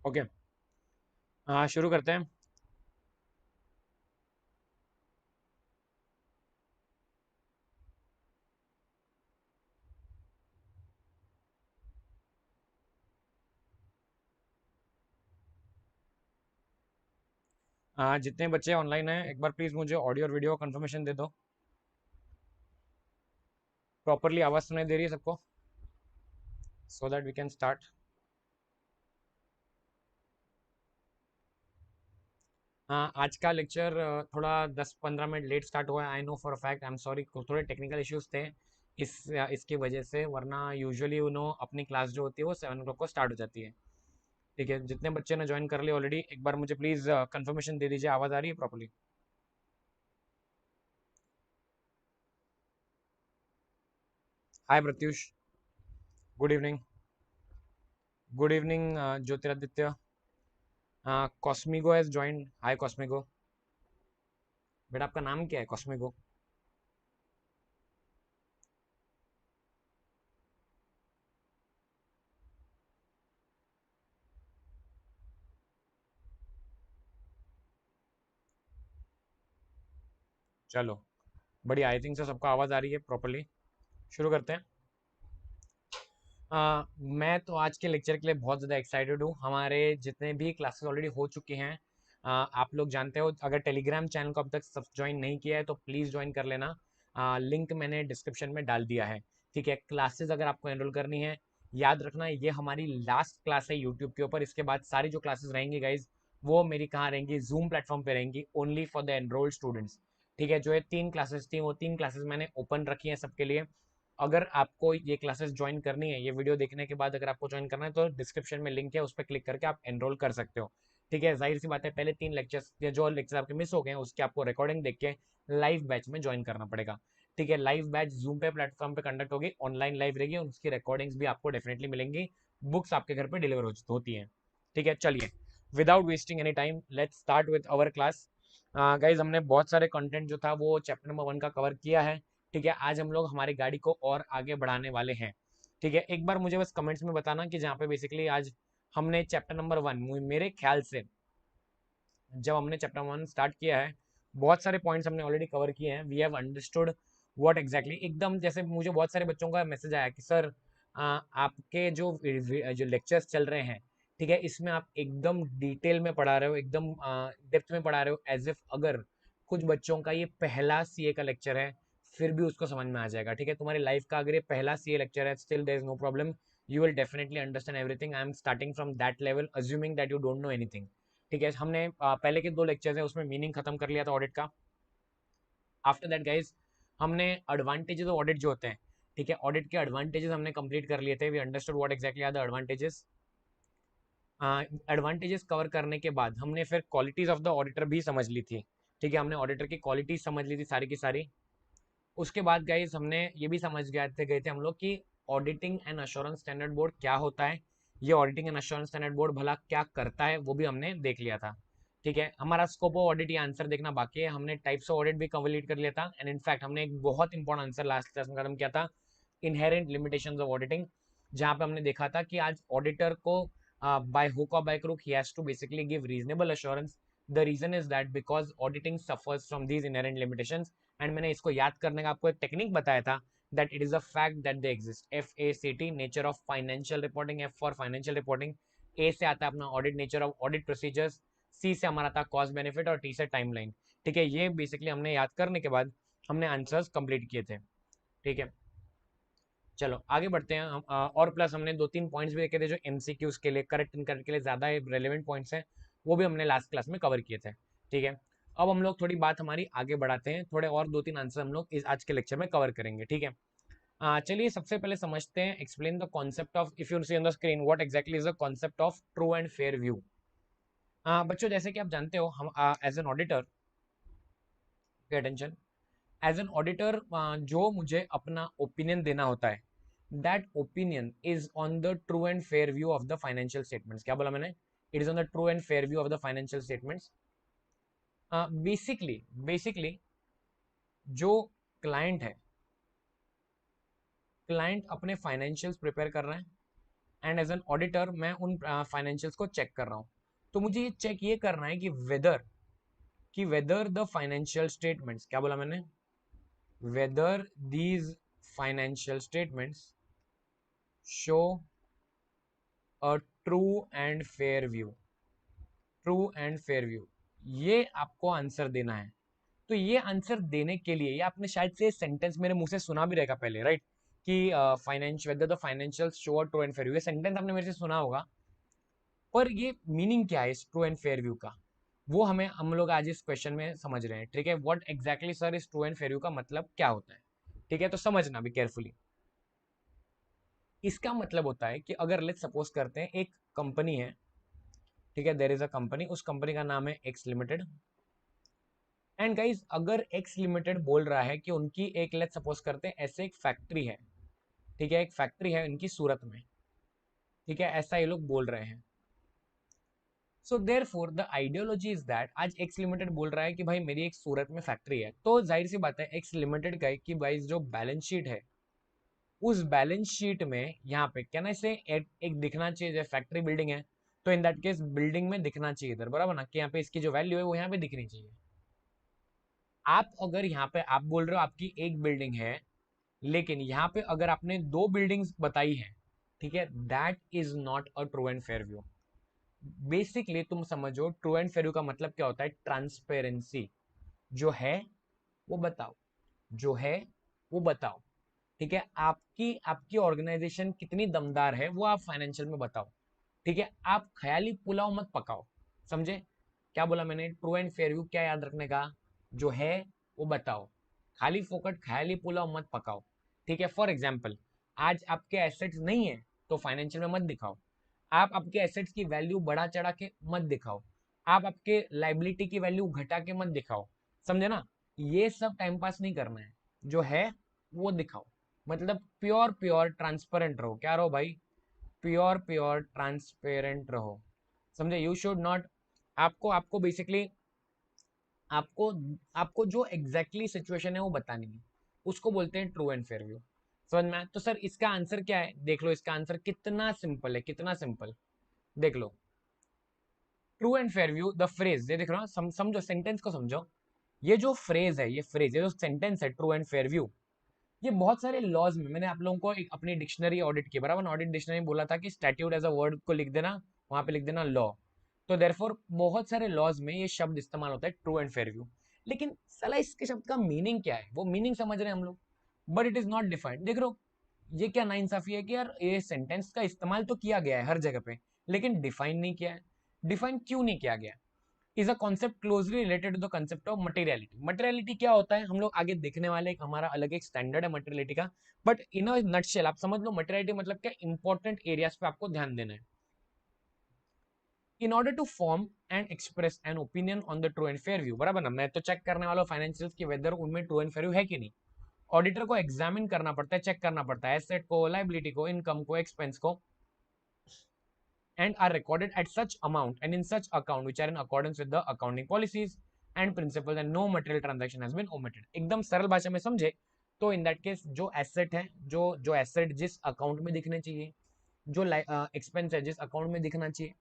Okay. हाँ, शुरू करते हैं। जितने बच्चे ऑनलाइन हैं एक बार प्लीज़ मुझे ऑडियो और वीडियो कंफर्मेशन दे दो। प्रॉपरली आवाज़ सुनाई दे रही है सबको? So that we can start. हाँ, आज का लेक्चर थोड़ा 10-15 मिनट लेट स्टार्ट हुआ है। I know for a fact, I am sorry. थोड़े टेक्निकल इश्यूज थे इसकी वजह से, वरना यूजुअली अपनी क्लास जो होती है वो 7 o'clock को स्टार्ट हो जाती है। ठीक है, जितने बच्चे ने ज्वाइन कर लिया ऑलरेडी, एक बार मुझे प्लीज़ कंफर्मेशन दे दीजिए, आवाज़ आ रही है properly? Hi Pratyush, good evening. Good evening Jyotiraditya. Cosmigo has joined. Hi Cosmigo. बेटा आपका नाम क्या है कॉस्मिगो? चलो, बढ़िया। आई थिंक से सबको आवाज़ आ रही है प्रॉपरली। शुरू करते हैं। मैं तो आज के लेक्चर के लिए बहुत ज़्यादा एक्साइटेड हूँ। हमारे जितने भी क्लासेस ऑलरेडी हो चुके हैं, आप लोग जानते हो, अगर टेलीग्राम चैनल को अब तक सब ज्वाइन नहीं किया है तो प्लीज़ ज्वाइन कर लेना। लिंक मैंने डिस्क्रिप्शन में डाल दिया है। ठीक है, क्लासेस अगर आपको एनरोल करनी है, याद रखना ये हमारी लास्ट क्लास है यूट्यूब के ऊपर। इसके बाद सारी जो क्लासेस रहेंगी गाइज, वो मेरी कहाँ रहेंगी? जूम प्लेटफॉर्म पे रहेंगी, only for the enrolled students. ठीक है, जो ये 3 क्लासेस थी वो 3 क्लासेस मैंने ओपन रखी हैं सबके लिए। अगर आपको ये क्लासेस ज्वाइन करनी है, ये वीडियो देखने के बाद अगर आपको ज्वाइन करना है तो डिस्क्रिप्शन में लिंक है, उस पर क्लिक करके आप एनरोल कर सकते हो। ठीक है, जाहिर सी बात है, पहले 3 लेक्चर्स या जो लेक्चर आपके मिस हो गए हैं उसके आपको रिकॉर्डिंग देख के लाइव बैच में ज्वाइन करना पड़ेगा। ठीक है, लाइव बैच जूम पे प्लेटफॉर्म पे कंडक्ट होगी, ऑनलाइन लाइव रहेगी और उसकी रिकॉर्डिंग्स भी आपको डेफिनेटली मिलेंगी। बुक्स आपके घर पे डिलीवर होती हैं। ठीक है, चलिए, without wasting any time let's start with our class. Guys, हमने बहुत सारे कंटेंट जो था वो चैप्टर नंबर 1 का कवर किया है। ठीक है, आज हम लोग हमारी गाड़ी को और आगे बढ़ाने वाले हैं। ठीक है, एक बार मुझे बस कमेंट्स में बताना कि जहाँ पे बेसिकली आज हमने चैप्टर नंबर 1, मेरे ख्याल से जब हमने चैप्टर 1 स्टार्ट किया है, बहुत सारे पॉइंट्स हमने ऑलरेडी कवर किए हैं। We have understood what exactly, एकदम जैसे मुझे बहुत सारे बच्चों का मैसेज आया कि सर, आपके जो लेक्चर्स चल रहे हैं, ठीक है, इसमें आप एकदम डिटेल में पढ़ा रहे हो, एकदम डेप्थ में पढ़ा रहे हो, एज इफ अगर कुछ बच्चों का ये पहला सीए का लेक्चर है फिर भी उसको समझ में आ जाएगा। ठीक है, तुम्हारी लाइफ का अगर ये पहला सीए लेक्चर है, still there is no problem, you will definitely understand everything. I am starting from that level, assuming that you don't know anything. ठीक है, हमने पहले के 2 लेक्चर्स है उसमें मीनिंग खत्म कर लिया था ऑडिट का। आफ्टर दैट गाइज, हमने एडवांटेजेस ऑफ ऑडिट जो होते हैं, ठीक है, ऑडिट के एडवांटेजेस हमने कंप्लीट कर लिए थे। We understood what exactly are the advantages. Advantages cover करने के बाद हमने फिर क्वालिटीज ऑफ द ऑडिटर भी समझ ली थी। ठीक है, हमने ऑडिटर की क्वालिटीज समझ ली थी सारी की सारी। उसके बाद गाइज हमने ये भी समझ गए थे हम लोग कि auditing and assurance standard board क्या होता है, ये auditing and assurance standard board भला क्या करता है वो भी हमने देख लिया था। ठीक है, हमारा स्कोप ऑफ ऑडिट ये आंसर देखना बाकी है। हमने टाइप्स ऑफ ऑडिट भी कंप्लीट कर लिया था, एंड इनफैक्ट हमने एक बहुत इंपॉर्टेंट आंसर लास्ट क्लास में खत्म किया था, इनहेरेंट लिमिटेशंस ऑफ ऑडिटिंग, जहां पे हमने देखा था कि आज ऑडिटर को बाय हुक और बाय क्रुक ही has to basically give reasonable assurance. The reason is that because auditing suffers from these inherent limitations. And मैंने इसको याद करने का आपको एक टेक्निक बताया था, that it is a fact that they exist. FACT, nature of financial reporting, F for financial reporting, A से आता है अपना audit, nature of audit procedures, C से हमारा था कॉस्ट बेनिफिट और T से टाइमलाइन। ठीक है, ये बेसिकली हमने याद करने के बाद हमने आंसर्स कंप्लीट किए थे। ठीक है, चलो आगे बढ़ते हैं हम। और प्लस हमने 2-3 पॉइंट्स भी देखे थे जो MCQs के लिए, करेक्ट इनकरेक्ट के लिए ज़्यादा रेलिवेंट पॉइंट्स हैं, वो भी हमने लास्ट क्लास में कवर किए थे। ठीक है, अब हम लोग थोड़ी बात हमारी आगे बढ़ाते हैं, थोड़े और 2-3 आंसर हम लोग इस आज के लेक्चर में कवर करेंगे। ठीक है, चलिए सबसे पहले समझते हैं, explain the concept of, if you see on the screen, what exactly is the concept of true and fair view. बच्चों, जैसे कि आप जानते हो, हम as an auditor, pay attention, as an auditor जो मुझे अपना ओपिनियन देना होता है, that opinion is on the true and fair view of the financial statements. क्या बोला मैंने? It is on the true and fair view of the financial statements. Basically जो क्लाइंट है, क्लाइंट अपने फाइनेंशियल्स प्रिपेयर कर रहे हैं, एंड एज एन ऑडिटर मैं उन फाइनेंशियल्स को चेक कर रहा हूँ। तो मुझे ये चेक ये करना है कि वेदर द फाइनेंशियल स्टेटमेंट्स, क्या बोला मैंने, whether these financial statements show a true and fair view, true and fair view, ये आपको आंसर देना है। तो ये आंसर देने के लिए, ये आपने शायद से सेंटेंस मेरे मुंह से सुना भी रहेगा पहले, राइट, कि financial whether the financial show a true and fair view, ये सेंटेंस आपने मेरे से सुना होगा। पर ये मीनिंग क्या है इस ट्रू एंड फेयर व्यू का, वो हम लोग आज इस क्वेश्चन में समझ रहे हैं। ठीक है, व्हाट एग्जैक्टली सर इस ट्रू एंड फेयर व्यू का मतलब क्या होता है। ठीक है, तो समझना भी केयरफुली। इसका मतलब होता है कि अगर लेट्स सपोज करते हैं एक कंपनी है, ठीक है, देयर इज अ कंपनी, उस कंपनी का नाम है एक्स लिमिटेड। एंड गाइस, अगर एक्स लिमिटेड बोल रहा है कि उनकी एक, लेट्स सपोज करते हैं ऐसे एक फैक्ट्री है, ठीक है, एक फैक्ट्री है इनकी सूरत में, ठीक है, ऐसा ये लोग बोल रहे हैं। So therefore the ideology is that, आज एक्स लिमिटेड बोल रहा है कि भाई मेरी एक सूरत में फैक्ट्री है, तो जाहिर सी बात है एक्स लिमिटेड का कि भाई जो बैलेंस शीट है, उस बैलेंस शीट में यहाँ पे क्या ना, इसे एक दिखना चाहिए, जैसे फैक्ट्री बिल्डिंग है तो इन दैट केस बिल्डिंग में दिखना चाहिए इधर, बराबर ना, कि यहाँ पे इसकी जो वैल्यू है वो यहाँ पे दिखनी चाहिए। आप अगर यहाँ पे आप बोल रहे हो आपकी एक बिल्डिंग है, लेकिन यहाँ पे अगर आपने दो बिल्डिंग्स बताई है, ठीक है, that is not a true and fair view. Basically तुम समझो ट्रू एंड फेयर व्यू का मतलब क्या होता है, ट्रांसपेरेंसी, जो है वो बताओ, जो है वो बताओ। ठीक है, आपकी आपकी ऑर्गेनाइजेशन कितनी दमदार है वो आप फाइनेंशियल में बताओ। ठीक है, आप ख्याली पुलाव मत पकाओ। समझे क्या बोला मैंने, ट्रू एंड फेयर व्यू क्या याद रखने का, जो है वो बताओ, खाली फोकट ख्याली पुलाव मत पकाओ। ठीक है, फॉर एग्जाम्पल आज आपके एसेट्स नहीं है तो फाइनेंशियल में मत दिखाओ, आप आपके एसेट्स की वैल्यू बढ़ा चढ़ा के मत दिखाओ, आप आपके लाइबिलिटी की वैल्यू घटा के मत दिखाओ। समझे ना, ये सब टाइम पास नहीं करना है, जो है वो दिखाओ। मतलब प्योर प्योर ट्रांसपेरेंट रहो, क्या रहो भाई, प्योर प्योर ट्रांसपेरेंट रहो। समझे, यू शुड नॉट, आपको आपको बेसिकली आपको आपको जो एग्जैक्टली सिचुएशन है वो बतानी है, उसको बोलते हैं ट्रू एंड फेयर व्यू। समझ में आया? तो सर इसका आंसर क्या है, देख लो इसका आंसर कितना सिंपल है, कितना सिंपल, देख लो। True and fair view, the phrase, ये देख रहे हो, समझो सेंटेंस को समझो। ये जो फ्रेज है, ये फ्रेज, ये जो सेंटेंस है ट्रू एंड फेयर व्यू, ये बहुत सारे लॉज में, मैंने आप लोगों को एक अपनी डिक्शनरी ऑडिट की, बराबर, ऑडिट डिक्शनरी बोला था कि स्टैट्यूट एज अ वर्ड को लिख देना, वहां पे लिख देना लॉ। तो देयरफॉर बहुत सारे लॉज में ये शब्द इस्तेमाल होता है ट्रू एंड फेयर व्यू। लेकिन साला इसके शब्द का मीनिंग क्या है, वो मीनिंग समझ रहे हैं हम लोग, but it is not defined. देख लो, ये क्या नाइंसाफी है कि यार ये सेंटेंस का इस्तेमाल तो किया गया है हर जगह पे, लेकिन डिफाइन नहीं किया है। डिफाइन क्यों नहीं किया गया, is a concept closely related to the concept of materiality. Materiality क्या होता है हम लोग आगे देखने वाले, एक हमारा अलग एक स्टैंडर्ड है मटेरियलिटी का। बट इन अ नटशेल आप समझ लो मटेरियलिटी मतलब क्या, इंपॉर्टेंट एरियाज पे आपको ध्यान देना है। In order to form and express an opinion on the true and fair view, बराबर ना, मैं तो चेक करने वाला फाइनेंशियल्स की वेदर उनमें ट्रू एंड फेयर व्यू है कि नहीं। ऑडिटर को एग्जामिन करना पड़ता है, चेक करना पड़ता है एसेट को, लाइबिलिटी को, इनकम को, एक्सपेंस को, and are recorded at such amount and in such account which are in accordance with the accounting policies and principles and no material transaction has been omitted। एकदम सरल भाषा में समझे तो इन दैट केस जो asset है, जो जो एसेट जिस अकाउंट में दिखने चाहिए, जो एक्सपेंस है जिस अकाउंट में दिखना चाहिए,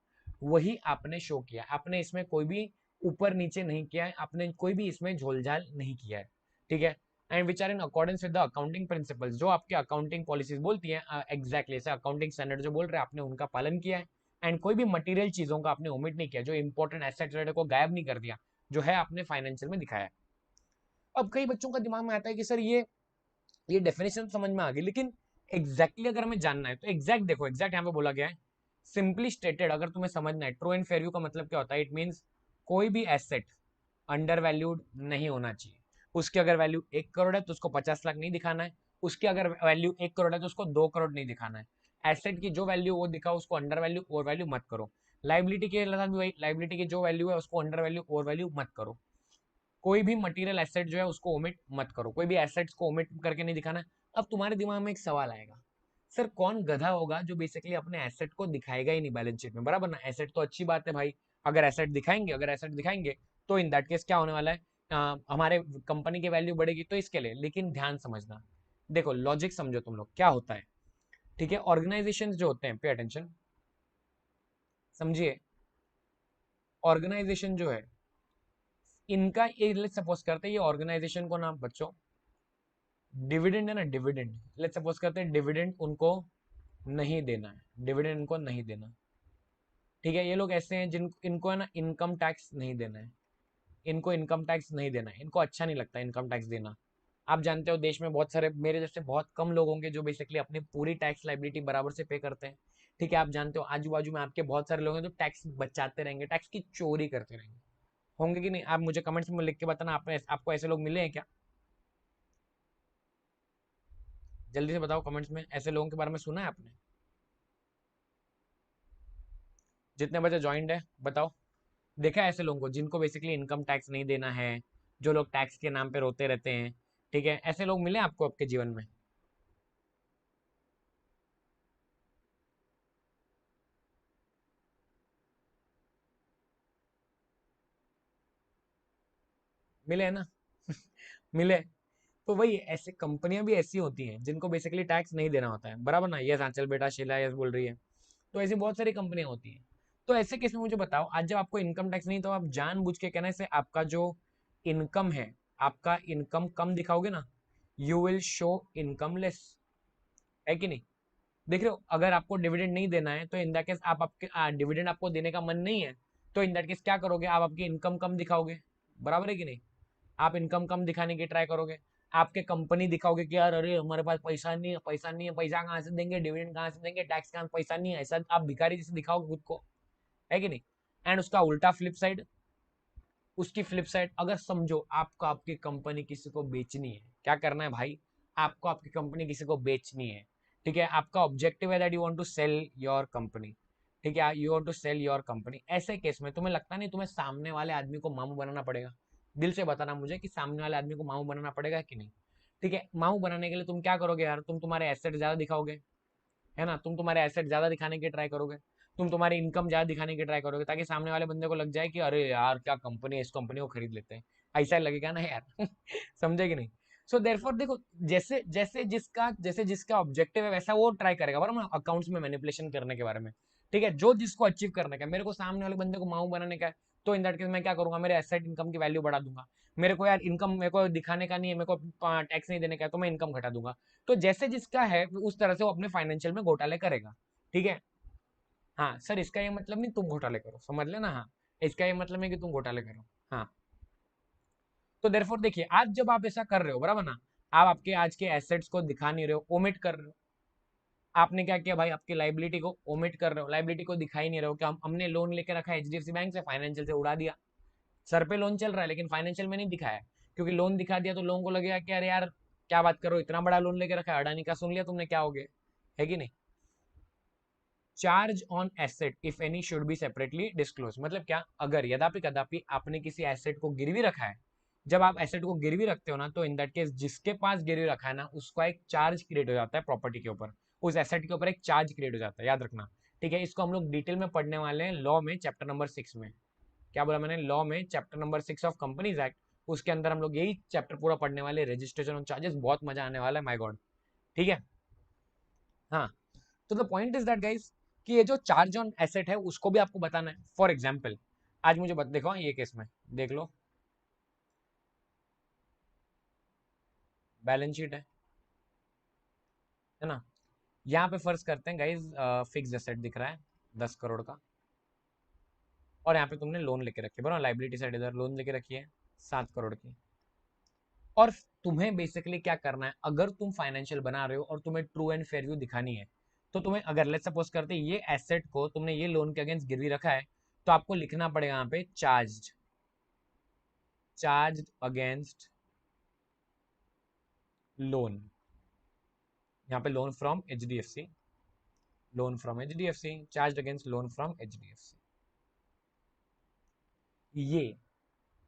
वही आपने शो किया। आपने इसमें कोई भी ऊपर नीचे नहीं किया है, आपने कोई भी इसमें झोलझाल नहीं किया है। ठीक है, and which are in accordance with the accounting principles, जो आपकी अकाउंटिंग पॉलिसीज बोलती है एग्जैक्टली ऐसे अकाउंटिंग स्टैंडर्ड जो बोल रहे हैं आपने उनका पालन किया है। एंड कोई भी मटेरियल चीजों का आपने ओमिट नहीं किया, जो इंपॉर्टेंट एसेट रेट को गायब नहीं कर दिया, जो है आपने फाइनेंशियल में दिखाया। अब कई बच्चों का दिमाग में आता है कि सर ये डेफिनेशन समझ में आ गई, लेकिन एग्जैक्टली अगर हमें जानना है तो एग्जैक्ट देखो, एग्जैक्ट यहाँ पे बोला गया है, सिंपली स्टेटेड अगर तुम्हें समझना है ट्रू एंड फेयर व्यू का मतलब क्या होता है, इट मीन्स कोई भी एसेट अंडर वैल्यूड नहीं होना चाहिए। उसकी अगर वैल्यू 1 करोड़ है तो उसको 50 लाख नहीं दिखाना है, उसकी अगर वैल्यू 1 करोड़ है तो उसको 2 करोड़ नहीं दिखाना है। एसेट की जो वैल्यू वो दिखाओ, उसको अंडर वैल्यू ओवर वैल्यू मत करो। लाइबिलिटी के साथ भी वही, लाइबिलिटी की जो वैल्यू है उसको अंडर वैल्यू ओवर वैल्यू मत करो। कोई भी मटेरियल एसेट जो है उसको ओमिट मत करो, कोई भी एसेट्स को ओमिट करके नहीं दिखाना। अब तुम्हारे दिमाग में एक सवाल आएगा, सर कौन गधा होगा जो बेसिकली अपने एसेट को दिखाएगा ही नहीं बैलेंस शीट में, बराबर ना, एसेट तो अच्छी बात है भाई, अगर एसेट दिखाएंगे, अगर एसेट दिखाएंगे तो इन दैट केस क्या होने वाला है, हमारे कंपनी की वैल्यू बढ़ेगी तो इसके लिए। लेकिन ध्यान समझना, देखो लॉजिक समझो तुम लोग क्या होता है। ठीक है, ऑर्गेनाइजेशन जो होते हैं, पे अटेंशन, समझिए, ऑर्गेनाइजेशन जो है इनका, ये सपोज करते हैं ये ऑर्गेनाइजेशन को ना बच्चों, डिविडेंड है ना, डिविडेंड, लेट्स सपोज करते हैं डिविडेंड उनको नहीं देना है, डिविडेंड उनको नहीं देना। ठीक है, ये लोग ऐसे हैं जिन इनको है ना इनकम टैक्स नहीं देना है, इनको इनकम टैक्स नहीं देना है, इनको अच्छा नहीं लगता इनकम टैक्स देना। आप जानते हो देश में बहुत सारे मेरे जैसे बहुत कम लोग होंगे जो बेसिकली अपनी पूरी टैक्स लाइबिलिटी बराबर से पे करते हैं। ठीक है, आप जानते हो आजू बाजू में आपके बहुत सारे लोग हैं जो टैक्स बचाते रहेंगे, टैक्स की चोरी करते रहेंगे। होंगे कि नहीं? आप मुझे कमेंट्स में लिख के बताना, आपको ऐसे लोग मिले हैं क्या? जल्दी से बताओ कमेंट्स में, ऐसे लोगों के बारे में सुना है आपने? जितने बजे ज्वाइंट है बताओ, देखा है ऐसे लोगों को जिनको बेसिकली इनकम टैक्स नहीं देना है, जो लोग टैक्स के नाम पे रोते रहते हैं? ठीक है, ऐसे लोग मिले आपको आपके जीवन में? मिले है ना? मिले। तो वही ऐसे कंपनियां भी ऐसी होती हैं जिनको बेसिकली टैक्स नहीं देना होता है, बराबर ना? यस आंचल बेटा, शीला यस बोल रही है। तो ऐसी बहुत सारी कंपनियां होती हैं। तो ऐसे केस में मुझे बताओ, आज जब आपको इनकम टैक्स नहीं तो आप जानबूझ के कहने से आपका जो इनकम है, आपका इनकम कम दिखाओगे ना, you will show income less, है कि नहीं? देख रहे हो, अगर आपको डिविडेंड नहीं देना है तो इन दैट केस आप आपके डिविडेंड आपको देने का मन नहीं है, तो इन दैट केस क्या करोगे, आप आपकी इनकम कम दिखाओगे, बराबर है कि नहीं? आप इनकम कम दिखाने की ट्राई करोगे, आपके कंपनी दिखाओगे कि यार अरे हमारे पास पैसा नहीं है, पैसा नहीं है, पैसा कहाँ से देंगे, डिविडेंड कहाँ से देंगे, टैक्स कहाँ, पैसा नहीं है, ऐसा आप भिखारी जैसे दिखाओगे खुद को, है कि नहीं? एंड उसका उल्टा फ्लिप साइड, उसकी फ्लिप साइड, अगर समझो आपको आपकी कंपनी किसी को बेचनी है, क्या करना है भाई, आपको आपकी कंपनी किसी को बेचनी है। ठीक है, आपका ऑब्जेक्टिव है that you want to sell your company. ठीक है, you want to sell your company. ऐसे केस में तुम्हें लगता नहीं तुम्हें सामने वाले आदमी को मामू बनाना पड़ेगा? दिल से बताना मुझे कि सामने वाले आदमी को मामू बनाना पड़ेगा कि नहीं? ठीक है, मामू बनाने के लिए तुम क्या करोगे यार, तुम तुम्हारे एसेट ज्यादा दिखाओगे, है ना? तुम तुम्हारे एसेट ज्यादा दिखाने की ट्राई करोगे, तुम तुम्हारी इनकम ज्यादा दिखाने की ट्राई करोगे, ताकि सामने वाले बंदे को लग जाए कि अरे यार क्या कंपनी है, इस कंपनी को खरीद लेते हैं, ऐसा लगेगा ना यार। समझे कि नहीं? सो देयरफॉर देखो, जैसे जिसका ऑब्जेक्टिव है वैसा वो ट्राई करेगा, बराबर ना, अकाउंट्स में मैनिपुलेशन करने के बारे में। ठीक है, जो जिसको अचीव करने का है, मेरे को सामने वाले बंदे को माऊ बनाने का है, तो इन दैट केस मैं क्या करूंगा, मेरे एसेट इनकम की वैल्यू बढ़ा दूंगा। मेरे को यार इनकम मेरे को दिखाने का नहीं है, मेरे को टैक्स नहीं देने का है, तो मैं इनकम घटा दूंगा। तो जैसे जिसका है उस तरह से वो अपने फाइनेंशियल में घोटाले करेगा। ठीक है, हाँ सर, इसका ये मतलब नहीं तुम घोटाले करो, समझ लेना, हाँ, इसका ये मतलब नहीं कि तुम घोटाले करो। हाँ, तो देयरफॉर देखिए, आज जब आप ऐसा कर रहे हो, बराबर ना, आप आपके आज के एसेट्स को दिखा नहीं रहे हो, ओमिट कर रहे हो। आपने क्या किया भाई, आपकी लाइबिलिटी को ओमिट कर रहे हो, लाइबिलिटी को दिखाई नहीं रहे हो कि हमने लोन लेके रखा है एचडीएफसी बैंक से, फाइनेंशियल से उड़ा दिया। सर पे लोन चल रहा है लेकिन फाइनेंशियल में नहीं दिखाया, क्योंकि लोन दिखा दिया तो लोगों को लगेगा कि अरे यार क्या बात करो, इतना बड़ा लोन लेके रखा है, अडानी का सुन लिया तुमने, क्या हो गया, है कि नहीं? Charge on asset if any should be separately disclose, मतलब क्या, अगर यद्यपि कदापि आपने किसी एसेट को गिरवी रखा है, जब आप एसेट को गिरवी रखते हो ना, तो इन दैट केस जिसके पास गिरवी रखा है ना, उसका एक चार्ज क्रिएट हो जाता है प्रॉपर्टी के ऊपर, उस एसेट के ऊपर एक चार्ज क्रिएट हो जाता है, याद रखना। ठीक है, इसको हम लोग डिटेल में पढ़ने वाले हैं लॉ में, चैप्टर नंबर 6 में। क्या बोला मैंने? लॉ में chapter number 6 of companies act, उसके अंदर हम लोग यही चैप्टर पूरा पढ़ने वाले, रजिस्ट्रेशन ऑन चार्जेस, बहुत मजा आने वाला है, माय गॉड। ठीक है, हाँ। तो the point is that guys, कि ये जो चार्ज ऑन एसेट है उसको भी आपको बताना है। फॉर एग्जाम्पल, आज मुझे देखो ये केस में, देख लो, बैलेंस शीट है ना? यहाँ पे फर्ज करते हैं गाइज, फिक्स एसेट दिख रहा है 10 करोड़ का, और यहाँ पे तुमने लोन लेके रखी है, बराबर, लाइबिलिटी साइड इधर लोन लेके रखी है 7 करोड़ की। और तुम्हें बेसिकली क्या करना है, अगर तुम फाइनेंशियल बना रहे हो और तुम्हें ट्रू एंड फेयर व्यू दिखानी है, तो तुम्हें, अगर लेट्स सपोज करते हैं ये एसेट को तुमने ये लोन के अगेंस्ट गिरवी रखा है, तो आपको लिखना पड़ेगा यहाँ पे चार्ज अगेंस्ट लोन, यहाँ पे loan from HDFC, loan from HDFC, charge against loan from HDFC. ये,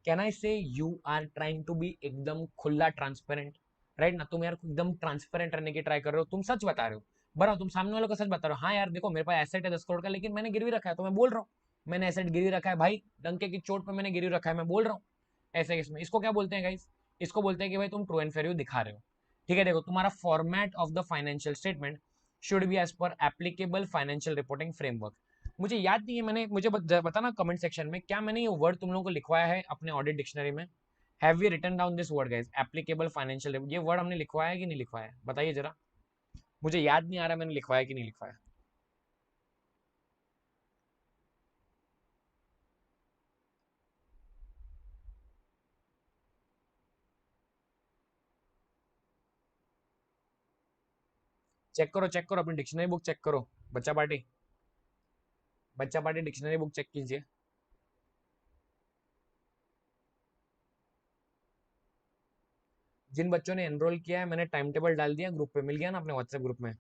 can I say you are trying to be एकदम खुला ट्रांसपेरेंट, राइट ना? तुम यार एकदम ट्रांसपेरेंट रहने की ट्राई कर रहे हो, तुम सच बता रहे हो, बराबर, तुम सामने वालों को सच बता रहे हो, हाँ यार देखो मेरे पास एसेट है 10 करोड़ का, लेकिन मैंने गिरवी रखा है, तो मैं बोल रहा हूँ मैंने एसेट गिरवी रखा है भाई, डंके की चोट पे मैंने गिरवी रखा है, मैं बोल रहा हूँ। ऐसे इसमें इसको क्या बोलते हैं गाइस? इसको बोलते हैं कि भाई तुम ट्रू एंड फेयर व्यू दिखा रहे हो। ठीक है, देखो तुम्हारा format of the financial statement, should be as per applicable financial reporting framework. मुझे याद नहीं है, मैंने मुझे बताना कमेंट सेक्शन में, क्या मैंने ये वर्ड तुम लोगों को लिखवाया है अपने ऑडिट डिक्शनरी में? Have we written down this word guys, applicable financial, ये वर्ड हमने लिखवाया है कि नहीं लिखवाया, बताइए जरा, मुझे याद नहीं आ रहा मैंने लिखवाया कि नहीं लिखवाया। चेक करो अपनी डिक्शनरी बुक चेक करो। बच्चा पार्टी, बच्चा पार्टी डिक्शनरी बुक चेक कीजिए। जिन बच्चों ने एनरोल किया है मैंने टाइम टेबल डाल दिया ग्रुप पे, मिल गया ना अपने व्हाट्सएप ग्रुप में?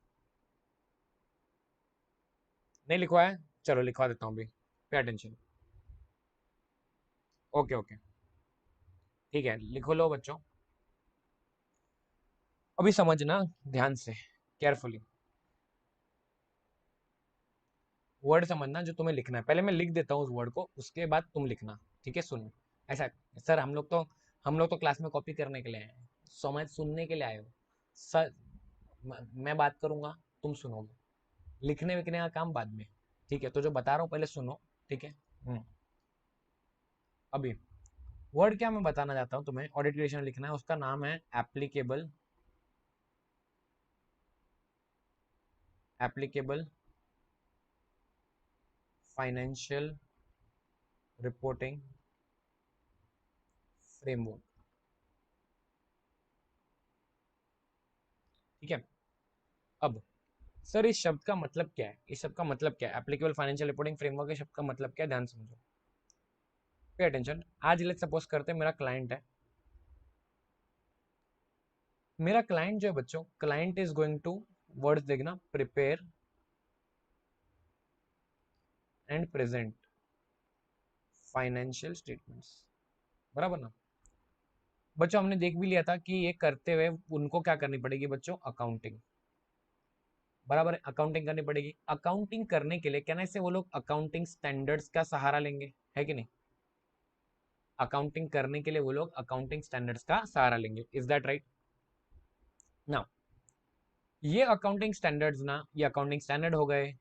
नहीं लिखवाया? चलो लिखवा देता हूँ अभी, पे अटेंशन। ओके ओके, ठीक है, लिखो लो बच्चों। अभी समझना ध्यान से, केयरफुली, वर्ड समझना जो तुम्हें लिखना है। पहले मैं लिख देता हूँ उस वर्ड को, उसके बाद तुम लिखना, ठीक है? सुनो, ऐसा, सर हम लोग तो क्लास में कॉपी करने के लिए आए हैं, समझ सुनने के लिए आए हो सर। मैं बात करूंगा, तुम सुनोगे, लिखने विखने का काम बाद में, ठीक है? तो जो बता रहा हूँ पहले सुनो, ठीक है? अभी वर्ड क्या मैं बताना चाहता हूँ तुम्हें, ऑडिट क्रिएशन लिखना है, उसका नाम है applicable, applicable financial reporting framework, ठीक है? अब सर इस शब्द का मतलब क्या है, इस शब्द का मतलब क्या है, एप्लीकेबल फाइनेंशियल रिपोर्टिंग फ्रेमवर्क के शब्द का मतलब क्या है, ध्यान समझो, पे अटेंशन। आज लेट्स सपोज करते हैं मेरा क्लाइंट है, मेरा क्लाइंट जो है बच्चों, client is going to, words देखना, prepare and present financial statements, बराबर ना? बच्चों हमने देख भी लिया था कि ये करते हुए उनको क्या करनी पड़ेगी बच्चों, अकाउंटिंग, बराबर है, अकाउंटिंग करनी पड़ेगी। अकाउंटिंग करने के लिए कहना से वो लोग अकाउंटिंग स्टैंडर्ड्स का सहारा लेंगे, है कि नहीं? अकाउंटिंग करने के लिए वो लोग अकाउंटिंग स्टैंडर्ड्स का सहारा लेंगे, इज दैट राइट? नाउ ये अकाउंटिंग स्टैंडर्ड्स ना, ये अकाउंटिंग स्टैंडर्ड हो गए,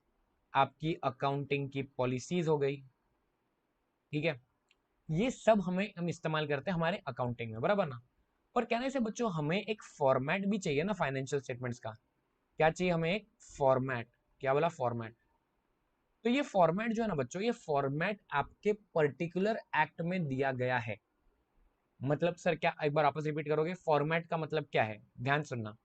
आपकी अकाउंटिंग की पॉलिसीज हो गई, ठीक है? ये सब हम इस्तेमाल करते हैं हमारे अकाउंटिंग में, बराबर ना? पर कहने से बच्चों हमें एक फॉर्मेट भी चाहिए ना फाइनेंशियल स्टेटमेंट्स का, क्या चाहिए हमें? एक फॉर्मेट, क्या बोला? फॉर्मेट। तो ये फॉर्मेट जो है ना बच्चों, ये फॉर्मेट आपके पर्टिकुलर एक्ट में दिया गया है। मतलब सर क्या, एक बार आपस रिपीट करोगे, फॉर्मेट का मतलब क्या है, ध्यान सुनना।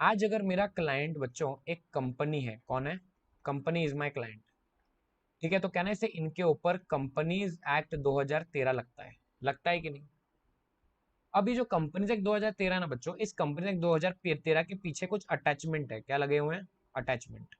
आज अगर मेरा क्लाइंट बच्चों एक कंपनी है, कौन है? कंपनी इज माय क्लाइंट, ठीक है? तो कहने से इनके ऊपर कंपनीज एक्ट 2013 लगता है, लगता है कि नहीं? अभी जो कंपनीज एक्ट 2013 ना बच्चों, इस कंपनी एक्ट 2013 के पीछे कुछ अटैचमेंट है, क्या लगे हुए हैं? अटैचमेंट,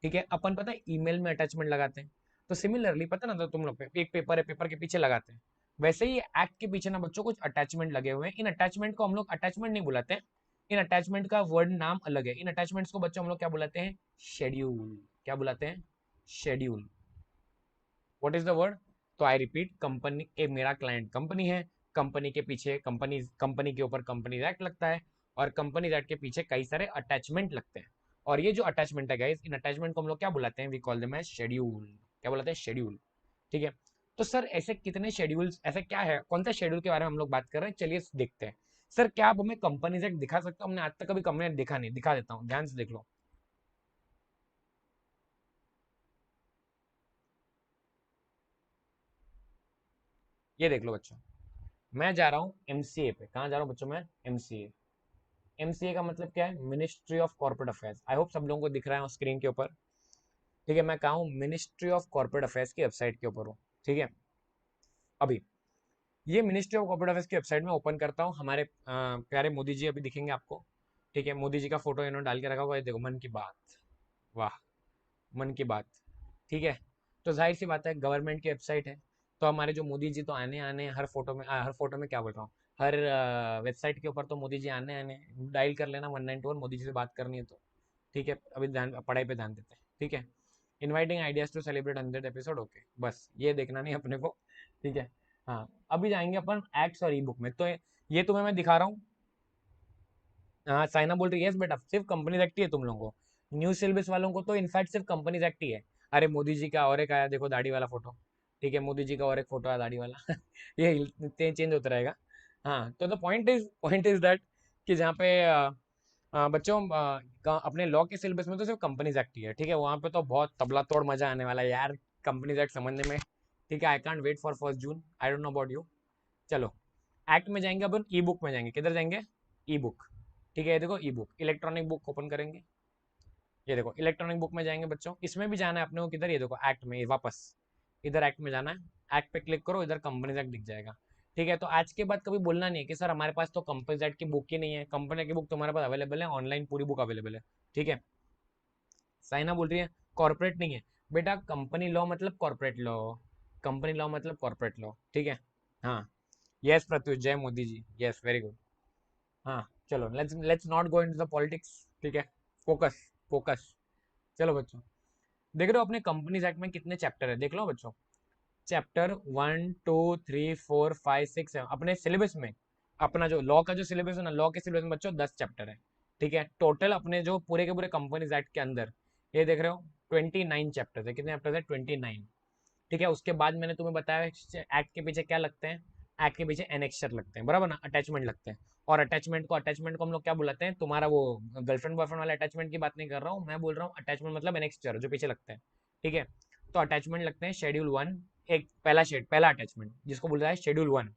ठीक है? अपन पता है ईमेल में अटैचमेंट लगाते हैं, तो सिमिलरली पता ना, तो तुम लोग पे एक पेपर है, पेपर के पीछे लगाते हैं, वैसे ही एक्ट के पीछे ना बच्चों कुछ अटैचमेंट लगे हुए हैं। इन अटैचमेंट को हम लोग अटैचमेंट नहीं बुलाते हैं, इन अटैचमेंट का वर्ड नाम अलग है। इन अटैचमेंट्स को बच्चों हम लोग क्या बुलाते हैं? शेड्यूल, क्या बुलाते हैं? Schedule. What is the word? तो आई रिपीट, कंपनी के, मेरा क्लाइंट कंपनी है, कंपनी के पीछे कंपनी, कंपनी के ऊपर कंपनी एक्ट लगता है, और कंपनी एक्ट के पीछे कई सारे अटैचमेंट लगते हैं। और ये जो अटैचमेंट है गाइस, इन अटैचमेंट को हम लोग क्या बुलाते हैं? We call them as schedule, क्या बुलाते हैं? शेड्यूल, ठीक है? तो सर ऐसे कितने शेड्यूल्स, ऐसे क्या है, कौन सा शेड्यूल के बारे में हम लोग बात कर रहे हैं, चलिए देखते हैं। सर क्या आप हमें कंपनी एक्ट दिखा सकते हो? हमने आज तक कभी कंपनी एक्ट दिखा नहीं, दिखा देता हूँ, ध्यान से देख लो। ये देख लो बच्चों, मैं जा रहा हूँ एमसीए पे, कहाँ जा रहा हूँ बच्चों मैं? एमसीए। एमसीए का मतलब क्या है? Ministry of corporate affairs. I hope सब लोगों को दिख रहा है स्क्रीन के ऊपर, ठीक है? मैं कहा हूँ मिनिस्ट्री ऑफ कॉर्पोरेट अफेयर्स की वेबसाइट के ऊपर हूँ, ठीक है? अभी ये मिनिस्ट्री ऑफ कॉर्पोरेट अफेयर्स की वेबसाइट में ओपन करता हूँ, हमारे प्यारे मोदी जी अभी दिखेंगे आपको, ठीक है? मोदी जी का फोटो इन्होंने डाल के रखा हुआ है, देखो, मन की बात, वाह, मन की बात, ठीक है? तो जाहिर सी बात है गवर्नमेंट की वेबसाइट है, तो हमारे जो मोदी जी तो आने आने हर फोटो में, हर फोटो में क्या बोल रहा हूँ, हर वेबसाइट के ऊपर तो मोदी जी आने आने, डायल कर लेना 191, मोदी जी से बात करनी है तो, ठीक है? अभी ध्यान, पढ़ाई पे ध्यान देते हैं, ठीक है? Inviting ideas to celebrate 100 episode, okay, बस ये देखना नहीं अपने को, ठीक है? हाँ, अभी जाएंगे अपन एक्ट्स और ई बुक में, तो ये तुम्हें मैं दिखा रहा हूँ। हाँ, साइना बोल रही है, यस बेटा, सिर्फ कंपनी एक्ट ही है तुम लोगों को, न्यू सिलेबस वालों को तो इनफैक्ट सिर्फ कंपनीज एक्ट ही है। अरे मोदी जी का और एक आया देखो दाढ़ी वाला फोटो, ठीक है, मोदी जी का और एक फोटो आया दाढ़ी वाला ये चेंज होता रहेगा। हाँ, तो द पॉइंट इज दैट कि जहाँ पे बच्चों अपने लॉ के सिलेबस में तो सिर्फ कंपनीज एक्ट ही है, ठीक है, वहाँ पे तो बहुत तबला तोड़ मजा आने वाला है यार कंपनीज एक्ट समझने में। ठीक है, I can't wait for 1 June, I don't know about you. चलो, एक्ट में जाएंगे अपन, ई बुक में जाएंगे, किधर जाएंगे, ई बुक। ठीक है, ये देखो ई बुक, इलेक्ट्रॉनिक बुक ओपन करेंगे, ये देखो इलेक्ट्रॉनिक बुक में जाएंगे बच्चों, इसमें भी जाना है अपने को किधर, ये देखो एक्ट में, वापस इधर एक्ट में जाना है, एक्ट पे क्लिक करो, इधर कंपनीज एक्ट दिख जाएगा। ठीक है, तो आज के बाद कभी बोलना नहीं है कि सर हमारे पास तो कंपनीज एक्ट की बुक ही नहीं है, कंपनी की बुक तुम्हारे पास अवेलेबल है ऑनलाइन, पूरी बुक अवेलेबल है। ठीक है, साइना बोल रही है कॉर्पोरेट नहीं है, बेटा कंपनी लॉ मतलब कॉर्पोरेट लॉ, कंपनी लॉ मतलब कॉर्पोरेट लॉ, ठीक है। हाँ, यस प्रत्युष, जय Modi ji, yes very good. हाँ, चलो let's let's not go into the politics, ठीक है, फोकस फोकस। चलो बच्चों, देख रहे हो अपने कंपनीज एक्ट में कितने चैप्टर है, देख लो बच्चों, चैप्टर 1 2 3 4 5 6 अपने सिलेबस में, अपना जो लॉ का जो सिलेबस है ना, लॉ के सिलेबस में बच्चों 10 चैप्टर है। ठीक है, टोटल अपने जो पूरे के पूरे कंपनीज एक्ट के अंदर, ये देख रहे हो 29 चैप्टर है, कितने चैप्टर है, 29। ठीक है, उसके बाद मैंने तुम्हें बताया एक्ट के पीछे क्या लगते हैं, एक्ट के पीछे एनेक्चर लगते हैं, बराबर ना, अटैचमेंट लगते हैं। और अटैचमेंट को हम लोग क्या बुलाते हैं, तुम्हारा वो गर्लफ्रेंड बॉयफ्रेंड वाला अटैचमेंट की बात नहीं कर रहा हूँ मैं, बोल रहा हूँ अटैचमेंट मतलब एनेक्चर जो पीछे लगते हैं। ठीक है, तो अटैचमेंट लगते हैं शेड्यूल 1, एक पहला अटैचमेंट जिसको बोलता है शेड्यूल 1।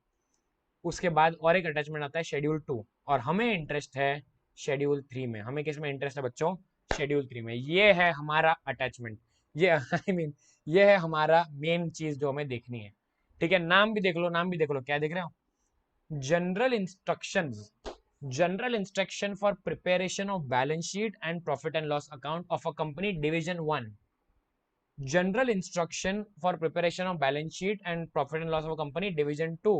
उसके बाद और एक अटैचमेंट आता है शेड्यूल 2, और हमें इंटरेस्ट है शेड्यूल 3 में। हमें किस में इंटरेस्ट है बच्चों, शेड्यूल 3 में। ये है हमारा अटैचमेंट, ये आई मीन ये है हमारा मेन चीज जो हमें देखनी है। ठीक है, नाम भी देख लो, नाम भी देख लो, क्या देख रहे हो, general instructions, general instruction for preparation of balance sheet and profit and loss account of a company division 1, general instruction for preparation of balance sheet and profit and loss of a company division 2,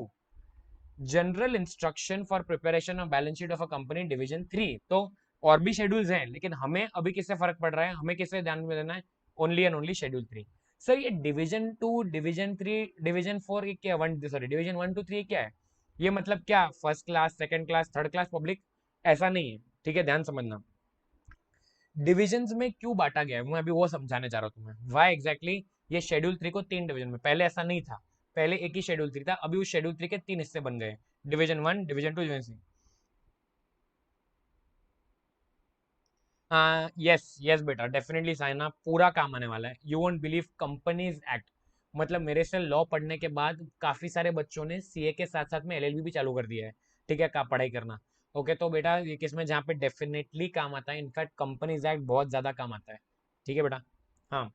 general instruction for preparation of balance sheet of a company division 3। तो और भी schedules हैं, लेकिन हमें अभी किससे फर्क पड़ रहा है, हमें किससे ध्यान में देना है, only and only schedule 3। Sir ये डिवीजन 2 डिवीजन 3 डिवीजन 4 ये क्या, वन सॉरी डिवीजन 1 2 3 क्या है, ये मतलब क्या first class second class third class public, ऐसा नहीं है। ठीक है, ध्यान समझना, डिविजन्स में क्यों बांटा गया है मैं अभी वो समझाने जा रहा हूँ तुम्हें, वाई एग्जैक्टली ये शेड्यूल 3 को 3 डिवीजन में, पहले ऐसा नहीं था, पहले एक ही शेड्यूल 3 था, अभी उस शेड्यूल 3 के 3 हिस्से बन गए, division 1 division 2 division 3। Yes yes बेटा, डेफिनेटली साइना पूरा काम आने वाला है, you won't believe companies act, मतलब मेरे से लॉ पढ़ने के बाद काफी सारे बच्चों ने सीए के साथ साथ में एलएलबी भी चालू कर दिया है। ठीक है, का पढ़ाई करना। ओके, तो बेटा ये किसमें, जहाँ पे डेफिनेटली काम आता है, इनफैक्ट कंपनीज एक्ट बहुत ज्यादा काम आता है। ठीक है बेटा, हाँ,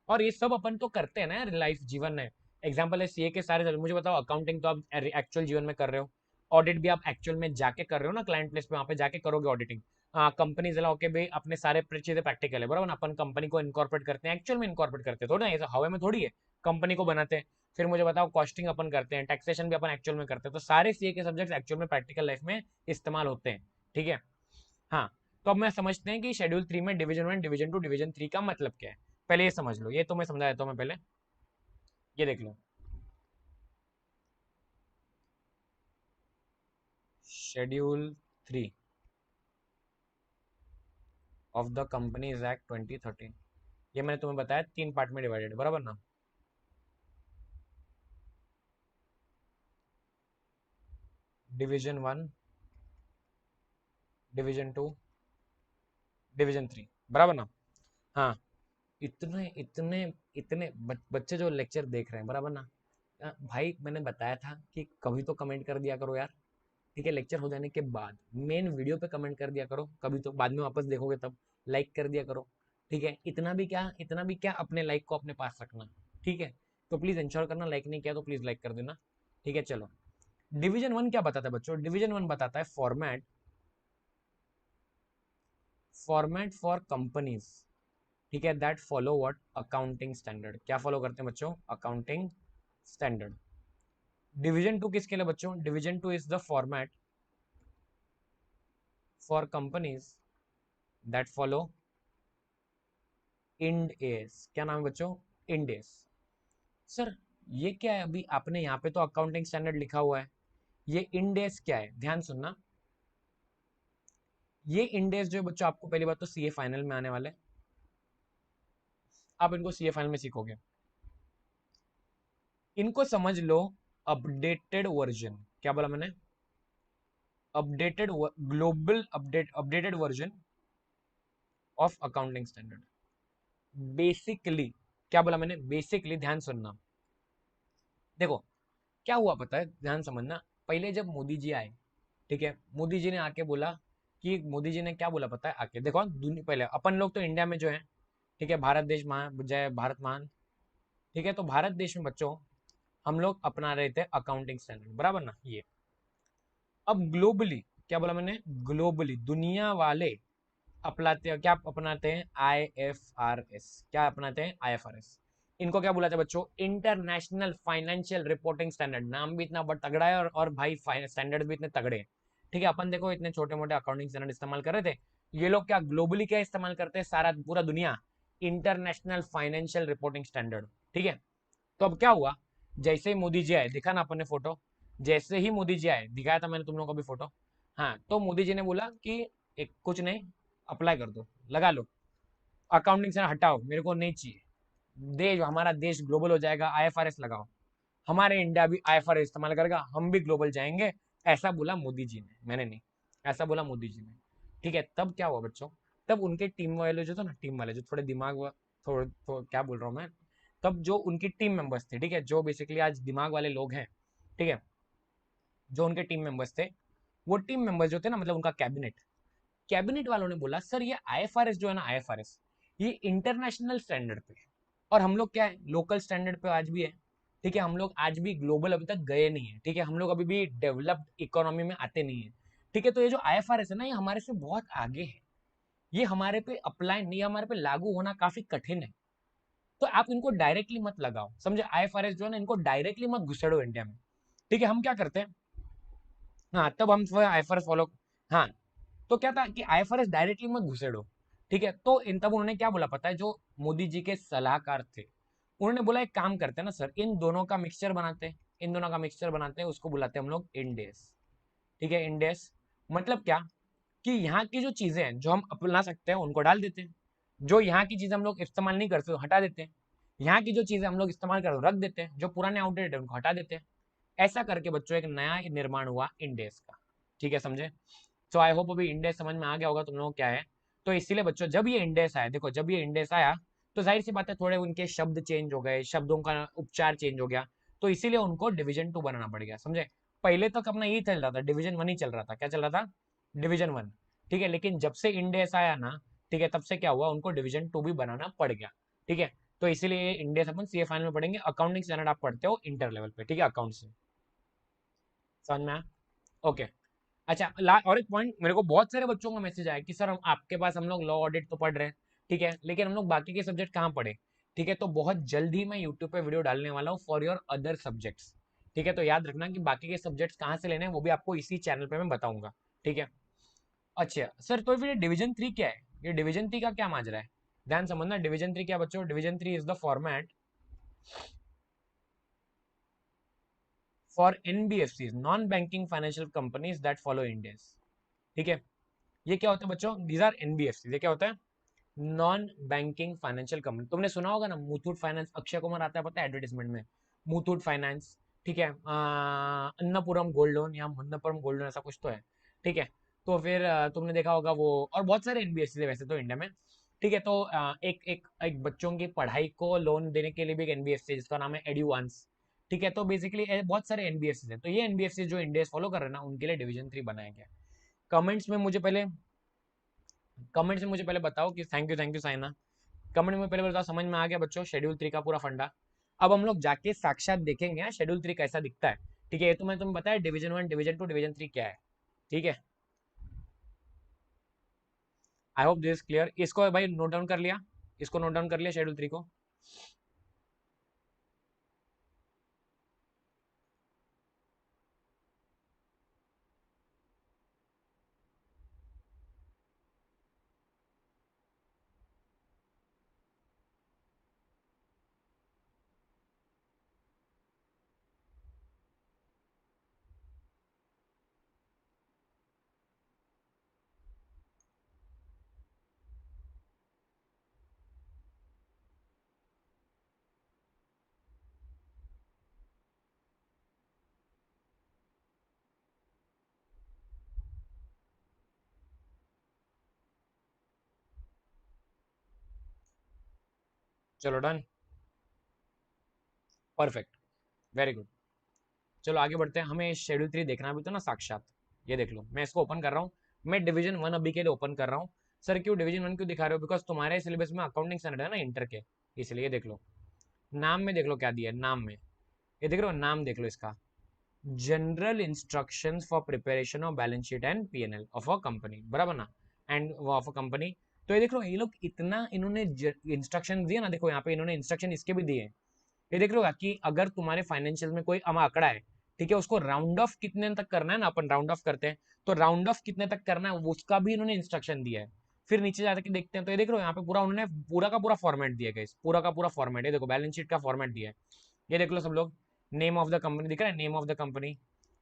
और ये सब अपन तो करते हैं ना यार लाइफ जीवन में, एग्जाम्पल है सीए के सारे, मुझे बताओ अकाउंटिंग तो आप एक्चुअल जीवन में कर रहे हो, ऑडिट भी आप एक्चुअल में जाके कर रहे हो ना, क्लाइंट प्लेस पे वहाँ पे जाके करोगे ऑडिटिंग। हाँ, कंपनी जिला ओके भाई, अपने सारे चीजें प्रैक्टिकल है, बराबर ना, अपन कंपनी को इनकॉर्पोरेट करते हैं, एक्चुअल में इनकॉर्पोरेट करते हैं थोड़ा ना, ये हवा में थोड़ी है, कंपनी को बनाते हैं। फिर मुझे बताओ कॉस्टिंग अपन करते हैं, टैक्सेशन भी अपन एक्चुअल में करते हैं, तो सारे सीए के सब्जेक्ट एक्चुअल में प्रैक्टिकल लाइफ में इस्तेमाल होते हैं। ठीक है, हाँ, तो अब मैं समझते हैं कि शेड्यूल 3 में डिवीजन 1 डिवीजन 2 डिवीजन 3 का मतलब क्या है, पहले ये समझ लो, ये तो मैं समझा देता हूँ मैं पहले, ये देख लो, schedule 3 of the companies act 2013, ये मैंने तुम्हें बताया 3 पार्ट में डिवाइडेड, बराबर ना, डिवीजन 1 डिवीजन 2 डिवीजन 3, बराबर ना। हाँ, इतने इतने इतने बच्चे जो लेक्चर देख रहे हैं, बराबर ना, भाई मैंने बताया था कि कभी तो कमेंट कर दिया करो यार। ठीक है, लेक्चर हो जाने के बाद मेन वीडियो पे कमेंट कर दिया करो, कभी तो बाद में वापस देखोगे तब लाइक कर दिया करो। ठीक है, इतना भी क्या अपने लाइक को अपने पास रखना। ठीक है, तो प्लीज इंश्योर करना, लाइक नहीं किया तो प्लीज लाइक कर देना। ठीक है, चलो, डिवीजन 1 क्या बताता है बच्चों, डिवीजन 1 बताता है फॉर्मेट फॉर कंपनीज, ठीक है, that follow what, accounting standard, क्या फॉलो करते हैं बच्चों, अकाउंटिंग स्टैंडर्ड। डिवीजन 2 किसके लिए बच्चों, division 2 is the format for companies that follow end S, क्या नाम है बच्चों, इंड एस। सर ये क्या है, अभी आपने यहाँ पे तो अकाउंटिंग स्टैंडर्ड लिखा हुआ है, ये इंड एस क्या है, ध्यान सुनना, ये इंडेक्स जो है बच्चों, आपको पहली बात तो सीए फाइनल में आने वाले, आप इनको सीए फाइनल में सीखोगे। इनको समझ लो अपडेटेड वर्जन, क्या बोला मैंने, updated global updated version of accounting standard. Basically क्या बोला मैंने, बेसिकली ध्यान सुनना। देखो क्या हुआ पता है, ध्यान समझना। पहले जब मोदी जी आए, ठीक है, मोदी जी ने आके बोला कि, मोदी जी ने क्या बोला पता है आके, देखो दुनिया, पहले अपन लोग तो इंडिया में जो है, ठीक है, भारत देश महान, जय भारत महान, ठीक है, तो भारत देश में बच्चों हम लोग अपना रहे थे अकाउंटिंग स्टैंडर्ड, बराबर ना ये। अब ग्लोबली क्या बोला मैंने, ग्लोबली दुनिया वाले अपनाते हैं, क्या अपनाते हैं, IFRS, क्या अपनाते हैं, IFRS। इनको क्या बुलाते हैं बच्चों, इंटरनेशनल फाइनेंशियल रिपोर्टिंग स्टैंडर्ड। नाम भी इतना बड़ा तगड़ा है, और भाई स्टैंडर्ड भी इतने तगड़े हैं। ठीक है, अपन देखो इतने छोटे मोटे अकाउंटिंग स्टैंडर्ड इस्तेमाल कर रहे थे, ये लोग क्या ग्लोबली क्या इस्तेमाल करते हैं, सारा पूरा दुनिया, इंटरनेशनल फाइनेंशियल रिपोर्टिंग स्टैंडर्ड। ठीक है, तो अब क्या हुआ, जैसे ही मोदी जी आए, दिखा ना अपन ने फोटो, जैसे ही मोदी जी आए, दिखाया था मैंने तुम लोगों को भी फोटो। हाँ, तो मोदी जी ने बोला कि एक कुछ नहीं, अप्लाई कर दो, लगा लो, अकाउंटिंग से हटाओ, मेरे को नहीं चाहिए, देश, हमारा देश ग्लोबल हो जाएगा, IFRS लगाओ, हमारे इंडिया भी IFRS इस्तेमाल करेगा, हम भी ग्लोबल जाएंगे। ऐसा बोला मोदी जी ने, मैंने नहीं, ऐसा बोला मोदी जी ने। ठीक है, तब क्या हुआ बच्चों, तब उनके टीम वाले जो थे ना, टीम वाले जो थोड़े दिमाग क्या बोल रहा हूँ मैं, तब जो उनकी टीम मेंबर्स थे, ठीक है, जो बेसिकली आज दिमाग वाले लोग हैं, ठीक है, जो उनके टीम मेंबर्स थे, वो टीम मेंबर्स जो थे ना, मतलब उनका कैबिनेट, कैबिनेट वालों ने बोला सर ये IFRS जो है ना, IFRS ये इंटरनेशनल स्टैंडर्ड पे है, और हम लोग क्या है, लोकल स्टैंडर्ड पे आज भी है। ठीक है, हम लोग आज भी ग्लोबल अभी तक गए नहीं है, ठीक है, हम लोग अभी भी डेवलप्ड इकोनॉमी में आते नहीं है। ठीक है, तो ये जो IFRS है ना, ये हमारे से बहुत आगे है, ये हमारे पे अप्लाई नहीं, हमारे पे लागू होना काफी कठिन है। तो आप इनको डायरेक्टली मत लगाओ, समझे, IFRS जो है ना, इनको डायरेक्टली मत घुसेड़ो इंडिया में। ठीक है, हम क्या करते हैं, हाँ, तब हम IFRS फॉलो, हाँ, तो क्या था कि IFRS डायरेक्टली मत घुसेड़ो। ठीक है, तो इन तब उन्होंने क्या बोला पता है, जो मोदी जी के सलाहकार थे, उन्होंने बोला एक काम करते हैं ना सर, इन दोनों का मिक्सचर बनाते हैं, इन दोनों का मिक्सचर बनाते हैं, उसको बुलाते हैं हम लोग इंडेस। ठीक है, इंडेस मतलब क्या, कि यहाँ की जो चीजें हैं जो हम अपना सकते हैं उनको डाल देते हैं, जो यहाँ की चीजें हम लोग इस्तेमाल नहीं करते हटा देते हैं, यहाँ की जो चीजें हम लोग इस्तेमाल करते रख देते हैं, जो पुराने आउटडेटेड है उनको हटा देते हैं। ऐसा करके बच्चों एक नया निर्माण हुआ इंडेस का। ठीक है, समझे। तो आई होप अभी इंडेस समझ में आ गया होगा तुम लोगों को क्या है। तो इसीलिए बच्चों जब ये इंडेस आया, देखो जब ये इंडेस आया, तो जाहिर सी बात है थोड़े उनके शब्द चेंज हो गए, शब्दों का उच्चार चेंज हो गया, तो इसीलिए उनको डिवीजन 2 बनाना पड़ गया, समझे। पहले तक अपना यही चल रहा था, डिवीजन 1 ही चल रहा था, क्या चल रहा था, डिवीजन 1। ठीक है, लेकिन जब से इंडेस आया ना, ठीक है, तब से क्या हुआ, उनको डिवीजन 2 भी बनाना पड़ गया। ठीक है, तो इसीलिए इंडेस अपन सीए फाइनल में पढ़ेंगे, अकाउंटिंग स्टैंडर्ड आप पढ़ते हो इंटर लेवल पे, ठीक है, अकाउंट से, समझ में आया, ओके। अच्छा, और एक पॉइंट, मेरे को बहुत सारे बच्चों का मैसेज आया कि सर हम आपके पास, हम लोग लॉ ऑडिट तो पढ़ रहे हैं, ठीक है, लेकिन हम लोग बाकी के सब्जेक्ट कहाँ पढ़े। ठीक है, तो बहुत जल्दी मैं यूट्यूब पे वीडियो डालने वाला हूँ फॉर योर अदर सब्जेक्ट्स। ठीक है, तो याद रखना कि बाकी के सब्जेक्ट्स कहाँ से लेने हैं वो भी आपको इसी चैनल पे मैं बताऊंगा। ठीक है, अच्छा सर, तो फिर डिवीजन 3 क्या है, ये डिवीजन 3 का क्या माजरा है, ध्यान समझना। डिवीजन 3 क्या बच्चों, division 3 is the format for NBFCs, non banking financial companies that follow Indians. ठीक है, ये क्या होता है बच्चों, दीज आर NBFC, ये क्या होता है, नॉन बैंकिंग फाइनेंशियल कंपनी। तुमने सुना होगा ना, मुथूट फाइनेंस, अक्षय कुमार आता है पता है एडवर्टीजमेंट में, मुथूट फाइनेंस। ठीक है, अन्नपूरम गोल्ड लोन या अन्नपूरम गोल्ड लोन, ऐसा कुछ तो है। ठीक है, तो फिर तुमने देखा होगा वो, और बहुत सारे NBFC है वैसे तो इंडिया में। ठीक है, तो एक एक एक बच्चों की पढ़ाई को लोन देने के लिए भी एक NBFC है जिसका नाम है एड्यूवांस। ठीक है, तो बेसिकली बहुत सारे NBFC हैं, तो ये NBFC जो इंडिया फॉलो कर रहे हैं ना, उनके लिए डिवीजन 3 बनाया गया। कमेंट्स में मुझे पहले, कमेंट्स में मुझे पहले बताओ कि थैंक यू साइना। कमेंट में पहले बताओ समझ में आ गया बच्चों शेड्यूल 3 का पूरा फंडा। अब हम लोग जाके साक्षात देखेंगे शेड्यूल 3 कैसा दिखता है। ठीक है, ये तो मैं तुम्हें बताया डिवीजन 1, डिवीजन 2, डिवीजन 3 क्या है। ठीक है, आई होप दिस क्लियर। इसको भाई नोट डाउन कर लिया, इसको नोट डाउन कर लिया शेड्यूल 3 को। चलो डन, परफेक्ट, वेरी गुड। चलो आगे बढ़ते हैं, हमें शेड्यूल 3 देखना भी तो ना साक्षात। ये देख लो, मैं इसको ओपन कर रहा हूँ। मैं डिवीजन 1 अभी के लिए ओपन कर रहा हूँ। सर क्यों डिवीजन 1 क्यों दिखा रहे हो? बिकॉज तुम्हारे सिलेबस में अकाउंटिंग स्टैंडर्ड है ना इंटर के, इसलिए। देख लो नाम में, देख लो क्या दिया है नाम में, ये देख रहे हो नाम, देख लो इसका, general instructions for preparation of balance sheet and PNL of a company, बराबर ना, एंड ऑफ अ कंपनी। तो ये देख लो, ये लोग इतना इन्होंने इंस्ट्रक्शन दिए ना, देखो यहाँ पे इन्होंने इंस्ट्रक्शन इसके भी दिए। ये देख लो कि अगर तुम्हारे फाइनेंशियल में कोई आंकड़ा है, ठीक है, उसको राउंड ऑफ कितने तक करना है ना, अपन राउंड ऑफ करते हैं, तो राउंड ऑफ कितने तक करना है उसका भी इन्होंने इंस्ट्रक्शन दिया है। फिर नीचे जाकर देखते हैं, तो ये देख लो यहाँ पे पूरा उन्होंने पूरा का पूरा फॉर्मेट दिया है, पूरा का पूरा फॉर्मेट, ये देखो बैलेंस शीट का फॉर्मेट दिया है। ये देख लो सब लोग, नेम ऑफ द कंपनी दिख रहा है, नेम ऑफ द कंपनी,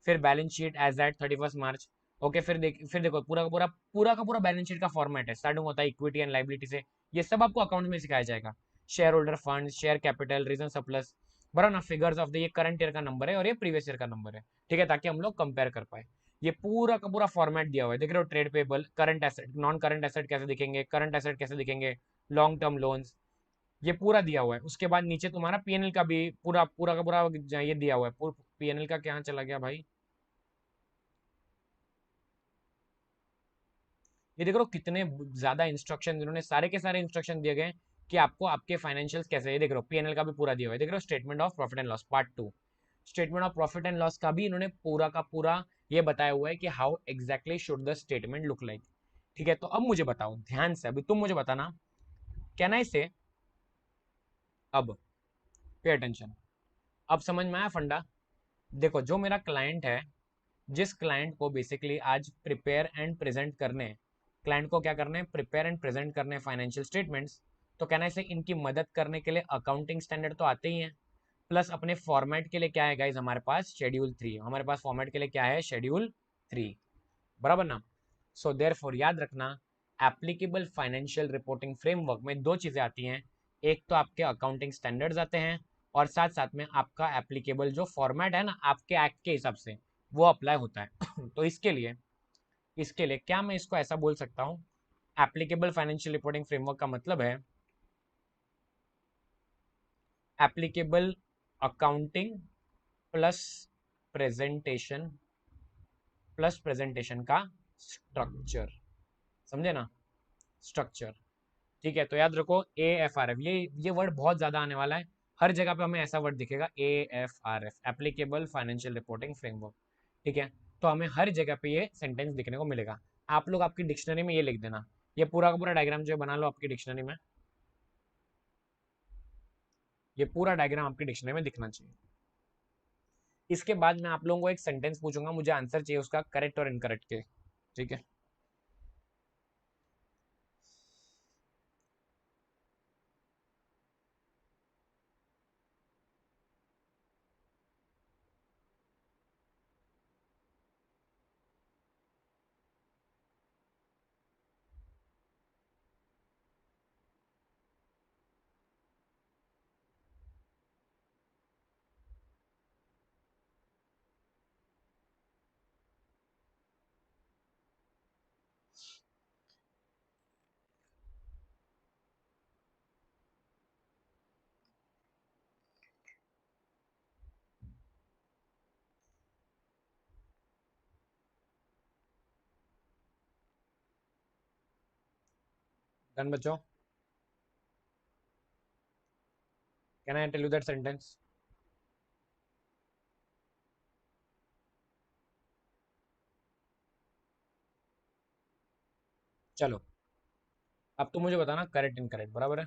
फिर बैलेंस शीट एज एट 31 मार्च। ओके, फिर देखो पूरा का पूरा बैलेंस शीट का फॉर्मेट है, स्टार्टिंग होता है इक्विटी एंड लाइबिलिटी से। ये सब आपको अकाउंट में सिखाया जाएगा। Share holder fund, share capital, reason surplus, बराबर ना, फिगर्स ऑफ द, ये करंट ईयर का नंबर है और ये प्रीवियस ईयर का नंबर है, ठीक है, ताकि हम लोग कंपेयर कर पाए। ये पूरा का पूरा फॉर्मेट दिया हुआ है, देख रहे हो, trade payable, current asset, non current asset कैसे दिखेंगे, करंट एसेट कैसे दिखेंगे, लॉन्ग टर्म लोन्स, ये पूरा दिया हुआ है। उसके बाद नीचे तुम्हारा पीएनएल का भी पूरा पूरा का पूरा ये दिया हुआ है। पीएनएल का क्या चला गया भाई, ये देख लो कितने ज्यादा इंस्ट्रक्शन इन्होंने, सारे के सारे इंस्ट्रक्शन दिए गए कि आपको आपके फाइनेंशियल्स कैसे, ये देख लो पीएनएल का भी पूरा दिया हुआ है, देख लो statement of profit and loss part 2, statement of profit and loss का भी इन्होंने पूरा का पूरा ये बताया हुआ है कि how exactly should the statement look like. ठीक है, तो अब मुझे बताओ ध्यान से, अभी तुम मुझे बताना, कैन आई से, अब पे अटेंशन, अब समझ में आया फंडा? देखो जो मेरा क्लाइंट है, जिस क्लाइंट को बेसिकली आज प्रिपेयर एंड प्रेजेंट करने, क्लाइंट को क्या करने, प्रिपेयर एंड प्रेजेंट करने फाइनेंशियल स्टेटमेंट्स, तो कहना है इनकी मदद करने के लिए अकाउंटिंग स्टैंडर्ड तो आते ही हैं, प्लस अपने फॉर्मेट के लिए क्या है गाइज हमारे पास शेड्यूल 3, हमारे पास फॉर्मेट के लिए क्या है शेड्यूल 3, बराबर ना। सो देयर फॉर याद रखना, एप्लीकेबल फाइनेंशियल रिपोर्टिंग फ्रेमवर्क में दो चीज़ें आती हैं, एक तो आपके अकाउंटिंग स्टैंडर्ड्स आते हैं, और साथ साथ में आपका एप्लीकेबल जो फॉर्मेट है ना आपके एक्ट के हिसाब से, वो अप्लाई होता है। तो इसके लिए क्या मैं इसको ऐसा बोल सकता हूँ, एप्लीकेबल फाइनेंशियल रिपोर्टिंग फ्रेमवर्क का मतलब है एप्लीकेबल अकाउंटिंग प्लस प्रेजेंटेशन, का स्ट्रक्चर, समझे ना, स्ट्रक्चर। ठीक है, तो याद रखो AFRF, ये वर्ड बहुत ज्यादा आने वाला है, हर जगह पे हमें ऐसा वर्ड दिखेगा AFRF, applicable financial reporting framework. ठीक है, तो हमें हर जगह पे ये सेंटेंस दिखने को मिलेगा। आप लोग आपकी डिक्शनरी में ये लिख देना, ये पूरा का पूरा डायग्राम जो है बना लो आपकी डिक्शनरी में, ये पूरा डायग्राम आपकी डिक्शनरी में दिखना चाहिए। इसके बाद मैं आप लोगों को एक सेंटेंस पूछूंगा, मुझे आंसर चाहिए उसका करेक्ट और इनकरेक्ट के, ठीक है। डन बच्चों, can I tell you that sentence? चलो, अब तो मुझे बताना करेक्ट इनकरेक्ट, बराबर है।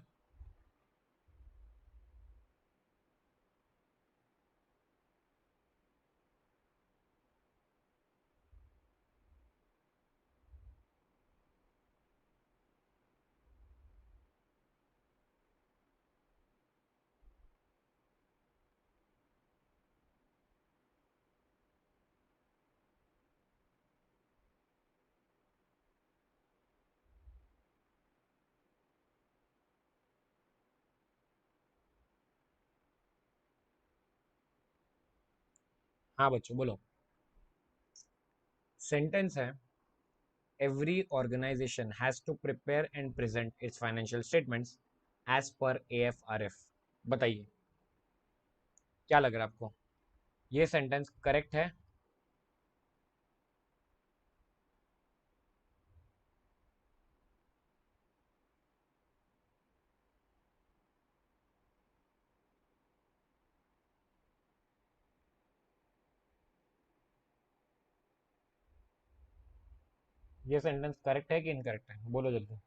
हाँ बच्चों बोलो, सेंटेंस है, every organization has to prepare and present its financial statements as per AFRF। बताइए क्या लग रहा है आपको, ये सेंटेंस करेक्ट है? ये सेंटेंस करेक्ट है कि इनकरेक्ट है, बोलो जल्दी।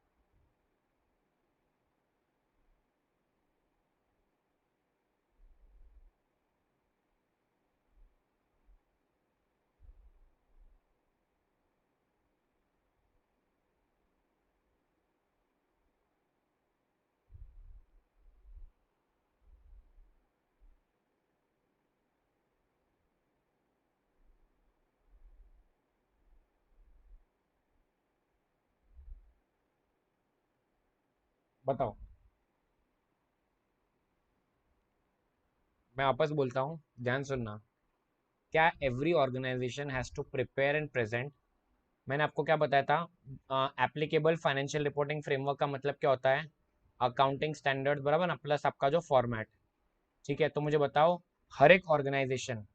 बताओ। मैं वापस बोलता हूँ, ध्यान सुनना। क्या every organisation has to prepare and present, मैंने आपको क्या बताया था, एप्लीकेबल फाइनेंशियल रिपोर्टिंग फ्रेमवर्क का मतलब क्या होता है? अकाउंटिंग स्टैंडर्ड, बराबर ना, प्लस आपका जो फॉर्मेट। ठीक है, तो मुझे बताओ, हर एक ऑर्गेनाइजेशन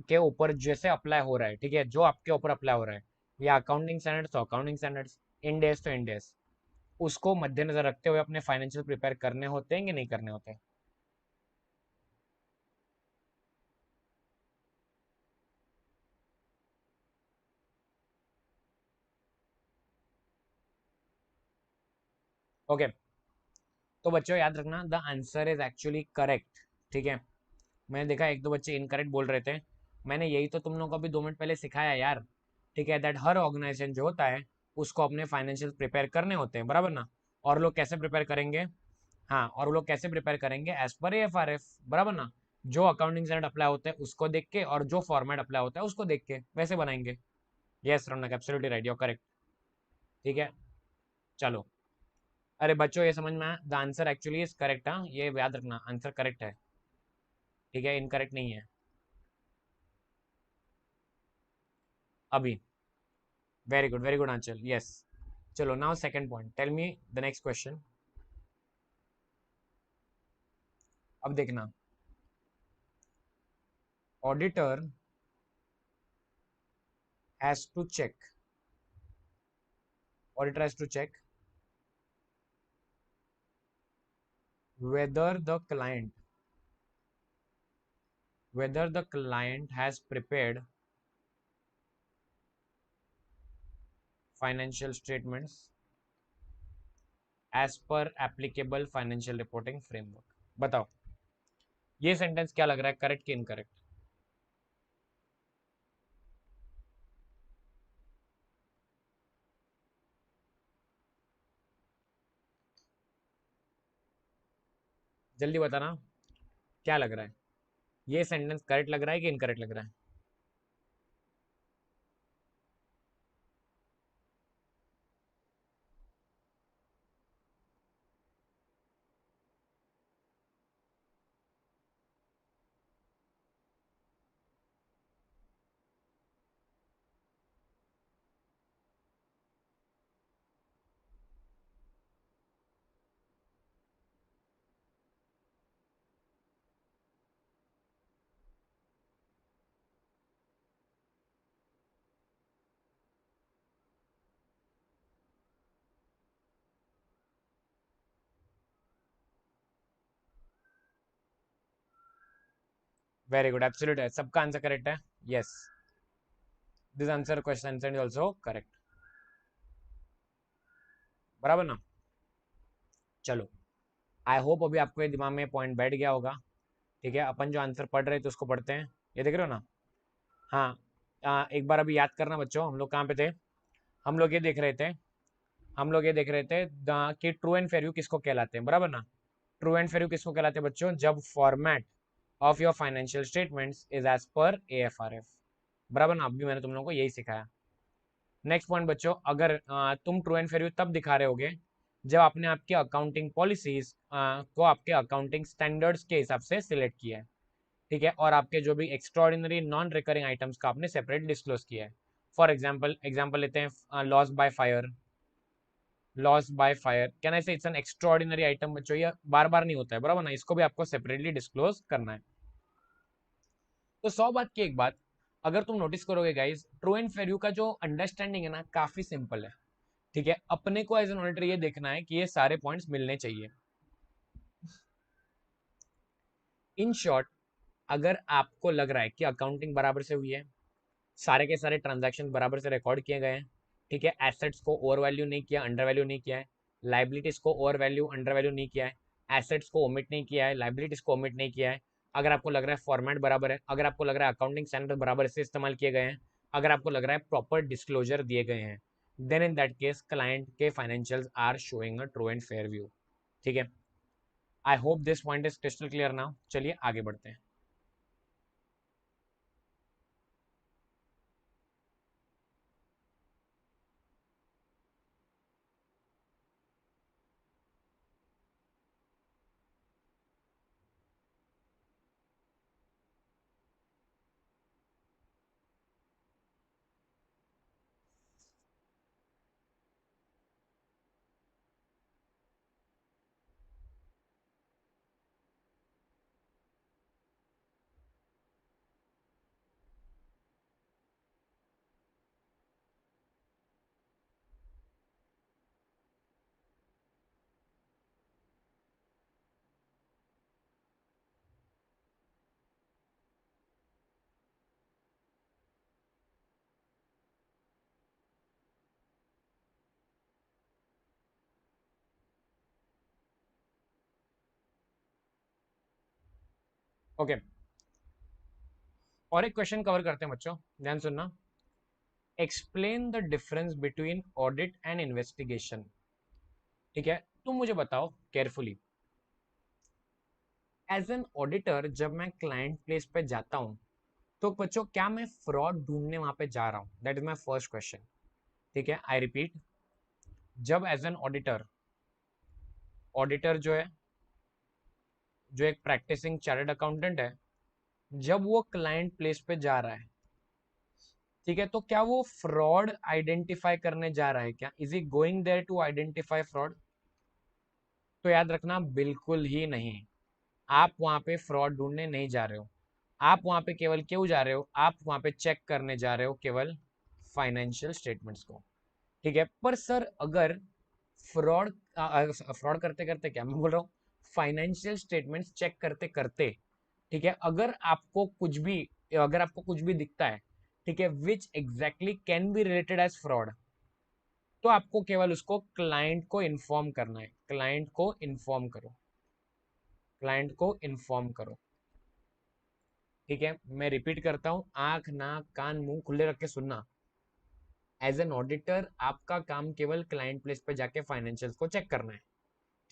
के ऊपर जैसे अप्लाई हो रहा है, ठीक है, जो आपके ऊपर अप्लाई हो रहा है, या अकाउंटिंग स्टैंडर्ड्स तो अकाउंटिंग स्टैंडर्ड्स, इंडेस तो इंडेस, उसको मद्देनजर रखते हुए अपने फाइनेंशियल प्रिपेयर करने होते हैं कि नहीं करने होते? ओके, तो बच्चों याद रखना, the answer is actually correct. ठीक है, मैंने देखा एक दो बच्चे इनकरेक्ट बोल रहे थे, मैंने यही तो तुम लोगों को अभी 2 मिनट पहले सिखाया यार। ठीक है, दैट हर ऑर्गेनाइजेशन जो होता है उसको अपने फाइनेंशियल प्रिपेयर करने होते हैं, बराबर ना। और लोग कैसे प्रिपेयर करेंगे? हाँ, और वो लोग कैसे प्रिपेयर करेंगे? एज पर AFRF, बराबर ना। जो अकाउंटिंग स्टैंडर्ड अप्लाई होते हैं उसको देख के, और जो फॉर्मेट अप्लाई होता है उसको देख के वैसे बनाएंगे। Yes Raunak, absolutely right, you correct. ठीक है, चलो। अरे बच्चों, ये समझ में आया, the answer actually is correct. हाँ, ये याद रखना, आंसर करेक्ट है। ठीक है, इनकरेक्ट नहीं है अभी। Very good Aanchal, yes. चलो, now second point, tell me the next question. अब देखना, auditor has to check, auditor has to check whether the client whether the client has prepared financial statements as per applicable financial reporting framework। बताओ, ये sentence क्या लग रहा है, correct कि incorrect? जल्दी बताना, क्या लग रहा है? ये सेंटेंस करेक्ट लग रहा है कि इनकरेक्ट लग रहा है? वेरी गुड, एब्सोल्यूट है, सबका आंसर करेक्ट है। Yes, this answer question answer is also correct, बराबर ना। चलो, आई होप अभी आपको ये दिमाग में पॉइंट बैठ गया होगा। ठीक है, अपन जो आंसर पढ़ रहे थे उसको पढ़ते हैं, ये देख रहे हो ना। हाँ, एक बार अभी याद करना बच्चों, हम लोग कहाँ पे थे? हम लोग ये देख रहे थे, हम लोग ये देख रहे थे कि ट्रू एंड फेयर व्यू किसको कहलाते हैं, बराबर ना। ट्रू एंड फेयर व्यू किसको कहलाते हैं बच्चों? जब format of your financial statements is as per AFRF, बराबर ना। अभी मैंने तुम लोगों को यही सिखाया। नेक्स्ट पॉइंट बच्चों, अगर तुम ट्रू एंड फेयर व्यू तब दिखा रहे होगे जब आपने आपके अकाउंटिंग पॉलिसीज को आपके अकाउंटिंग स्टैंडर्ड्स के हिसाब से सिलेक्ट किया है। ठीक है, और आपके जो भी एक्स्ट्रॉर्डिनरी नॉन रिकरिंग आइटम्स का आपने सेपरेट डिस्क्लोज किया है। फॉर एग्जाम्पल लेते हैं loss by fire, loss by fire, can I से इट्स एन एक्स्ट्राऑर्डिनरी आइटम बच्चों, ये बार बार नहीं होता है बराबर ना, इसको भी आपको सेपरेटली डिस्क्लोज करना है। तो 100 बात की एक बात, अगर तुम नोटिस करोगे गाइस, ट्रू एंड फेयर का जो अंडरस्टैंडिंग है ना काफी सिंपल है। ठीक है, अपने को एज एन ऑडिटर ये देखना है कि ये सारे पॉइंट्स मिलने चाहिए। इन शॉर्ट, अगर आपको लग रहा है कि अकाउंटिंग बराबर से हुई है, सारे के सारे ट्रांजैक्शन बराबर से रिकॉर्ड किए गए हैं, ठीक है, एसेट्स को ओवर वैल्यू नहीं किया, अंडर वैल्यू नहीं किया है, लाइबिलिटीज को ओवर वैल्यू अंडर वैल्यू नहीं किया है, एसेट्स को ओमिट नहीं किया है, लाइबिलिटीज को ओमिट नहीं किया है, अगर आपको लग रहा है फॉर्मेट बराबर है, अगर आपको लग रहा है अकाउंटिंग स्टैंडर्ड बराबर से इस्तेमाल किए गए हैं, अगर आपको लग रहा है प्रॉपर डिस्क्लोजर दिए गए हैं, then in that case client के financials are showing a true and fair view. ठीक है, I hope this point is crystal clear now. चलिए आगे बढ़ते हैं। ओके, और एक क्वेश्चन कवर करते हैं बच्चों, ध्यान सुनना। Explain the difference between audit and investigation. ठीक है, तुम मुझे बताओ केयरफुली, एज एन ऑडिटर जब मैं क्लाइंट प्लेस पे जाता हूं, तो बच्चों क्या मैं फ्रॉड ढूंढने वहां पे जा रहा हूं? That is my first question. ठीक है, आई रिपीट, जब एज एन ऑडिटर, ऑडिटर जो है, जो एक प्रैक्टिसिंग चार्टर्ड अकाउंटेंट है, जब वो क्लाइंट प्लेस पे जा रहा है, ठीक है, तो क्या वो फ्रॉड आइडेंटिफाई करने जा रहा है? क्या is he going there to identify fraud? तो याद रखना, बिल्कुल ही नहीं। आप वहां पे फ्रॉड ढूंढने नहीं जा रहे हो। आप वहां पे केवल क्यों जा रहे हो? आप वहां पे चेक करने जा रहे हो केवल फाइनेंशियल स्टेटमेंट्स को। ठीक है, पर सर अगर फ्रॉड, फ्रॉड करते करते, क्या मैं बोल रहा हूँ, फाइनेंशियल स्टेटमेंट्स चेक करते करते, ठीक है, अगर आपको कुछ भी, अगर आपको कुछ भी दिखता है, ठीक है, which exactly can be related as fraud, तो आपको केवल उसको क्लाइंट को इन्फॉर्म करना है। क्लाइंट को इन्फॉर्म करो, क्लाइंट को इन्फॉर्म करो। ठीक है, मैं रिपीट करता हूं, आंख नाक कान मुंह खुले रख के सुनना। एज एन ऑडिटर आपका काम केवल क्लाइंट प्लेस पे जाके फाइनेंशियल्स को चेक करना है।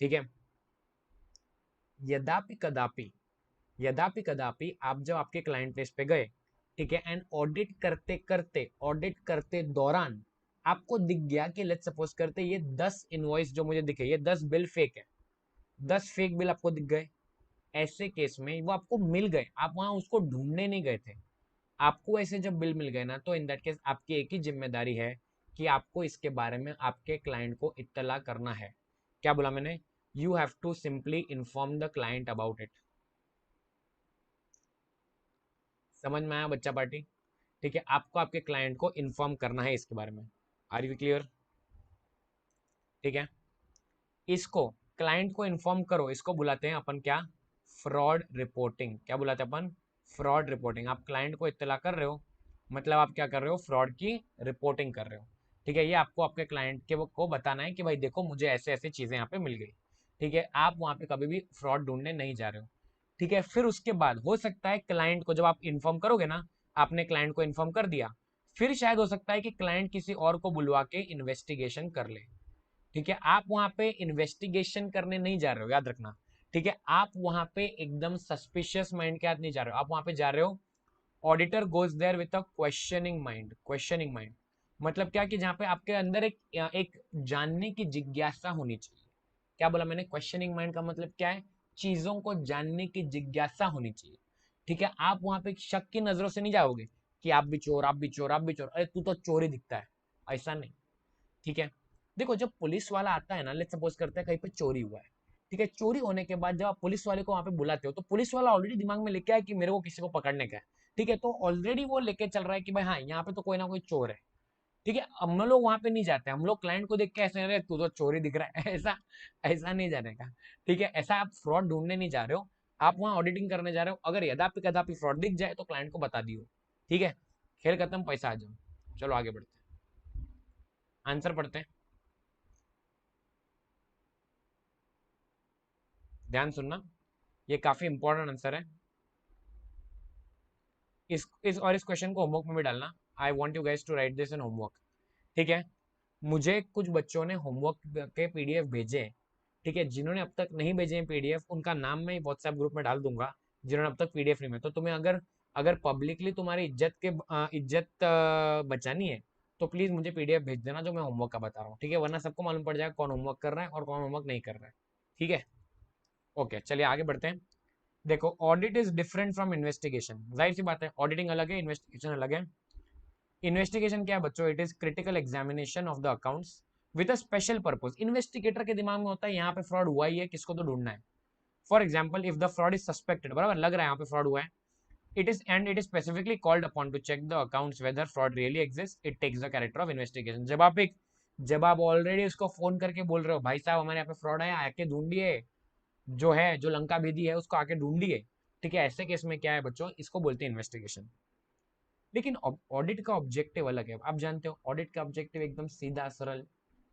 ठीक है, यद्यपि कदापि, यद्यपि कदापि आप जब आपके क्लाइंट प्लेस पे गए, ठीक है, एंड ऑडिट करते करते, ऑडिट करते दौरान आपको दिख गया कि लेट्स सपोज करते ये 10 इनवॉइस जो मुझे दिखे, ये 10 बिल फेक है, 10 फेक बिल आपको दिख गए, ऐसे केस में वो आपको मिल गए, आप वहां उसको ढूंढने नहीं गए थे, आपको ऐसे जब बिल मिल गए ना, तो इन दैट केस आपकी एक ही जिम्मेदारी है कि आपको इसके बारे में आपके क्लाइंट को इत्तला करना है। क्या बोला मैंने? You have to simply inform the client about it. समझ में आया बच्चा पार्टी? ठीक है, आपको आपके क्लाइंट को इन्फॉर्म करना है इसके बारे में। Are you clear? ठीक है, इसको, क्लाइंट को इन्फॉर्म करो, इसको बुलाते हैं अपन क्या? Fraud reporting. क्या बुलाते हैं अपन? Fraud reporting. आप क्लाइंट को इत्तला कर रहे हो, मतलब आप क्या कर रहे हो? फ्रॉड की रिपोर्टिंग कर रहे हो। ठीक है, ये आपको आपके क्लाइंट के को बताना है कि भाई देखो मुझे ऐसे ऐसे चीजें यहाँ पे मिल गई। ठीक है, आप वहां पे कभी भी फ्रॉड ढूंढने नहीं जा रहे हो। ठीक है, फिर उसके बाद हो सकता है क्लाइंट को, जब आप इन्फॉर्म करोगे ना, आपने क्लाइंट को इन्फॉर्म कर दिया, फिर शायद हो सकता है कि क्लाइंट किसी और को बुलवा के इन्वेस्टिगेशन कर ले। ठीक है, आप वहां पे इन्वेस्टिगेशन करने नहीं जा रहे हो, याद रखना। ठीक है, आप वहां पे एकदम सस्पिशियस माइंड के साथ नहीं जा रहे हो, आप वहां पे जा रहे हो, auditor goes there with a questioning mind. Questioning mind मतलब क्या? कि जहां पे आपके अंदर एक जानने की जिज्ञासा होनी चाहिए। क्या बोला मैंने? क्वेश्चनिंग माइंड का मतलब क्या है? चीजों को जानने की जिज्ञासा होनी चाहिए। ठीक है, आप वहां पे शक की नजरों से नहीं जाओगे कि आप भी चोर, आप भी चोर, आप भी चोर, अरे तू तो चोर ही दिखता है, ऐसा नहीं। ठीक है, देखो जब पुलिस वाला आता है ना, लेट्स सपोज करते हैं कहीं पे चोरी हुआ है, ठीक है, चोरी होने के बाद जब आप पुलिस वाले को वहां पे बुलाते हो तो पुलिस वाला ऑलरेडी दिमाग में लेके आया कि मेरे को किसी को पकड़ने का है, ठीक है, तो ऑलरेडी वो लेके चल रहा है कि भाई हाँ यहाँ पे तो कोई ना कोई चोर है, ठीक है। हम लोग वहां पे नहीं जाते, हम लोग क्लाइंट को देख के ऐसे अरे तू तो चोरी दिख रहा है ऐसा ऐसा नहीं जाने का, ठीक है। ऐसा आप फ्रॉड ढूंढने नहीं जा रहे हो, आप वहां ऑडिटिंग करने जा रहे हो। अगर यदापि कदापि फ्रॉड दिख जाए तो क्लाइंट को बता दियो, ठीक है, खेल खत्म, पैसा आ जाओ। चलो आगे बढ़ते हैं, आंसर पढ़ते हैं, ध्यान सुनना, ये काफी इंपॉर्टेंट आंसर है। इस क्वेश्चन को होमवर्क में भी डालना। I want you guys to write this in homework, ठीक है। मुझे कुछ बच्चों ने होमवर्क के पीडीएफ भेजे, ठीक है, जिन्होंने अब तक नहीं भेजे हैं पीडीएफ उनका नाम मैं व्हाट्सएप ग्रुप में डाल दूंगा, जिन्होंने अब तक पीडीएफ नहीं में, तो तुम्हें अगर अगर पब्लिकली तुम्हारी इज्जत बचानी है तो प्लीज मुझे पीडीएफ भेज देना जो मैं होमवर्क का बता रहा हूँ, ठीक है, वरना सबको मालूम पड़ जाएगा कौन होमवर्क कर रहा है और कौन होमवर्क नहीं कर रहा है, ठीक है। ओके चलिए आगे बढ़ते हैं। देखो audit is different from investigation, जाहिर सी बात है, ऑडिटिंग अलग है, इन्वेस्टिगेशन अलग है। इन्वेस्टिगेशन क्या है बच्चों, it is critical examination of the accounts with a special purpose. Investigator के दिमाग में होता है यहाँ पे फ्रॉड हुआ ही है, किसको तो ढूंढना है। For example if the fraud is suspected, बराबर लग रहा है यहाँ पे फ्रॉड हुआ है, it is specifically called upon to check the accounts whether fraud really exist, it takes the character of investigation. जब आप ऑलरेडी उसको फोन करके बोल रहे हो भाई साहब हमारे यहाँ पे फ्रॉड है आके ढूंढिए, जो है जो लंका भेदी है उसको आके ढूंढिए, ठीक है, ऐसे केस में क्या है बच्चों, इसको बोलते हैं इन्वेस्टिगेशन। लेकिन ऑडिट का ऑब्जेक्टिव अलग है, आप जानते हो ऑडिट का ऑब्जेक्टिव एकदम सीधा सरल,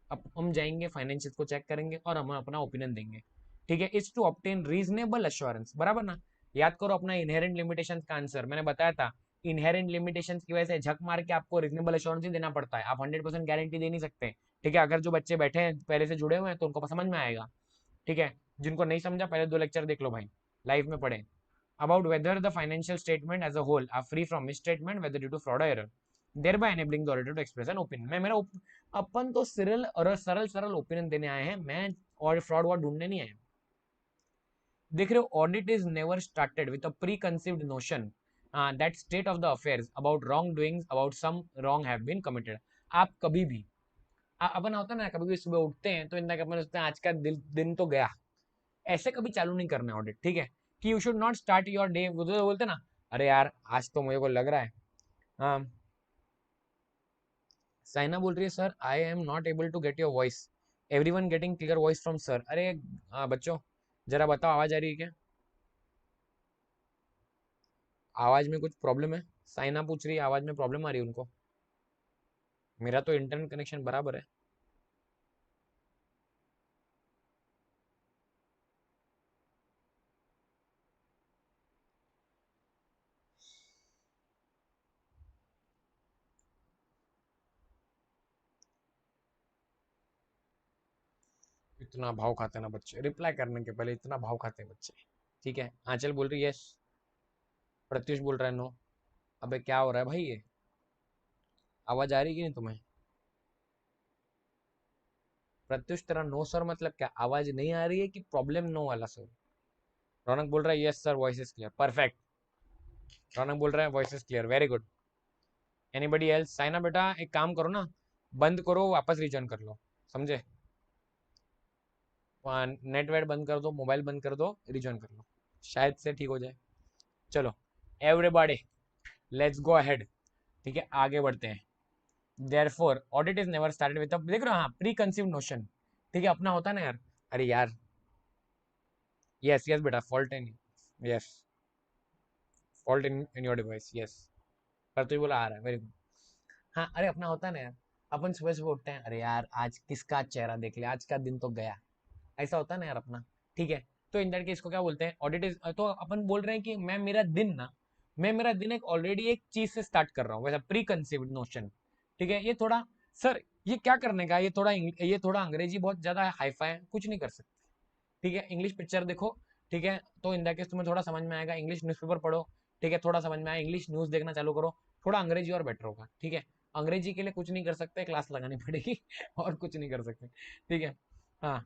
अब हम जाएंगे फाइनेंशियल को चेक करेंगे और हम अपना ओपिनियन देंगे, ठीक है, is to obtain reasonable assurance, बराबर ना। याद करो अपना इनहेरेंट लिमिटेशंस का आंसर मैंने बताया था, इनहेरेंट लिमिटेशंस की वजह से झक मार के आपको रीजनेबल अश्योरेंस ही देना पड़ता है, आप 100% गारंटी दे नहीं सकते, ठीक है। अगर जो बच्चे बैठे हैं पहले से जुड़े हुए हैं तो उनको समझ में आएगा, ठीक है, जिनको नहीं समझा पहले 2 लेक्चर देख लो भाई, लाइव में पढ़े। About whether the financial statement as a whole are free from misstatement whether due to fraud or error, thereby enabling the auditor to express an opinion। मैं मेरा अपन तो सरल और सरल सरल ओपिनियन देने आए हैं, मैं और फ्रॉड वर्ड ढूंढने नहीं आए। देख रहे हो, audit is never started with a preconceived notion that state of the affairs about wrongdoings about some wrong have been committed. आप कभी भी अपन होता है ना, कभी भी सुबह उठते हैं तो इनका अपन सोचते हैं आज का दिन तो गया, ऐसे कभी चालू नहीं करना है ऑडिट, ठीक है, कि you should not start your day, वो तो बोलते ना अरे यार आज तो मुझे को लग रहा है, हाँ साइना बोल रही है sir I am not able to get your voice, everyone getting clear voice from sir. अरे बच्चों जरा बताओ आवाज आ रही है क्या, आवाज में कुछ प्रॉब्लम है, साइना पूछ रही है आवाज में प्रॉब्लम आ रही है उनको, मेरा तो इंटरनेट कनेक्शन बराबर है। इतना भाव खाते हैं ना बच्चे, रिप्लाई करने के पहले इतना भाव खाते हैं बच्चे, ठीक है। आंचल बोल रही है यस, प्रत्युष बोल रहा है नो। अबे क्या हो रहा है भाई, ये आवाज आ रही कि नहीं तुम्हें। प्रत्युष तेरा नो सर मतलब क्या, आवाज नहीं आ रही है कि प्रॉब्लम नो वाला सर। रौनक बोल रहा है yes sir voice is clear, perfect. Raunak बोल रहा है voice is clear, very good. Anybody else, Saina बेटा एक काम करो ना, बंद करो वापस रिजॉइन कर लो, समझे, नेट वेट बंद कर दो, मोबाइल बंद कर दो, रिजॉइन कर लो, शायद से ठीक हो जाए। चलो एवरीबॉडी लेट्स गो अहेड, ठीक है आगे बढ़ते हैं। Therefore audit is never started with, देख रहे हो हाँ प्री कंसीव्ड नोशन, ठीक है, अपना होता है ना यार, अरे यार यस यस बेटा fault in, yes fault in your device, yes, पर तू बोला आ रहा है, वेरी गुड। हाँ अरे अपना होता है ना यार, अपन सुबह सुबह उठते हैं अरे यार आज किसका चेहरा देख लिया, आज का दिन तो गया, ऐसा होता है ना यार अपना, ठीक है। तो इन दैट केस को क्या बोलते हैं, ऑडिट इज, तो अपन बोल रहे हैं कि मैं मेरा दिन एक ऑलरेडी एक चीज से स्टार्ट कर रहा हूँ, वैसा प्री कंसीव्ड नोशन, ठीक है। ये थोड़ा सर ये क्या करने का, ये थोड़ा अंग्रेजी बहुत ज्यादा हाईफाई है, कुछ नहीं कर सकते, ठीक है। इंग्लिश पिक्चर देखो, ठीक है, तो इन दैट केस तुम्हें थोड़ा समझ में आएगा, इंग्लिश न्यूज़पेपर पढ़ो, ठीक है, थोड़ा समझ में आए, इंग्लिश न्यूज़ देखना चालू करो, थोड़ा अंग्रेजी और बेटर होगा, ठीक है। अंग्रेजी के लिए कुछ नहीं कर सकते, क्लास लगानी पड़ेगी और कुछ नहीं कर सकते, ठीक है। हाँ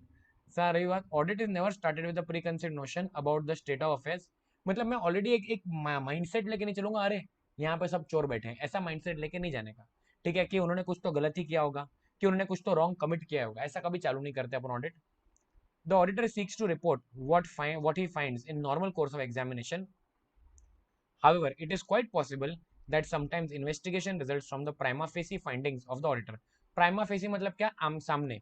सर रही बात, audit is never started with the pre conceived notion about the state of affairs, मतलब मैं ऑलरेडी एक माइंडसेट लेके नहीं चलूंगा, अरे यहाँ पे सब चोर बैठे हैं, ऐसा माइंडसेट लेके नहीं जाने का, ठीक है, कि उन्होंने कुछ तो गलत ही किया होगा, कि उन्होंने कुछ तो रॉन्ग कमिट किया होगा, ऐसा कभी चालू नहीं करते अपन audit. The auditor seeks to report what he finds in normal course of examination. However, it is quite possible that sometimes investigation results from the prima facie findings of the auditor. Prima facie मतलब क्या, आम सामने।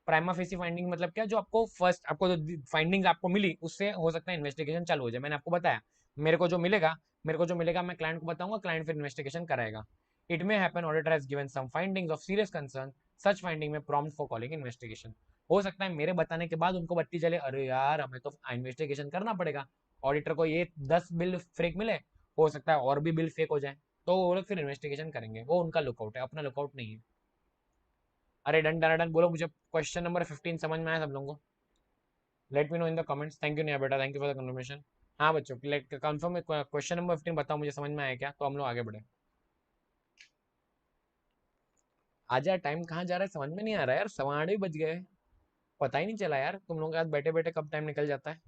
Prima facie finding मतलब क्या, जो आपको first आपको जो फाइंडिंग्स आपको मिली उससे हो सकता है इन्वेस्टिगेशन चालू हो जाए। मैंने आपको बताया मेरे को जो मिलेगा मैं क्लाइंट को बताऊंगा, क्लाइंट फिर इन्वेस्टिगेशन कराएगा। It may happen auditor has given some findings of serious concern, such finding में प्रॉम्प्ट फॉर कॉलिंग इन्वेस्टिगेशन। हो सकता है मेरे बताने के बाद उनको बत्ती चले, अरे यार हमें तो इन्वेस्टिगेशन करना पड़ेगा, ऑडिटर को ये 10 बिल फेक मिले, हो सकता है और भी बिल फेक हो जाए, तो वो लोग फिर इन्वेस्टिगेशन करेंगे, वो उनका लुकआउट है, अपना लुकआउट नहीं है। अरे डन डन डन बोलो, मुझे क्वेश्चन नंबर 15 समझ में आया सब लोगों को? Late me know in the comments. Thank you नहीं बेटा, thank you for the confirmation. हाँ बच्चों, कंफर्म में क्वेश्चन नंबर 15 बताओ मुझे, समझ में आया क्या, तो हम लोग आगे बढ़े। आज यार टाइम कहाँ जा रहा है समझ में नहीं आ रहा है यार, 8:15 बज गए, पता ही नहीं चला यार तुम लोगों के साथ बैठे बैठे कब टाइम निकल जाता है।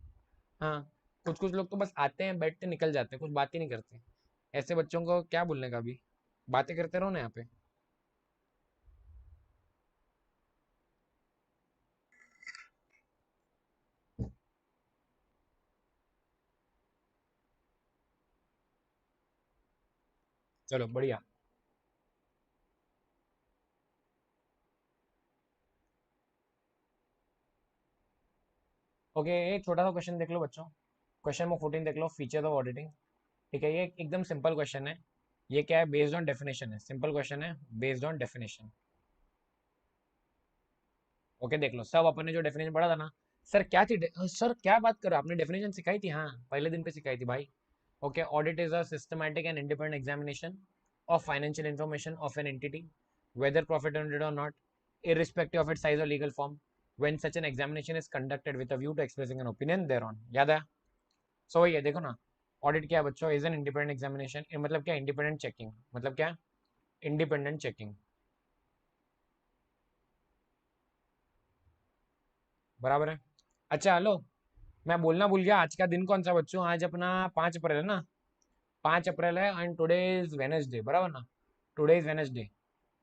हाँ, कुछ कुछ लोग तो बस आते हैं बैठते निकल जाते हैं, कुछ बात ही नहीं करते। ऐसे बच्चों को क्या बोलने का अभी, बातें करते रहो ना यहाँ पे। चलो बढ़िया। ओके, एक छोटा सा क्वेश्चन देख लो बच्चों। क्वेश्चन नंबर 14 देख लो, फीचर ऑफ ऑडिटिंग। ठीक है, ये एकदम सिंपल क्वेश्चन है। ये क्या है, बेस्ड ऑन डेफिनेशन है, सिंपल क्वेश्चन है बेस्ड ऑन डेफिनेशन। ओके देख लो, सब अपन ने जो डेफिनेशन पढ़ा था ना। सर क्या थी सर क्या बात करो, आपने डेफिनेशन सिखाई थी, हाँ पहले दिन पे सिखाई थी भाई। Okay, audit is a systematic and independent examination of financial information of an entity, whether profit earned or not, irrespective of its size or legal form, when such an examination is conducted with a view to expressing an opinion thereon। याद है? सो ये देखो ना, audit क्या है बच्चों, is an independent examination, मतलब क्या, इंडिपेंडेंट चेकिंग, मतलब क्या, इंडिपेंडेंट चेकिंग। बराबर है। अच्छा हेलो, मैं बोलना भूल गया, आज का दिन कौन सा बच्चों, आज अपना 5 अप्रैल है ना। 5 अप्रैल है एंड टुडे इज वेनसडे, बराबर ना। टुडे इज वेनसडे,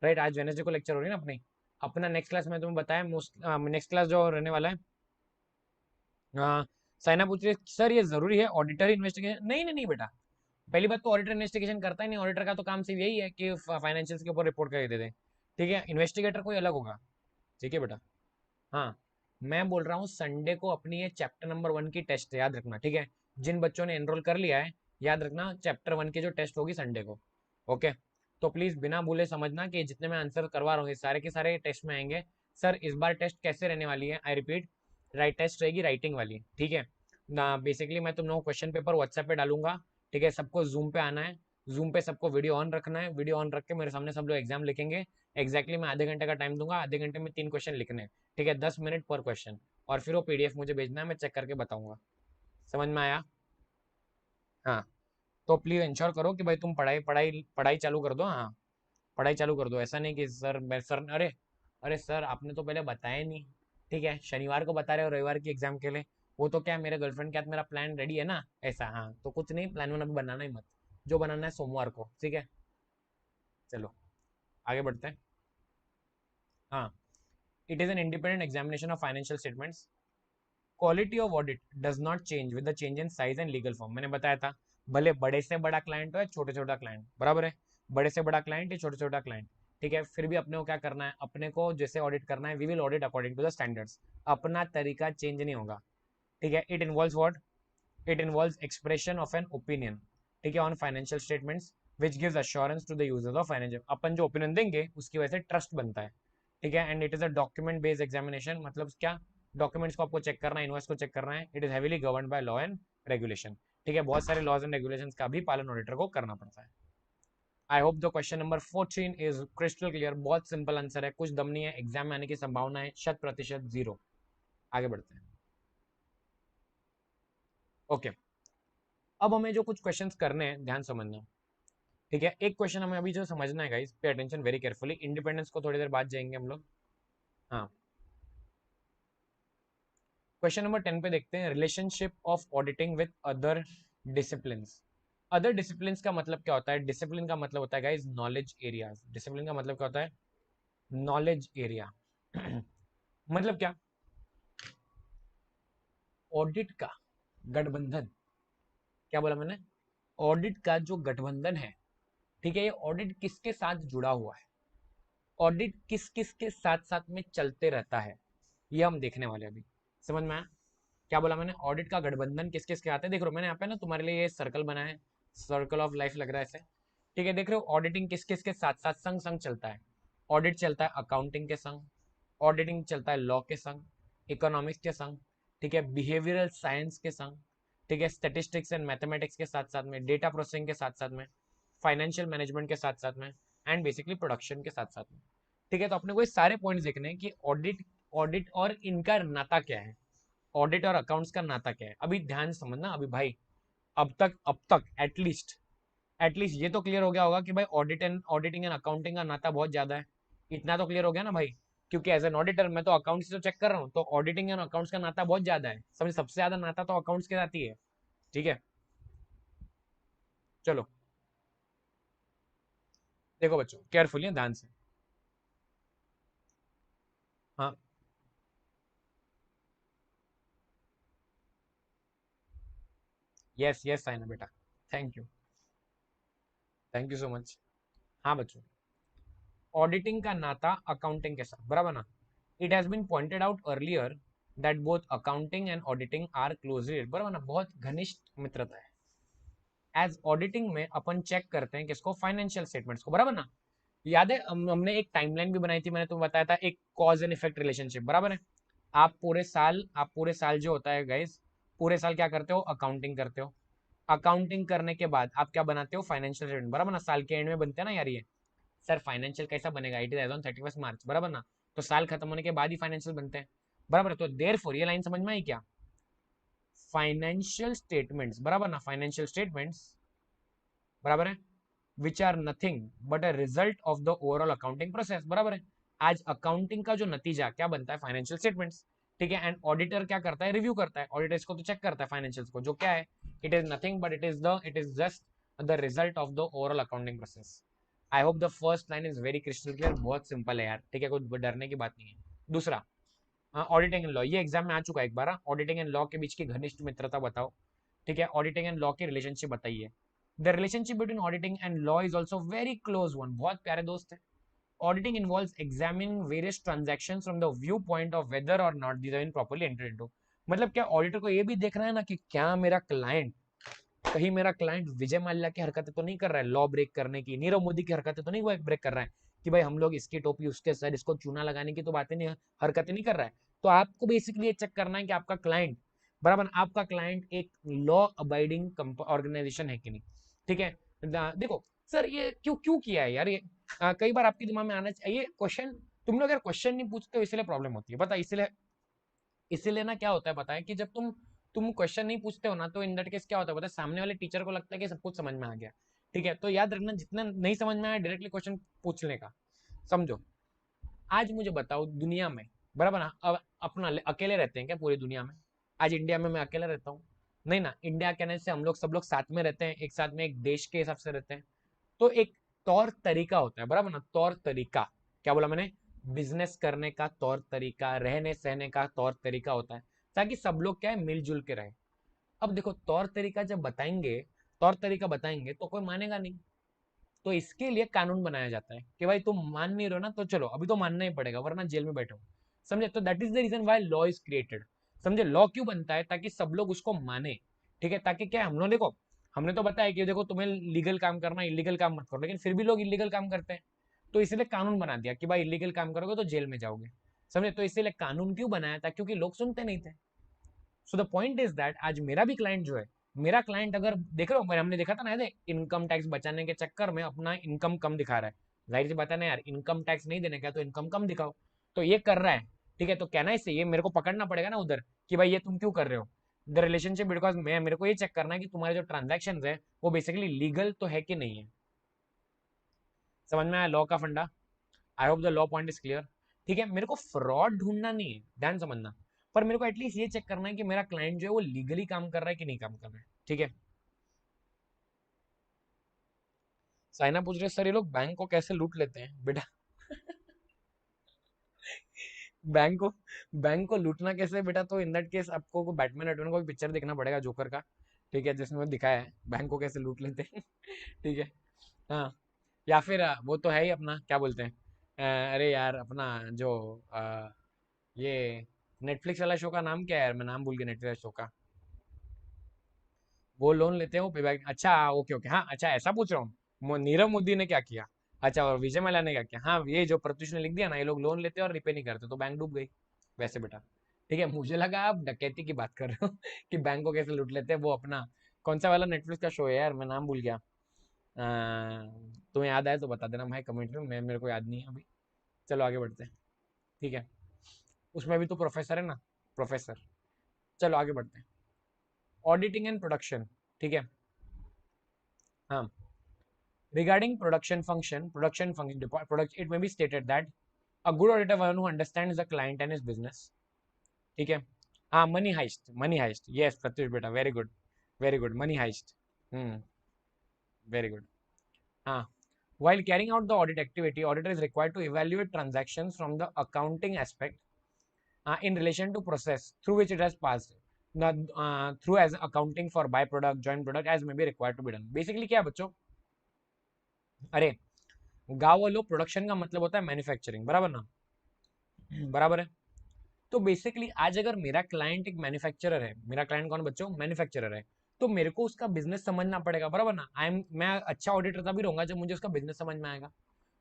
राइट, आज वेनसडे को लेक्चर हो रही है ना अपनी। अपना नेक्स्ट क्लास में तुम्हें बताया, नेक्स्ट क्लास जो रहने वाला है। साइना पूछ रही है सर ये जरूरी है ऑडिटर इन्वेस्टिगेशन, नहीं नहीं नहीं बेटा। पहली बात तो ऑडिटर इन्वेस्टिगेशन करता ही नहीं, ऑडिटर का तो काम सिर्फ यही है कि फाइनेंशियल्स के ऊपर रिपोर्ट करके दे दे। ठीक है, इन्वेस्टिगेटर कोई अलग होगा। ठीक है बेटा। हाँ, मैं बोल रहा हूँ संडे को अपनी ये चैप्टर नंबर 1 की टेस्ट है, याद रखना ठीक है। जिन बच्चों ने एनरोल कर लिया है, याद रखना चैप्टर 1 की जो टेस्ट होगी संडे को। ओके, तो प्लीज बिना भूले समझना कि जितने मैं आंसर करवा रहा हूँ ये सारे के सारे टेस्ट में आएंगे। सर इस बार टेस्ट कैसे रहने वाली है, आई रिपीट, राइट टेस्ट रहेगी, राइटिंग वाली, ठीक है ना। बेसिकली मैं तुम लोगों को क्वेश्चन पेपर व्हाट्सएप पे डालूंगा। ठीक है, सबको जूम पे आना है, जूम पे सबको वीडियो ऑन रखना है, वीडियो ऑन रख के मेरे सामने सब लोग एग्जाम लिखेंगे। एग्जैक्टली मैं आधे घंटे का टाइम दूंगा, आधे घंटे में 3 क्वेश्चन लिखने हैं। ठीक है, 10 मिनट पर क्वेश्चन, और फिर वो पीडीएफ मुझे भेजना है, मैं चेक करके बताऊंगा। समझ में आया? हाँ, तो प्लीज इंश्योर करो कि भाई तुम पढ़ाई पढ़ाई पढ़ाई चालू कर दो, हाँ पढ़ाई चालू कर दो। ऐसा नहीं कि सर मैं सर अरे, अरे सर आपने तो पहले बताया नहीं। ठीक है, शनिवार को बता रहे हो रविवार की एग्जाम के लिए, वो तो क्या मेरे गर्लफ्रेंड के साथ मेरा प्लान रेडी है ना, ऐसा। हाँ तो कुछ नहीं, प्लान वन अभी बनाना ही मत, जो बनाना है सोमवार को, ठीक है। चलो आगे बढ़ते हैं। हाँ, it is an independent examination of financial statements. Quality of audit does not change with the change in size and legal form, मैंने बताया था। भले बड़े से बड़ा क्लाइंट हो या छोटे छोटा क्लाइंट, बराबर है। बड़े से बड़ा क्लाइंट या छोटे छोटा क्लाइंट, ठीक है, फिर भी अपने को क्या करना है, अपने को जैसे ऑडिट करना है, we will audit according to the standards. अपना तरीका चेंज नहीं होगा। ठीक है, it involves what, it involves expression of an opinion, ठीक है, on financial statements which gives assurance to the users of financial, अपन जो ओपिनियन देंगे उसकी वजह से ट्रस्ट बनता है। ठीक है, and it is a document based examination, मतलब क्या, डॉक्यूमेंट्स को आपको चेक करना है, इनवॉइस को चेक करना है। It is heavily govern by law and regulation. ठीक है, बहुत सारे लॉज एंड रेगुलेशंस का भी पालन ऑडिटर को करना पड़ता है। I hope the question number 14 is crystal clear, बहुत सिंपल आंसर है, कुछ दम नहीं है, एग्जाम में आने की संभावना है 100% जीरो। आगे बढ़ते हैं। ओके, अब हमें जो कुछ क्वेश्चंस करने हैं ध्यान समझना। ठीक है, एक क्वेश्चन हमें अभी जो समझना है guys, pay attention very carefully, independence को थोड़ी देर बाद जाएंगे हम लोग। हाँ, क्वेश्चन नंबर 10 पे देखते हैं, relationship of auditing with other discipline. Other discipline का मतलब क्या होता है, डिसिप्लिन का मतलब होता है गाइस नॉलेज एरियाज। डिसिप्लिन का मतलब क्या होता है, नॉलेज एरिया मतलब क्या? ऑडिट का गठबंधन, क्या बोला मैंने? ऑडिट का जो गठबंधन है, ठीक है, ये ऑडिट किसके साथ जुड़ा हुआ है, ऑडिट किस किस के साथ साथ में चलते रहता है, ये हम देखने वाले हैं अभी। समझ में आया? क्या बोला मैंने? ऑडिट का गठबंधन किस किस के आते हैं। देख रहे हो मैंने यहाँ पे ना तुम्हारे लिए ये सर्कल बनाया है, सर्कल ऑफ लाइफ लग रहा है ऐसे, ठीक है। देख रहे हो ऑडिटिंग किस किस के साथ साथ संग संग चलता है। ऑडिट चलता है अकाउंटिंग के संग, ऑडिटिंग चलता है लॉ के संग, इकोनॉमिक्स के संग, ठीक है, बिहेवियरल साइंस के संग, ठीक है, स्टेटिस्टिक्स एंड मैथमेटिक्स के साथ साथ में, डेटा प्रोसेसिंग के साथ साथ में, फाइनेंशियल मैनेजमेंट के साथ साथ में, एंड बेसिकली प्रोडक्शन के साथ साथ में, ठीक है। तो अपने को ये सारे पॉइंट्स देखने हैं कि ऑडिट, ऑडिट और इनका नाता क्या है, ऑडिट और अकाउंट्स का नाता क्या है। अभी ध्यान से समझना अभी भाई, अब तक एटलीस्ट ये तो क्लियर हो गया होगा कि भाई ऑडिटिंग एंड अकाउंटिंग का नाता बहुत ज्यादा है। इतना तो क्लियर हो गया ना भाई, क्योंकि एज एन ऑडिटर मैं तो अकाउंट्स तो चेक कर रहा हूँ, तो ऑडिटिंग एंड अकाउंट्स का नाता बहुत ज्यादा है, समझ, सबसे ज्यादा नाता तो अकाउंट्स के साथ ही है, ठीक है। चलो देखो बच्चों केयरफुली ध्यान से। हाँ, यस यस साइना बेटा, thank you, thank you so much. हाँ बच्चों, ऑडिटिंग का नाता अकाउंटिंग के साथ, बराबर ना? It has been pointed out earlier that both accounting and auditing are closely, बराबर ना, बहुत घनिष्ठ मित्रता है। एज ऑडिटिंग में अपन चेक करते हैं किसको, फाइनेंशियल स्टेटमेंट्स को, बराबर ना? याद है हमने एक टाइमलाइन भी बनाई थी, मैंने तुम्हें बताया था एक कॉज एंड इफेक्ट रिलेशनशिप, बराबर है? आप पूरे साल जो होता है गाइस, पूरे साल क्या करते हो, अकाउंटिंग करते हो। अकाउंटिंग करने के बाद आप क्या बनाते हो, फाइनेंशियल स्टेटमेंट, बराबर ना? साल के एंड में बनते हैं ना यार ये। सर फाइनेंशियल कैसा बनेगा, इट इज एज ऑन 31 मार्च, बराबर ना? तो साल खत्म होने के बाद ही फाइनेंशियल बनते हैं, बराबर है? तो देयरफॉर ये लाइन समझ में आई क्या? फाइनेंशियल स्टेटमेंट्स, बराबर ना, फाइनेंशियल स्टेटमेंट्स, बराबर है, which are nothing but a result of the overall accounting process, बराबर है? आज अकाउंटिंग का जो नतीजा क्या बनता है, फाइनेंशियल स्टेटमेंट्स, ठीक है। एंड ऑडिटर क्या करता है, रिव्यू करता है, ऑडिटर इसको तो चेक करता है फाइनेंशियल्स को, जो क्या है, it is nothing but it is just the result of the overall accounting process. I hope the first line is very crystal clear, बहुत सिंपल है यार, ठीक है, कोई डरने की बात नहीं है। दूसरा, ऑडिटिंग एंड लॉ, ये एग्जाम में आ चुका है एक बार, ऑडिटिंग एंड लॉ के बीच की घनिष्ठ मित्रता बताओ, ठीक है, ऑडिटिंग एंड लॉ की रिलेशनशिप बताइए। The relationship between auditing and law is also very close one, बहुत प्यारे दोस्त है। Auditing involves examining various transactions from the view point of whether or not these been properly entered into. मतलब क्या, auditor को ये भी देखना है ना कि क्या मेरा क्लाइंट, कहीं मेरा क्लाइंट विजय माल्या की हरकतें तो नहीं कर रहा है, लॉ ब्रेक करने की, नीरव मोदी की हरकतें तो नहीं वो ब्रेक कर रहा है, कि भाई हम लोग इसकी टोपी उसके सर, इसको चूना लगाने की तो बातें नहीं, हरकतें नहीं कर रहा है। तो आपको बेसिकली ये चेक करना है कि आपका क्लाइंट, बराबर, आपका क्लाइंट एक लॉ अबाइडिंग ऑर्गेनाइजेशन है कि नहीं, ठीक है। देखो सर ये क्यों क्यों किया है यार ये, कई बार आपके दिमाग में आना चाहिए क्वेश्चन। तुम लोग अगर क्वेश्चन नहीं पूछते हो इसलिए प्रॉब्लम होती है, पता है? इसलिए इसीलिए ना क्या होता है पता है, कि जब तुम क्वेश्चन नहीं पूछते हो ना, तो इन दैट केस क्या होता है पता है, सामने वाले टीचर को लगता है कि सब कुछ समझ में आ गया, ठीक है। तो याद रखना, जितना नहीं समझ में आया डायरेक्टली क्वेश्चन पूछने का। समझो, आज मुझे बताओ दुनिया में, बराबर ना, अब अपना अकेले रहते हैं क्या पूरी दुनिया में? आज इंडिया में मैं अकेला रहता हूँ? नहीं ना, इंडिया कहने से हम लोग सब लोग साथ में रहते हैं, एक साथ में एक देश के हिसाब से रहते हैं। तो एक तौर तरीका होता है, बराबर ना, तौर तरीका, क्या बोला मैंने? बिजनेस करने का तौर तरीका, रहने सहने का तौर तरीका होता है, ताकि सब लोग क्या है, मिलजुल के रहे। अब देखो तौर तरीका जब बताएंगे, तौर तरीका बताएंगे तो कोई मानेगा नहीं, तो इसके लिए कानून बनाया जाता है कि भाई तुम मान नहीं रहे हो ना, तो चलो अभी तो मानना ही पड़ेगा वरना जेल में बैठो, समझे? तो that is the reason why law is created. समझे, लॉ क्यों बनता है? ताकि सब लोग उसको माने, ठीक है। ताकि क्या, हम लोग देखो, हमने तो बताया कि देखो तुम्हें लीगल काम करना, इलीगल काम मत करो, लेकिन फिर भी लोग इलीगल काम करते हैं। तो इसलिए कानून बना दिया कि भाई इलीगल काम करोगे तो जेल में जाओगे, समझे? तो इसीलिए कानून क्यों बनाया था, क्योंकि लोग सुनते नहीं थे। So the point is that आज मेरा भी क्लाइंट जो है, मेरा क्लाइंट अगर देख रहे हो, हमने देखा था ना, इनकम टैक्स बचाने के चक्कर में अपना इनकम कम दिखा रहा है। जाहिर सी बात है ना यार, इनकम टैक्स नहीं देने का तो इनकम कम दिखाओ, तो ये कर रहा है, ठीक है। तो कहना इससे ये मेरे को पकड़ना पड़ेगा ना उधर, कि भाई ये तुम क्यों कर रहे हो, द रिलेशनशिप, बिकॉज मैं, मेरे को ये चेक करना है कि तुम्हारे जो ट्रांजेक्शन है वो बेसिकली लीगल तो है कि नहीं है। समझ में आया लॉ का फंडा? I hope the law point is clear, ठीक है। मेरे को फ्रॉड ढूंढना नहीं है, ध्यान समझना, पर मेरे को एटलीस्ट ये चेक करना है कि मेरा क्लाइंट जो है वो लीगली काम कर रहा है कि नहीं काम कर रहा है, ठीक है। साइना पूछ रहे सर ये लोग बैंक को कैसे लूट लेते हैं बेटा? बैंक को बैंक को लूटना कैसे बेटा? तो इन दैट केस आपको को बैटमैन बैटमैन को पिक्चर देखना पड़ेगा जोकर का, ठीक है, जिसमें वो दिखाया है बैंक को कैसे लूट लेते हैं। ठीक है। हाँ, या फिर वो तो है ही अपना क्या बोलते हैं, अरे यार अपना जो ये नेटफ्लिक्स वाला शो का नाम क्या है यार, मैं नाम भूल गया नेटफ्लिक्स शो का। वो लोन लेते हैं वो पे बैक, अच्छा ओके ओके, हाँ अच्छा ऐसा पूछ रहा हूँ। नीरव मोदी ने क्या किया, अच्छा और विजय मल्ल्या ने क्या किया, हाँ ये जो प्रत्युष ने लिख दिया ना, ये लोग लोन लेते हैं और रिपे नहीं करते तो बैंक डूब गई। वैसे बेटा, ठीक है, मुझे लगा आप डकैती की बात कर रहे हो कि बैंक को कैसे लूट लेते हैं वो अपना। कौन सा वाला नेटफ्लिक्स का शो है यार, मैं नाम भूल गया। तुम्हें याद आए तो बता देना भाई कमेंट में, मैं मेरे को याद नहीं है अभी। चलो आगे बढ़ते हैं, ठीक है। उसमें भी तो प्रोफेसर है ना, प्रोफेसर। चलो आगे बढ़ते हैं। ऑडिटिंग एंड प्रोडक्शन, ठीक है। हाँ, regarding production function product, it may be stated that a good auditor one who understands the client and his business, ठीक है। हाँ, मनी हाइस्ट, यस प्रत्युष बेटा, वेरी गुड मनी हाइस्ट। हम्म, वेरी गुड। हाँ, while carrying out the audit activity, auditor is required to evaluate transactions from the accounting aspect in relation to process through which it has passed, the through as accounting for byproduct joint product as may be required to be done। Basically क्या है बच्चों, अरे गाँव वालों, production का मतलब होता है मैन्युफैक्चरिंग, बराबर ना, बराबर है। तो बेसिकली आज अगर मेरा क्लाइंट एक मैन्युफैक्चरर है, मेरा क्लाइंट कौन बच्चों, मैन्युफैक्चरर है, तो मेरे को उसका बिजनेस समझना पड़ेगा, बराबर ना। मैं अच्छा ऑडिटर तभी रहूंगा जब मुझे उसका बिजनेस समझ में आएगा।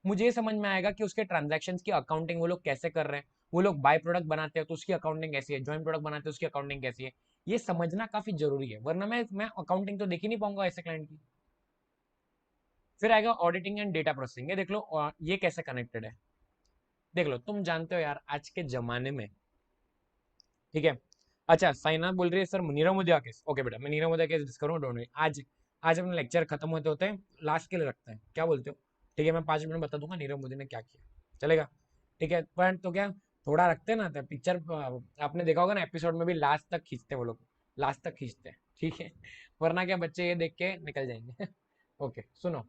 मुझे ये समझ में आएगा कि उसके ट्रांजैक्शंस की अकाउंटिंग वो लोग कैसे कर रहे हैं, वो लोग बाय प्रोडक्ट बनाते हैं तो उसकी अकाउंटिंग कैसी है, ज्वाइंट प्रोडक्ट बनाते हैं उसकी अकाउंटिंग कैसी है। ये समझना काफी जरूरी है, वरना मैं अकाउंटिंग तो देख ही नहीं पाऊंगा ऐसे क्लाइंट की। फिर आएगा ऑडिटिंग एंड डेटा प्रोसेसिंग, ये देख लो ये कैसे कनेक्टेड है। देख लो, तुम जानते हो यार आज के जमाने में, ठीक है। अच्छा साइना बोल रही है sir Nirav Modi case, okay बेटा मैं नीरव मोदी केस डिस्कस करूँ, डोंट वरी। आज आज अपना लेक्चर खत्म होते होते हैं, लास्ट के लिए रखते हैं, क्या बोलते हो? ठीक है, मैं 5 मिनट बता दूंगा नीरव मोदी ने क्या किया, चलेगा? ठीक है, पर तो क्या थोड़ा रखते हैं ना, तो पिक्चर आपने देखा होगा ना एपिसोड में भी लास्ट तक खींचते हैं वो लोग, लास्ट तक खींचते हैं, ठीक है। वरना क्या बच्चे ये देख के निकल जाएंगे। ओके सुनो,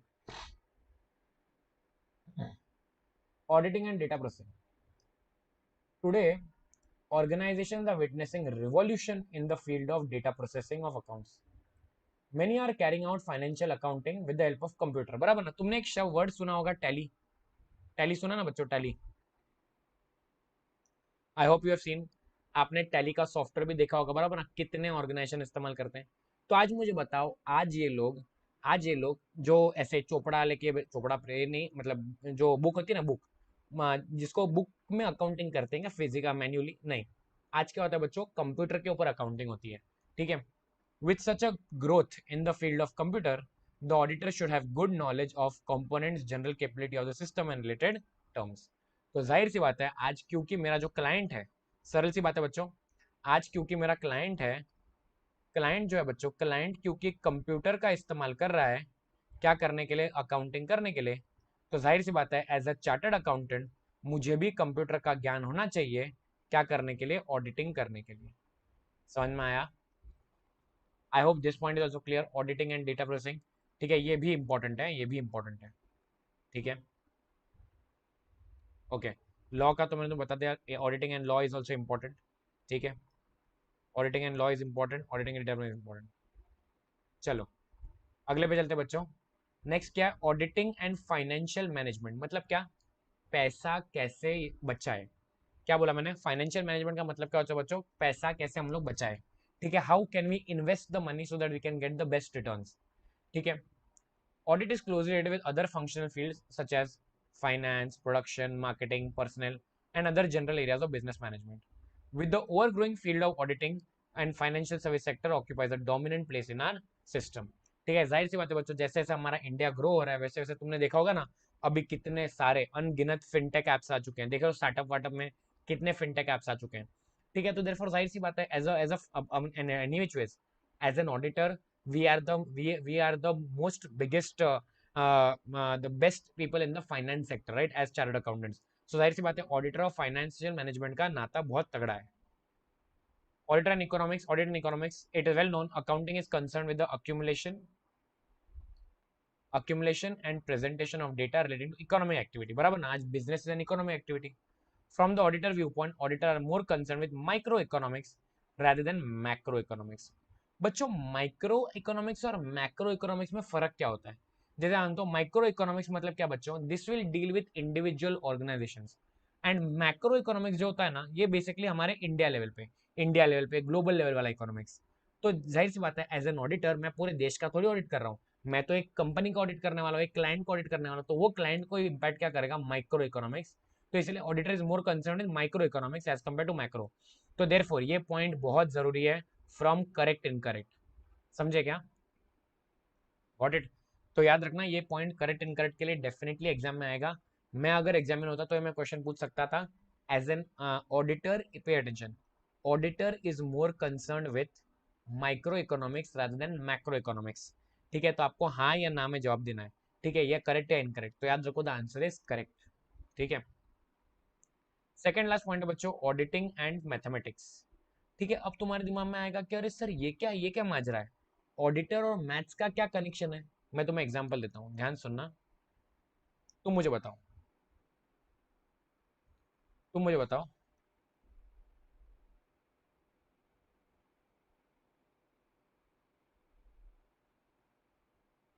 auditing and data processing, today organizations are witnessing revolution in the field of data processing of accounts. Many are carrying out financial accounting with the help of computer, बराबर ना। तुमने एक शब्द वर्ड सुना होगा टैली, टैली सुना ना बच्चों, tally. I hope you have seen, आपने टैली का सॉफ्टवेयर भी देखा होगा, बराबर ना, कितने ऑर्गेनाइजेशन इस्तेमाल करते हैं। तो आज मुझे बताओ, आज ये लोग जो ऐसे चोपड़ा लेके, चोपड़ा प्रे नहीं मतलब जो बुक होती है ना, बुक जिसको बुक में अकाउंटिंग करते हैं फिजिकल मैन्युअली नहीं, आज क्या होता है बच्चों, कंप्यूटर के ऊपर अकाउंटिंग होती है, ठीक है। With such a growth in the field of computer, the auditor should have good knowledge of components, general capability of the system and related terms। तो जाहिर सी बात है आज क्योंकि मेरा जो क्लाइंट है, सरल सी बात है बच्चों, आज क्योंकि मेरा क्लाइंट है, क्लाइंट जो है बच्चों, क्लाइंट क्योंकि कंप्यूटर का इस्तेमाल कर रहा है क्या करने के लिए, अकाउंटिंग करने के लिए, तो जाहिर सी बात है एज अ चार्टर्ड अकाउंटेंट मुझे भी कंप्यूटर का ज्ञान होना चाहिए, क्या करने के लिए, ऑडिटिंग करने के लिए। समझ में आया? आई hope this point is also clear, auditing and data processing, ठीक है, ये भी इंपॉर्टेंट है, ये भी इंपॉर्टेंट है, ठीक है। ओके, लॉ का तो मैंने तो बता दिया, auditing and law is also important, ठीक है। Auditing and law is important, auditing and data processing important. चलो अगले पे चलते हैं बच्चों। नेक्स्ट क्या है, ऑडिटिंग एंड फाइनेंशियल मैनेजमेंट, मतलब क्या, पैसा कैसे बचाए। क्या बोला मैंने, फाइनेंशियल मैनेजमेंट का मतलब क्या होता है बच्चों, पैसा कैसे हम लोग बचाए, ठीक है। How can we invest the money so that we can get the best returns, ठीक है। Audit is closely related with other functional fields such as finance, production, marketing, personnel, and other general areas of business management. With the overgrowing field of auditing and financial service sector occupies a dominant place in our system। ठीक है, जाहिर सी बात है बच्चों, जैसे जैसे हमारा इंडिया ग्रो हो रहा है वैसे वैसे तुमने देखा होगा ना, अभी कितने सारे अनगिनत फिनटेक एप्स आ चुके हैं, देखो स्टार्टअप वार्टअप में कितने फिनटेक एप्स आ चुके हैं, ठीक है। तो देयरफॉर जाहिर सी बात है any which ways, as an auditor we are the most biggest the best people in the finance sector, right, as chartered accountants। so जाहिर सी बात है ऑडिटर और फाइनेंशियल मैनेजमेंट का नाता बहुत तगड़ा है। Audit and economics, it is well known accounting is concerned with the accumulation and presentation of data relating to economic activity, बराबर ना, आज business is an economic activity। From the auditor view point auditor are more concern with micro economics rather than macro economics. बच्चों micro economics और macro economics में फर्क क्या होता है? जैसे हम तो माइक्रो इकोनॉमिक्स मतलब क्या बच्चों, this will deal with individual organisations, and macro economics जो होता है ना, ये बेसिकली हमारे इंडिया लेवल पे ग्लोबल लेवल वाला इकोनॉमिक्स। तो जाहिर सी बात है, एज एन ऑडिटर मैं पूरे देश का थोड़ी ऑडिट कर रहा हूँ, मैं तो एक कंपनी का ऑडिट करने वाला हूँ, एक क्लाइंट को ऑडिट करने वाला हूँ, तो वो क्लाइंट को इम्पैक्ट क्या करेगा, माइक्रो इकोनॉमिक्स। तो इसलिए auditor is more concern in micro economics as compare to macro. तो देयरफॉर ये पॉइंट बहुत जरूरी है, फ्रॉम करेक्ट इनकरेक्ट, समझे क्या? Got it? तो याद रखना ये पॉइंट करेक्ट इनकरेक्ट के लिए डेफिनेटली एग्जाम में आएगा। मैं अगर एग्जाम में होता तो मैं क्वेश्चन पूछ सकता था, as an auditor pay attention, auditor is more concern with micro economics rather than macro economics. ठीक है, तो आपको हाँ या ना में जवाब देना है। ठीक है, ये करेक्ट या इनकरेक्ट, तो याद रखो द आंसर इज करेक्ट। ठीक है, सेकंड लास्ट पॉइंट है बच्चों, ऑडिटिंग एंड मैथमेटिक्स। ठीक है, अब तुम्हारे दिमाग में आएगा कि अरे सर ये क्या माजरा है, ऑडिटर और मैथ्स का क्या कनेक्शन है? मैं तुम्हें एग्जांपल देता हूँ, ध्यान सुनना। तुम मुझे बताओ, तुम मुझे बताओ,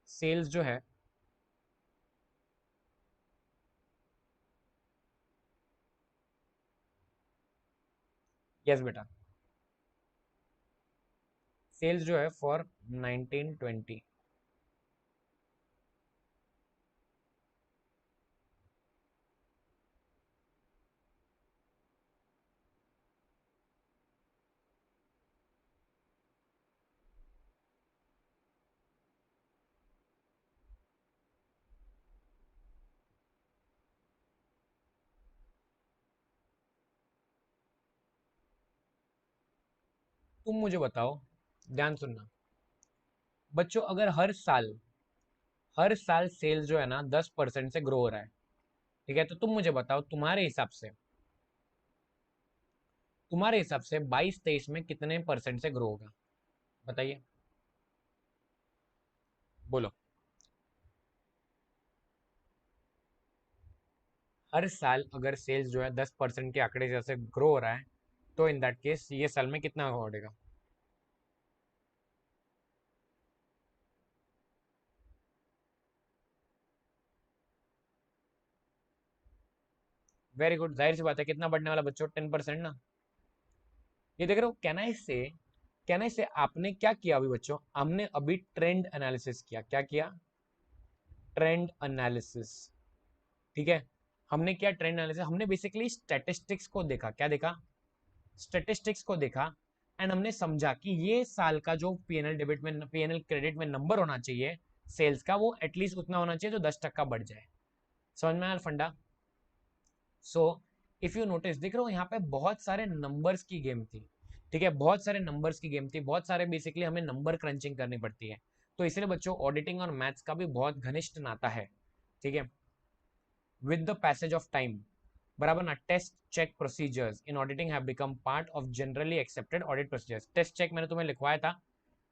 सेल्स जो है, यस बेटा, सेल्स जो है फॉर 1920, तुम मुझे बताओ, ध्यान सुनना बच्चों, अगर हर साल सेल्स जो है ना 10% से ग्रो हो रहा है, ठीक है, तो तुम मुझे बताओ तुम्हारे हिसाब से 22-23 में कितने परसेंट से ग्रो होगा? बताइए, बोलो। हर साल अगर सेल्स जो है 10% के आंकड़े जैसे ग्रो हो रहा है, तो इन दैट केस ये साल में कितना बढ़ेगा? वेरी गुड, जाहिर सी बात है कितना बढ़ने वाला बच्चों, 10% ना। ये देख रहे हो, कहना इससे आपने क्या किया अभी बच्चों, हमने अभी ट्रेंड एनालिसिस किया, क्या किया? Trend analysis. ठीक है, हमने क्या ट्रेंड एनालिसिस, हमने बेसिकली स्टैटिस्टिक्स को देखा, क्या देखा? स्टैटिस्टिक्स को देखा, एंड हमने समझा कि ये साल का जो पीएनएल डेबिट में पीएनएल क्रेडिट में नंबर होना चाहिए सेल्स का, वो एटलीस्ट उतना होना चाहिए जो 10% बढ़ जाए। समझ में आया फंडा? सो इफ यू नोटिस, देख रहे हो यहाँ पे बहुत सारे नंबर्स की गेम थी। ठीक है, बहुत सारे नंबर्स की गेम थी, बहुत सारे बेसिकली हमें नंबर क्रंचिंग करनी पड़ती है। तो इसलिए बच्चों ऑडिटिंग और मैथ्स का भी बहुत घनिष्ठ नाता है। ठीक है, with the passage of time, बराबर ना, test check procedures in auditing have become part of generally accepted audit procedures. Test check मैंने तुम्हें लिखवाया था,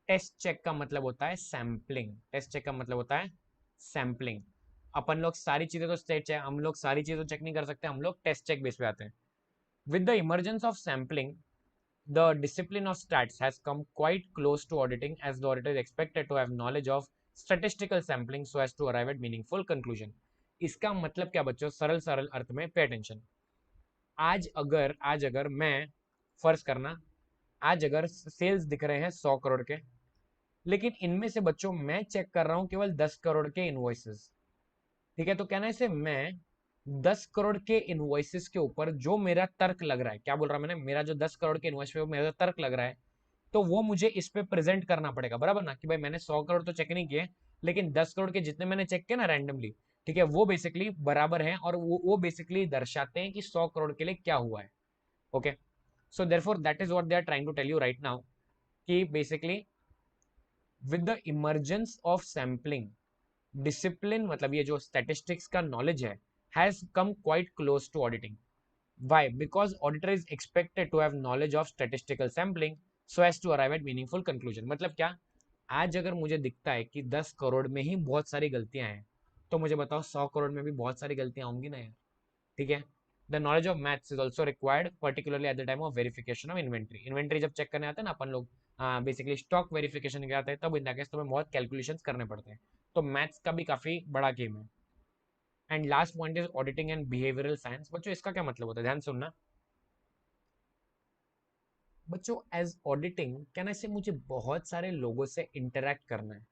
टेस्ट चेक का मतलब होता है सैम्पलिंग, टेस्ट चेक का मतलब होता है सैम्पलिंग। अपन लोग सारी चीजें तो स्टेट चेक, हम लोग सारी चीजें तो चेक नहीं कर सकते, हम लोग टेस्ट चेक बेस पे आते हैं। With the emergence of sampling, the discipline of stats has come quite close to auditing, as the auditor is expected to have knowledge of statistical sampling so as to arrive at meaningful conclusion. इसका मतलब क्या बच्चों, सरल सरल अर्थ में pay attention. आज अगर मैं फर्ज करना, आज अगर सेल्स दिख रहे हैं 100 करोड़ के, लेकिन इनमें से बच्चों मैं चेक कर रहा हूं केवल 10 करोड़ के इनवॉइसेस। ठीक है, तो कहना इसे, मैं 10 करोड़ के इनवॉइसेस के ऊपर जो मेरा तर्क लग रहा है, क्या बोल रहा मैंने, मेरा जो 10 करोड़ के इनवॉइस पे मेरा तर्क लग रहा है, तो वो मुझे इस पे प्रेजेंट करना पड़ेगा, बराबर ना, कि भाई मैंने 100 करोड़ तो चेक नहीं किए, लेकिन 10 करोड़ के जितने मैंने चेक किए ना रैंडमली, ठीक है, वो बेसिकली बराबर हैं, और वो बेसिकली दर्शाते हैं कि 100 करोड़ के लिए क्या हुआ है। Okay, so therefore that is what they are trying to tell you right now, कि basically with the emergence of sampling, discipline मतलब ये जो स्टैटिस्टिक्स का नॉलेज है, has come quite close to auditing. Why? Because auditor is expected to have knowledge of statistical sampling so as to arrive at meaningful conclusion. मतलब क्या, आज अगर मुझे दिखता है कि 10 करोड़ में ही बहुत सारी गलतियां हैं, तो मुझे बताओ 100 करोड़ में भी बहुत सारी गलतियां होंगी ना यार। ठीक है, the knowledge of maths is also required particularly at the time of verification of inventory. Inventory जब चेक करने आते हैं ना अपन लोग, बेसिकली स्टॉक वेरिफिकेशन के आते हैं, तब इन केस तुम्हें बहुत कैलकुलेशंस करने पड़ते हैं। तो मैथ्स का भी काफी बड़ा गेम है। And last point is auditing and behavioural science. बच्चों इसका क्या मतलब होता है, ध्यान सुनना बच्चों। एज ऑडिटिंग कहना से मुझे बहुत सारे लोगों से इंटरेक्ट करना है।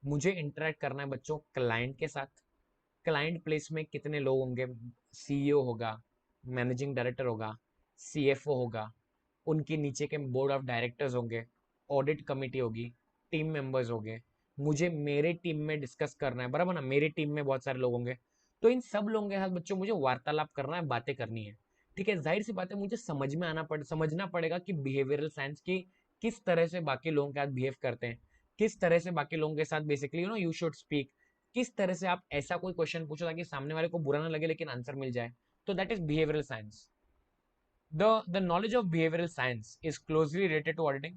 मुझे इंटरेक्ट करना है बच्चों क्लाइंट के साथ। क्लाइंट प्लेस में कितने लोग होंगे, सीईओ होगा, मैनेजिंग डायरेक्टर होगा, सीएफओ होगा, उनके नीचे के बोर्ड ऑफ डायरेक्टर्स होंगे, ऑडिट कमेटी होगी, टीम मेंबर्स होंगे। मुझे मेरे टीम में डिस्कस करना है, बराबर ना, मेरी टीम में बहुत सारे लोग होंगे। तो इन सब लोगों के साथ बच्चों मुझे वार्तालाप करना है, बातें करनी है। ठीक है, जाहिर सी बात है मुझे समझना पड़ेगा कि बिहेवियरल साइंस की किस तरह से बाकी लोगों के साथ बिहेव करते हैं, किस तरह से बाकी लोगों के साथ बेसिकली यू शुड स्पीक, किस तरह से आप ऐसा कोई क्वेश्चन पूछो ताकि सामने वाले को बुरा ना लगे लेकिन आंसर मिल जाए। तो that is behavioural science. The knowledge of behavioral science is closely related to auditing.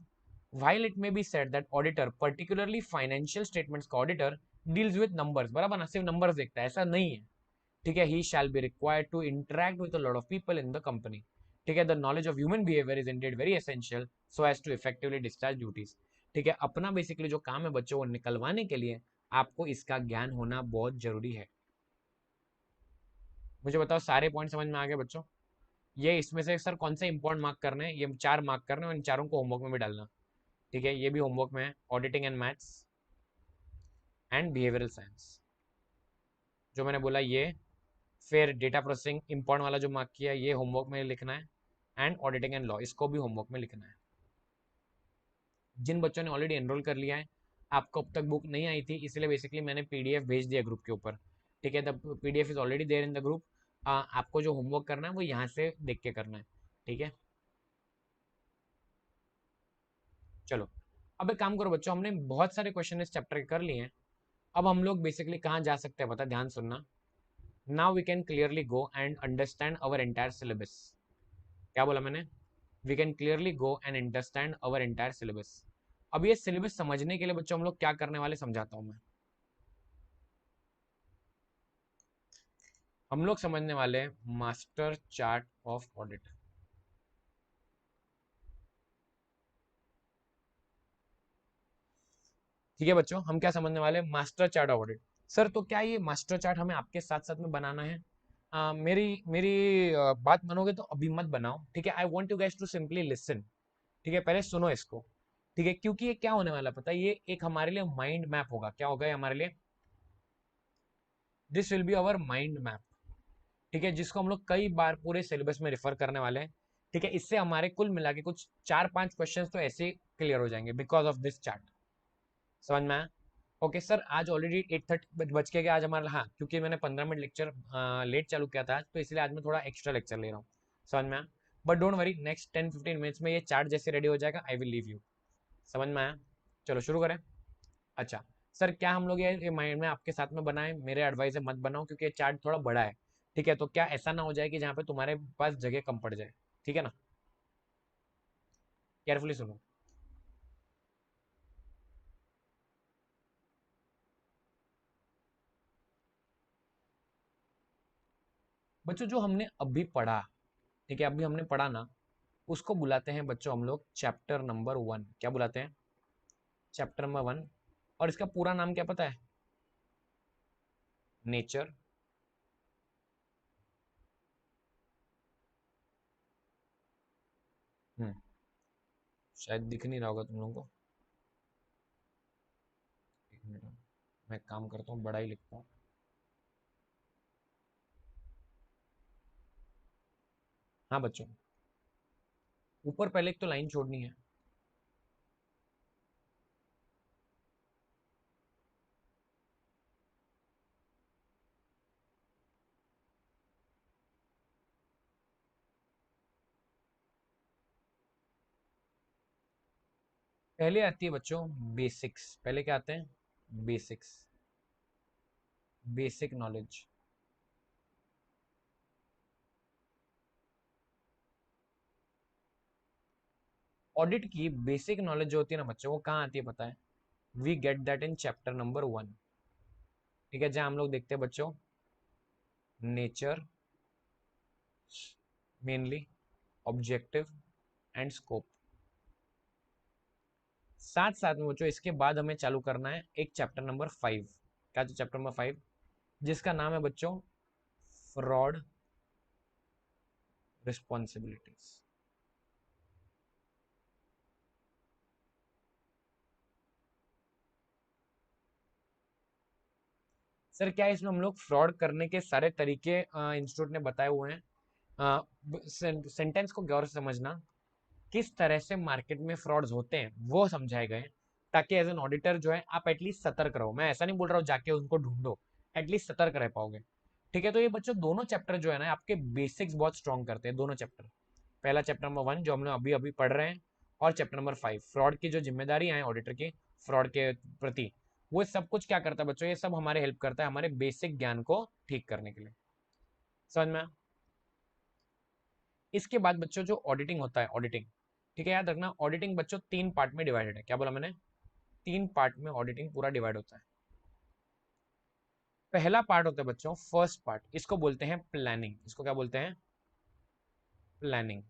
While it may be said that auditor, particularly financial statements का auditor, deals with numbers, बराबर ना, सिर्फ numbers देखता है, ऐसा नहीं है। ठीक है, he shall be required to interact with a lot of people in the company. ठीक है, the knowledge of human behavior is indeed very essential so as to effectively discharge duties. ठीक है, अपना बेसिकली जो काम है बच्चों वो निकलवाने के लिए आपको इसका ज्ञान होना बहुत जरूरी है। मुझे बताओ सारे पॉइंट समझ में आ गए बच्चों? ये इसमें से सर कौन से इंपॉर्टेंट मार्क करने हैं, ये 4 मार्क करने हैं और इन चारों को होमवर्क में भी डालना। ठीक है, ये भी होमवर्क में है, auditing and maths and behavioural science जो मैंने बोला ये। फिर डेटा प्रोसेसिंग इंपॉर्टेंट वाला जो मार्क किया ये होमवर्क में लिखना है, एंड ऑडिटिंग एंड लॉ इसको भी होमवर्क में लिखना है। जिन बच्चों ने ऑलरेडी एनरोल कर लिया है, आपको अब तक बुक नहीं आई थी इसलिए बेसिकली मैंने पीडीएफ भेज दिया ग्रुप के ऊपर। ठीक है, the PDF is already there in the group. आपको जो होमवर्क करना है वो यहाँ से देख के करना है। ठीक है, चलो अब एक काम करो बच्चों, हमने बहुत सारे क्वेश्चन इस चैप्टर के कर लिए हैं। अब हम लोग बेसिकली कहाँ जा सकते हैं बता, ध्यान सुनना। Now we can clearly go and understand our entire syllabus. क्या बोला मैंने? We can clearly go and understand our entire syllabus. अब ये सिलेबस समझने के लिए बच्चों हम लोग क्या करने वाले समझाता हूँ मैं। हम लोग समझने वाले मास्टर चार्ट ऑफ ऑडिट। ठीक है बच्चों, हम क्या समझने वाले, master chart of audit. Sir तो क्या ये मास्टर चार्ट हमें आपके साथ साथ में बनाना है? मेरी मेरी बात मानोगे तो अभी मत बनाओ। ठीक है, I want you guys to simply listen. ठीक है, पहले सुनो इसको। ठीक है, क्योंकि ये क्या होने वाला पता है, ये एक हमारे लिए माइंड मैप होगा। क्या होगा ये हमारे लिए? This will be our mind map. ठीक है, जिसको हम लोग कई बार पूरे सिलेबस में रिफर करने वाले हैं। ठीक है, इससे हमारे कुल मिला के कुछ 4-5 क्वेश्चंस तो ऐसे क्लियर हो जाएंगे बिकॉज ऑफ दिस चार्ट। समझ में आया? ओके सर, आज ऑलरेडी 8:30 बज के गया आज हमारा, हाँ क्योंकि मैंने 15 मिनट लेक्चर लेट चालू किया था आज, तो इसलिए आज मैं थोड़ा एक्स्ट्रा लेक्चर ले रहा हूँ। समझ में आया? But don't worry, next 10-15 minutes में ये चार्ट जैसे रेडी हो जाएगा, आई विल लीव यू। समझ में आया? चलो शुरू करें। अच्छा सर, क्या हम लोग ये माइंड में आपके साथ में बनाए? मेरे एडवाइस है मत बनाओ क्योंकि ये चार्ट थोड़ा बड़ा है। ठीक है, तो क्या ऐसा ना हो जाए कि जहाँ पे तुम्हारे पास जगह कम पड़ जाए। ठीक है ना, केयरफुली सुनो। बच्चों जो हमने अभी पढ़ा, ठीक है अभी हमने पढ़ा ना, उसको बुलाते हैं बच्चों हम लोग चैप्टर नंबर 1। क्या बुलाते हैं? Chapter number 1। और इसका पूरा नाम क्या पता है? नेचर, हम्म शायद दिख नहीं रहा होगा तुम लोगों को। एक मिनट, मैं एक काम करता हूँ, बड़ा ही लिखता हूँ। हाँ बच्चों, ऊपर पहले एक तो लाइन छोड़नी है। पहले आती है बच्चों बेसिक्स। पहले क्या आते हैं? Basics, basic knowledge. ऑडिट की बेसिक नॉलेज जो होती है ना बच्चों, वो कहाँ आती है पता है? We get that in chapter number 1। ठीक है, जहाँ हम लोग देखते हैं बच्चों nature, mainly objective and scope. साथ साथ में बच्चों इसके बाद हमें चालू करना है एक चैप्टर नंबर 5। क्या? तो चैप्टर नंबर 5 जिसका नाम है बच्चों फ्रॉड रिस्पॉन्सिबिलिटीज। सर क्या है इसमें हम लोग फ्रॉड करने के सारे तरीके इंस्टीट्यूट ने बताए हुए हैं। सेंटेंस को गौर से समझना, किस तरह से मार्केट में फ्रॉड्स होते हैं वो समझाए गए, ताकि एज एन ऑडिटर जो है आप एटलीस्ट सतर्क रहो। मैं ऐसा नहीं बोल रहा हूँ जाके उनको ढूंढो, एटलीस्ट सतर्क रह पाओगे। ठीक है, तो ये बच्चों दोनों चैप्टर जो है ना आपके बेसिक्स बहुत स्ट्रॉन्ग करते हैं, दोनों चैप्टर। पहला चैप्टर नंबर 1 जो हम लोग अभी अभी पढ़ रहे हैं, और चैप्टर नंबर 5 फ्रॉड की जो जिम्मेदारी है ऑडिटर की फ्रॉड के प्रति, वो सब कुछ क्या करता है बच्चों, ये सब हमारे हेल्प करता है हमारे बेसिक ज्ञान को ठीक करने के लिए। समझ में? इसके बाद बच्चों जो ऑडिटिंग होता है, ऑडिटिंग, ठीक है, याद रखना ऑडिटिंग बच्चों 3 पार्ट में डिवाइडेड है। क्या बोला मैंने? 3 पार्ट में ऑडिटिंग पूरा डिवाइड होता है। पहला पार्ट होता है बच्चों फर्स्ट पार्ट, इसको बोलते हैं प्लानिंग। इसको क्या बोलते हैं? प्लानिंग।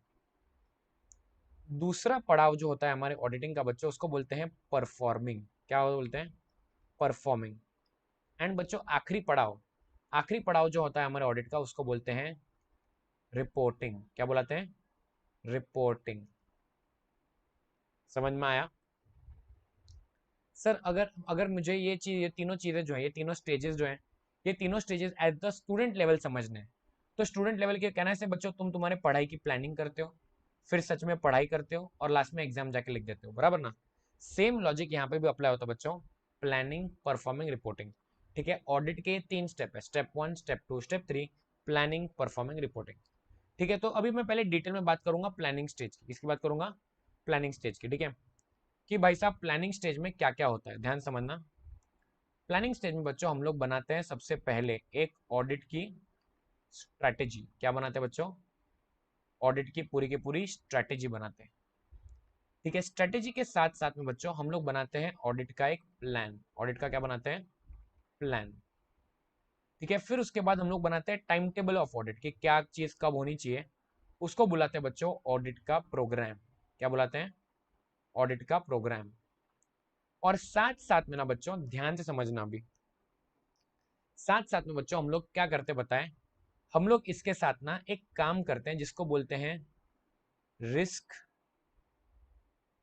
दूसरा पड़ाव जो होता है हमारे ऑडिटिंग का बच्चों उसको बोलते हैं परफॉर्मिंग। क्या बोलते हैं? परफॉर्मिंग। एंड बच्चों आखिरी पड़ाव जो होता है हमारे ऑडिट का उसको बोलते हैं रिपोर्टिंग। क्या बुलाते हैं? रिपोर्टिंग। समझ में आया? सर अगर अगर मुझे ये तीनों चीजें जो है, ये तीनों स्टेजेस जो है, ये तीनों stages at the student level समझने हैं, तो स्टूडेंट लेवल के कहने से बच्चों तुम तुम्हारे पढ़ाई की प्लानिंग करते हो, फिर सच में पढ़ाई करते हो और लास्ट में एग्जाम जाके लिख देते हो, बराबर ना? सेम लॉजिक यहाँ पे भी अप्लाई होता है बच्चों, प्लानिंग, परफॉर्मिंग, रिपोर्टिंग। ठीक है, ऑडिट के 3 स्टेप है, step 1, step 2, step 3, planning, performing, reporting. ठीक है, तो अभी मैं पहले डिटेल में बात करूंगा प्लानिंग स्टेज की। किसकी बात करूंगा? प्लानिंग स्टेज की। ठीक है, कि भाई साहब प्लानिंग स्टेज में क्या क्या होता है, ध्यान समझना। प्लानिंग स्टेज में बच्चों हम लोग बनाते हैं सबसे पहले एक ऑडिट की स्ट्रैटेजी। क्या बनाते हैं बच्चों? ऑडिट की पूरी स्ट्रैटेजी बनाते हैं। ठीक है, स्ट्रैटेजी के साथ साथ में बच्चों हम लोग बनाते हैं ऑडिट का एक प्लान। ऑडिट का क्या बनाते हैं? प्लान। ठीक है, फिर उसके बाद हम लोग बनाते हैं टाइम टेबल ऑफ ऑडिट की क्या चीज कब होनी चाहिए, उसको बुलाते हैं बच्चों ऑडिट का प्रोग्राम। क्या बुलाते हैं? ऑडिट का प्रोग्राम। और साथ साथ में ना बच्चों ध्यान से समझना भी, साथ साथ में बच्चों हम लोग क्या करते बताएं, हम लोग इसके साथ ना एक काम करते हैं जिसको बोलते हैं risk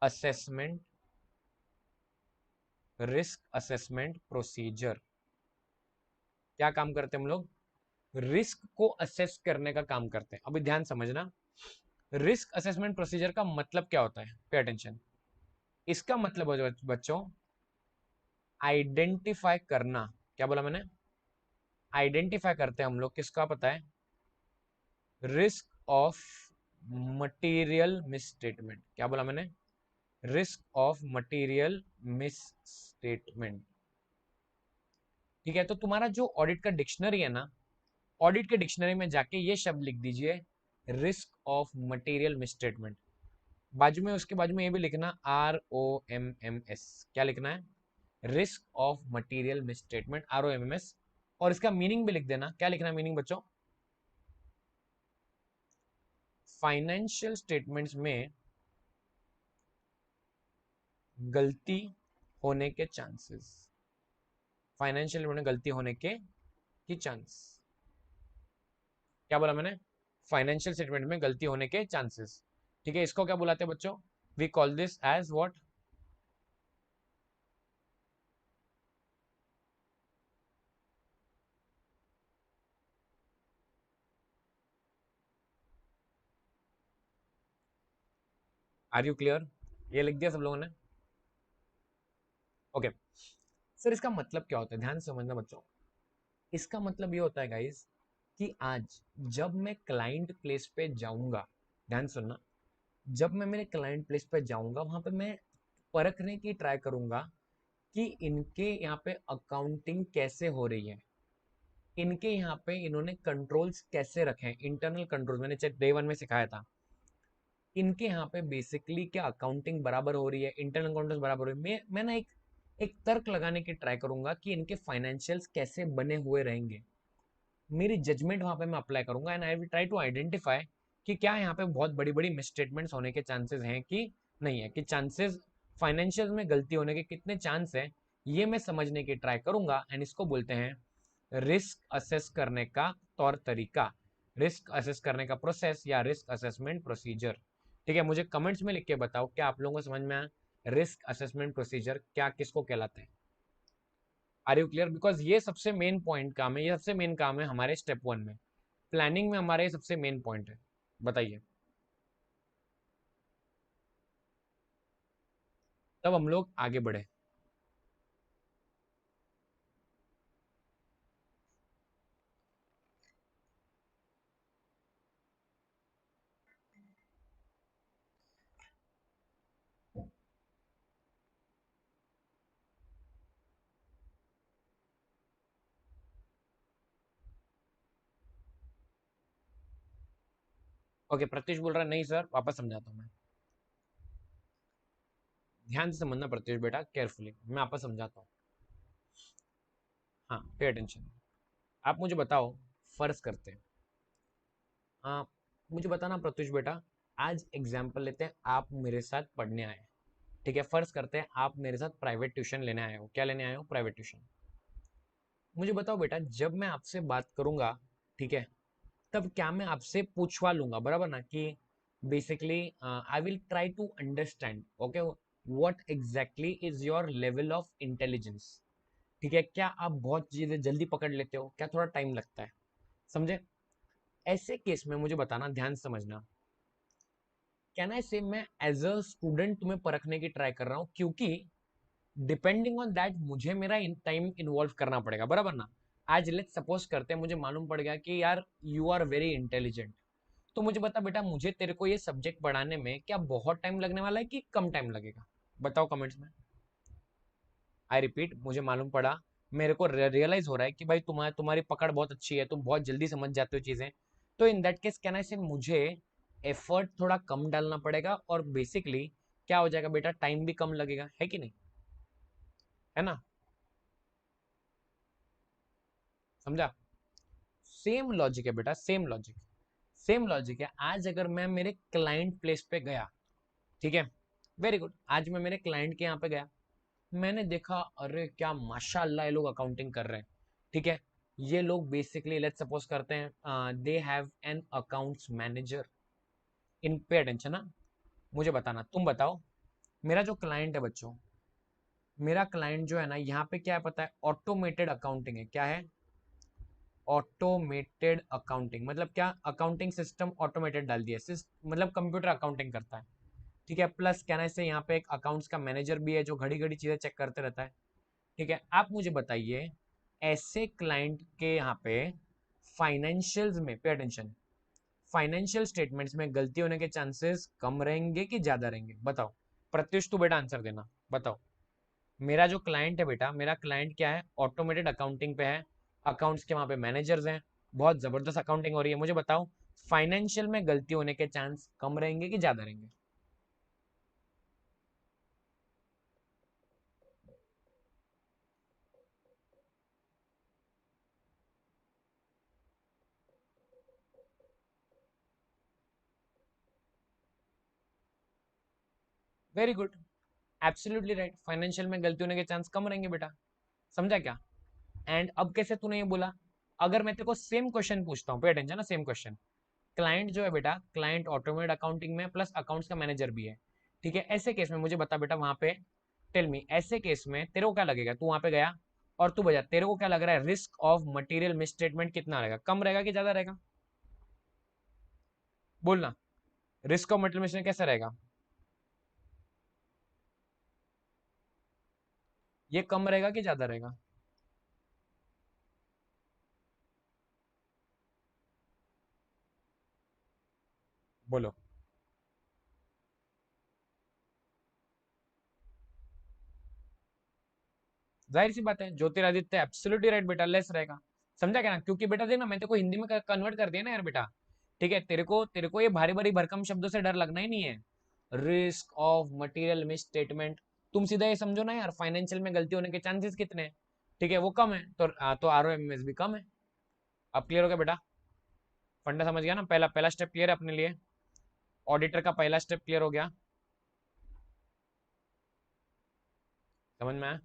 assessment, risk assessment procedure. क्या काम करते हैं हम लोग? रिस्क को असेस करने का काम करते हैं। अभी ध्यान समझना, रिस्क असेसमेंट प्रोसीजर का मतलब क्या होता है, पे अटेंशन। इसका मतलब है बच्चों आइडेंटिफाई करना। क्या बोला मैंने? आइडेंटिफाई करते हैं हम लोग किसका पता है? Risk of material misstatement. क्या बोला मैंने? Risk of material misstatement. ठीक है, तो तुम्हारा जो ऑडिट का डिक्शनरी है ना, ऑडिट के डिक्शनरी में जाके ये शब्द लिख दीजिए, रिस्क ऑफ मटेरियल मिसस्टेटमेंट। बाजू में, उसके बाजू में ये भी लिखना ROMMS। क्या लिखना है? Risk of material misstatement, ROMMS। और इसका मीनिंग भी लिख देना। क्या लिखना है मीनिंग बच्चों? फाइनेंशियल स्टेटमेंट्स में गलती होने के चांसेस, फाइनेंशियल में गलती होने के की चांस। क्या बोला मैंने? फाइनेंशियल स्टेटमेंट में गलती होने के चांसेस। ठीक है, इसको क्या बुलाते हैं बच्चों? We call this as what? Are you clear? ये लिख दिया सब लोगों ने? ओके। सर इसका मतलब क्या होता है, ध्यान से समझना बच्चों। इसका मतलब ये होता है गाइस कि आज जब मैं क्लाइंट प्लेस पे जाऊंगा, ध्यान सुनना, जब मैं मेरे क्लाइंट प्लेस पे जाऊंगा वहां पे मैं परखने की ट्राई करूंगा कि इनके यहाँ पे अकाउंटिंग कैसे हो रही है, इनके यहाँ पे इन्होंने कंट्रोल्स कैसे रखे हैं, इंटरनल कंट्रोल मैंने डे 1 में सिखाया था। इनके यहाँ पे बेसिकली क्या अकाउंटिंग बराबर हो रही है, इंटरनल कंट्रोल्स बराबर हो रही है। मैं ना एक तर्क लगाने की ट्राई करूंगा कि इनके फाइनेंशियल्स कैसे बने हुए रहेंगे। मेरी जजमेंट वहां पे मैं अप्लाई करूंगा and I will try to identify कि क्या यहाँ पे बहुत बड़ी बड़ी मिसस्टेटमेंट्स होने के चांसेस हैं कि नहीं है, कि चांसेस फाइनेंशियल में गलती होने के कितने चांस है, ये मैं समझने की ट्राई करूंगा। एंड इसको बोलते हैं रिस्क असेस करने का तौर तरीका, रिस्क असेस करने का प्रोसेस या रिस्क असेसमेंट प्रोसीजर। ठीक है, मुझे कमेंट्स में लिख के बताओ क्या आप लोगों को समझ में आया रिस्क असेसमेंट प्रोसीजर क्या किसको कहलाते हैं। Are you clear? बिकॉज ये सबसे मेन पॉइंट काम है, ये सबसे मेन काम है हमारे स्टेप 1 में, प्लानिंग में हमारे सबसे मेन पॉइंट है। बताइए, तब हम लोग आगे बढ़े। ओके, प्रत्युष बोल रहा है नहीं सर, वापस समझाता हूँ मैं। ध्यान से समझना प्रत्युष बेटा, केयरफुली मैं वापस समझाता हूँ। हाँ, पे अटेंशन। आप मुझे बताओ, फर्ज करते हैं, मुझे बताना प्रत्युष बेटा, आज एग्जाम्पल लेते हैं, आप मेरे साथ पढ़ने आए, ठीक है, फर्ज करते हैं आप मेरे साथ प्राइवेट ट्यूशन लेने आए हो। क्या लेने आए हो? Private tuition. मुझे बताओ बेटा, जब मैं आपसे बात करूंगा, ठीक है, तब क्या मैं आपसे पूछवा लूंगा, बराबर ना, कि basically I will try to understand, okay, what exactly is your level of intelligence. ठीक है, क्या आप बहुत चीजें जल्दी पकड़ लेते हो, क्या थोड़ा टाइम लगता है? समझे? ऐसे केस में मुझे बताना, ध्यान से समझना, कैन आई से मैं एज अ स्टूडेंट तुम्हें परखने की ट्राई कर रहा हूं, क्योंकि डिपेंडिंग ऑन दैट मुझे मेरा टाइम इन्वॉल्व करना पड़ेगा, बराबर ना। आज लेट्स सपोज करते हैं मुझे मालूम पड़ गया कि यार यू आर वेरी इंटेलिजेंट, तो मुझे बता बेटा, मुझे तेरे को ये सब्जेक्ट पढ़ाने में क्या बहुत टाइम लगने वाला है कि कम टाइम लगेगा? बताओ कमेंट्स में। आई रिपीट, मुझे मालूम पड़ा, मेरे को रियलाइज हो रहा है कि भाई तुम्हारी पकड़ बहुत अच्छी है, तुम बहुत जल्दी समझ जाते हो चीजें, तो इन दैट केस कैन आई से मुझे एफर्ट थोड़ा कम डालना पड़ेगा, और बेसिकली क्या हो जाएगा बेटा, टाइम भी कम लगेगा, है कि नहीं? है ना? समझा? सेम लॉजिक है बेटा, सेम लॉजिक, सेम लॉजिक है। आज अगर मैं मेरे क्लाइंट प्लेस पे गया, ठीक है, वेरी गुड, आज मैं मेरे क्लाइंट के यहाँ पे गया, मैंने देखा अरे क्या माशाल्लाह ये लोग अकाउंटिंग कर रहे हैं, ठीक है, ये लोग बेसिकली लेट्स सपोज करते हैं they have an accounts manager in, pay attention ना। मुझे बताना, तुम बताओ, मेरा जो क्लाइंट है बच्चों, मेरा क्लाइंट जो है ना, यहाँ पे क्या है पता है, ऑटोमेटेड अकाउंटिंग है। क्या है? ऑटोमेटेड अकाउंटिंग मतलब क्या? अकाउंटिंग सिस्टम ऑटोमेटेड डाल दिया, मतलब कंप्यूटर अकाउंटिंग करता है, ठीक है, प्लस कहना से यहाँ पे एक अकाउंट्स का मैनेजर भी है जो घड़ी घड़ी चीजें चेक करते रहता है। ठीक है, आप मुझे बताइए, ऐसे क्लाइंट के यहाँ पे फाइनेंशियल्स में, पे अटेंशन, फाइनेंशियल स्टेटमेंट्स में गलती होने के चांसेस कम रहेंगे कि ज्यादा रहेंगे? बताओ। प्रत्युष तू बेटा आंसर देना, बताओ। मेरा जो क्लाइंट है बेटा, मेरा क्लाइंट क्या है, ऑटोमेटेड अकाउंटिंग पे है, अकाउंट्स के वहां पे मैनेजर्स हैं, बहुत जबरदस्त अकाउंटिंग हो रही है, मुझे बताओ फाइनेंशियल में गलती होने के चांस कम रहेंगे कि ज्यादा रहेंगे? Very good, absolutely right, financial में गलती होने के चांस कम रहेंगे बेटा। समझा क्या? एंड अब कैसे तूने ये बोला? अगर मैं तेरे को सेम क्वेश्चन पूछता हूँ, पे अटेंशन ना, सेम क्वेश्चन, क्लाइंट जो है बेटा, क्लाइंट ऑटोमेटेड अकाउंटिंग में प्लस अकाउंट्स का मैनेजर भी है, ठीक है, ऐसे केस में मुझे बता बेटा, वहां पे टेल मी, ऐसे केस में तेरे को क्या लगेगा, तू वहां पे गया और तू बजा, तेरे को क्या लग रहा है, रिस्क ऑफ मटेरियल मिसस्टेटमेंट कितना रहेगा, कम रहेगा कि ज्यादा रहेगा? बोलना, रिस्क ऑफ मटेरियल मिसस्टेटमेंट कैसा रहेगा? ये कम रहेगा कि ज्यादा रहेगा? बोलो। जाहिर सी बात है, ज्योतिरादित्य एब्सोल्युटली राइट बेटा, लेस रहेगा। समझा क्या ना? क्योंकि बेटा देख ना, मैं तेरे को हिंदी में कन्वर्ट कर दिया ना यार बेटा, ठीक है, तेरे को ये भारी भारी भरकम शब्दों से डर लगना ही नहीं है। Risk of material miss statement, तुम सीधा ये समझो ना यार, फाइनेंशियल में गलती होने के चांसेस कितने हैं, ठीक है, वो कम है, तो आरओएमएस भी कम है। अब क्लियर हो गया बेटा? फंडा समझ गया ना? पहला पहला स्टेप क्लियर है अपने लिए? ऑडिटर का पहला स्टेप क्लियर हो गया? समझ में आया?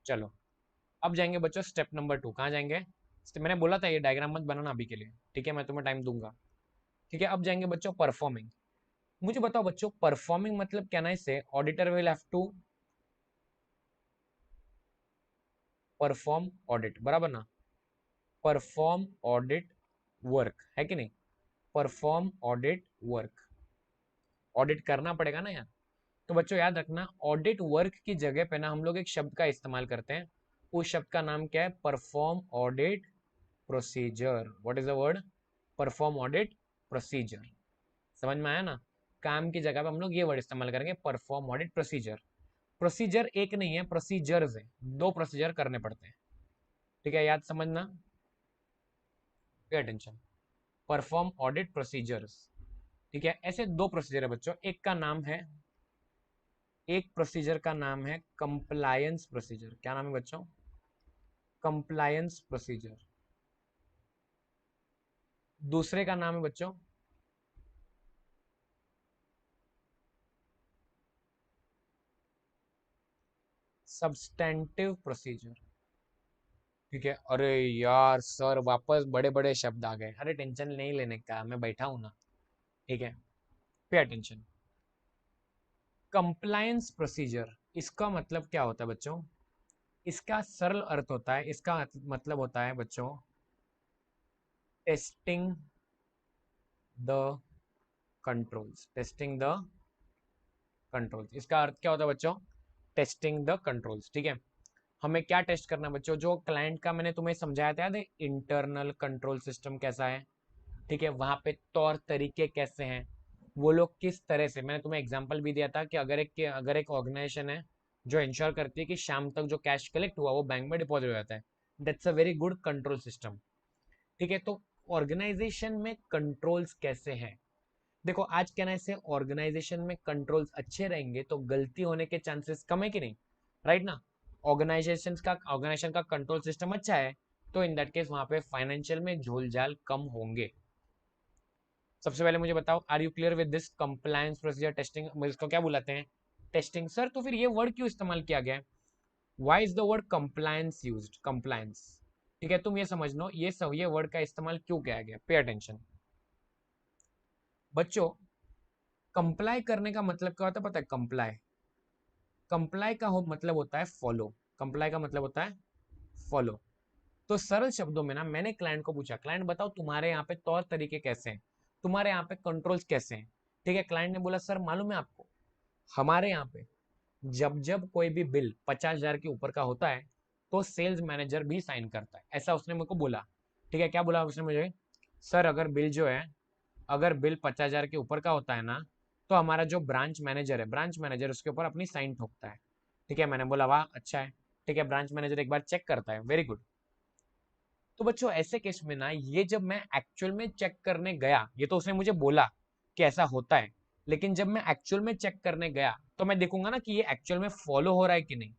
चलो, अब जाएंगे बच्चों स्टेप नंबर 2। कहाँ जाएंगे? मैंने बोला था ये डायग्राम मत बनाना अभी के लिए, ठीक है? मैं तुम्हें टाइम दूंगा, ठीक है? अब जाएंगे बच्चों परफॉर्मिंग। मुझे बताओ बच्चों, परफॉर्मिंग मतलब क्या ना? इससे auditor will have to perform audit, बराबर ना? परफॉर्म ऑडिट वर्क, है कि नहीं? परफॉर्म ऑडिट वर्क, ऑडिट करना पड़ेगा ना यार। तो बच्चों याद रखना, ऑडिट वर्क की जगह पे ना हम लोग एक शब्द का इस्तेमाल करते हैं। उस शब्द का नाम क्या है? Perform audit procedure. What is the word? Perform audit procedure. समझ में आया ना? काम की जगह पे हम लोग ये वर्ड इस्तेमाल करेंगे, परफॉर्म ऑडिट प्रोसीजर। प्रोसीजर एक नहीं है, प्रोसीजर्स है, दो प्रोसीजर करने पड़ते हैं, ठीक है? याद समझना, pay attention. Perform audit procedures, ठीक है? ऐसे दो प्रोसीजर है बच्चों। एक का नाम है, एक प्रोसीजर का नाम है कंप्लायंस प्रोसीजर। क्या नाम है बच्चों? Compliance procedure. दूसरे का नाम है बच्चों सब्सटेंटिव प्रोसीजर, ठीक है? अरे यार सर, वापस बड़े बड़े शब्द आ गए। अरे टेंशन नहीं लेने का, मैं बैठा हूं ना, ठीक है? Pay attention. कंप्लायंस प्रोसीजर, इसका मतलब क्या होता है बच्चों? इसका सरल अर्थ होता है, इसका मतलब होता है बच्चों testing the controls. Testing the controls, इसका अर्थ क्या होता है बच्चों? टेस्टिंग द कंट्रोल्स, ठीक है? हमें क्या टेस्ट करना है बच्चों? जो क्लाइंट का मैंने तुम्हें समझाया था, याद है? इंटरनल कंट्रोल सिस्टम कैसा है, ठीक है? वहां पे तौर तरीके कैसे हैं, वो लोग किस तरह से, मैंने तुम्हें एग्जांपल भी दिया था कि अगर एक ऑर्गेनाइजेशन है जो इंश्योर करती है कि शाम तक जो कैश कलेक्ट हुआ वो बैंक में डिपॉजिट हो जाता है, that's a very good control system, ठीक है? तो ऑर्गेनाइजेशन में कंट्रोल्स कैसे हैं? देखो, आज क्या ना, इससे ऑर्गेनाइजेशन में कंट्रोल्स अच्छे रहेंगे तो गलती होने के चांसेस कम है कि नहीं? राइट ना? ऑर्गेनाइजेशन का कंट्रोल सिस्टम अच्छा है तो इन दैट केस वहां पे फाइनेंशियल में झोलझाल कम होंगे। सबसे पहले मुझे बताओ, are you clear with this compliance procedure testing? इसको क्या बुलाते हैं? टेस्टिंग। सर तो फिर ये वर्ड क्यों इस्तेमाल किया गया है? Why is the word compliance used? Compliance, ठीक है? तुम ये समझ लो, ये वर्ड का इस्तेमाल क्यों किया गया? पे अटेंशन बच्चों। कंप्लाई करने का मतलब क्या होता है पता है? कंप्लाई, कंप्लाई का मतलब होता है फॉलो। कंप्लाई का मतलब होता है फॉलो। तो सरल शब्दों में ना, मैंने क्लाइंट को पूछा, क्लाइंट बताओ तुम्हारे यहाँ पे तौर तरीके कैसे हैं, तुम्हारे यहाँ पे कंट्रोल्स कैसे हैं, ठीक है? क्लाइंट ने बोला सर मालूम है आपको, हमारे यहाँ पे जब जब कोई भी बिल 50,000 के ऊपर का होता है तो सेल्स मैनेजर भी साइन करता है, ऐसा उसने मेरे को बोला, ठीक है? क्या बोला उसने मुझे? सर अगर बिल जो है, अगर बिल 50,000 के ऊपर का होता है ना, तो हमारा जो ब्रांच मैनेजर है, ब्रांच मैनेजर उसके ऊपर अपनी साइन ठोकता है, ठीक है? मैंने बोला वाह अच्छा है, ठीक है? ब्रांच मैनेजर एक बार चेक करता है, वेरी गुड। तो बच्चों ऐसे केस में ना, ये जब मैं एक्चुअल में चेक करने गया, ये तो उसने मुझे बोला कि ऐसा होता है, लेकिन जब मैं एक्चुअल में चेक करने गया तो मैं देखूंगा ना कि ये एक्चुअल में फॉलो हो रहा है कि नहीं।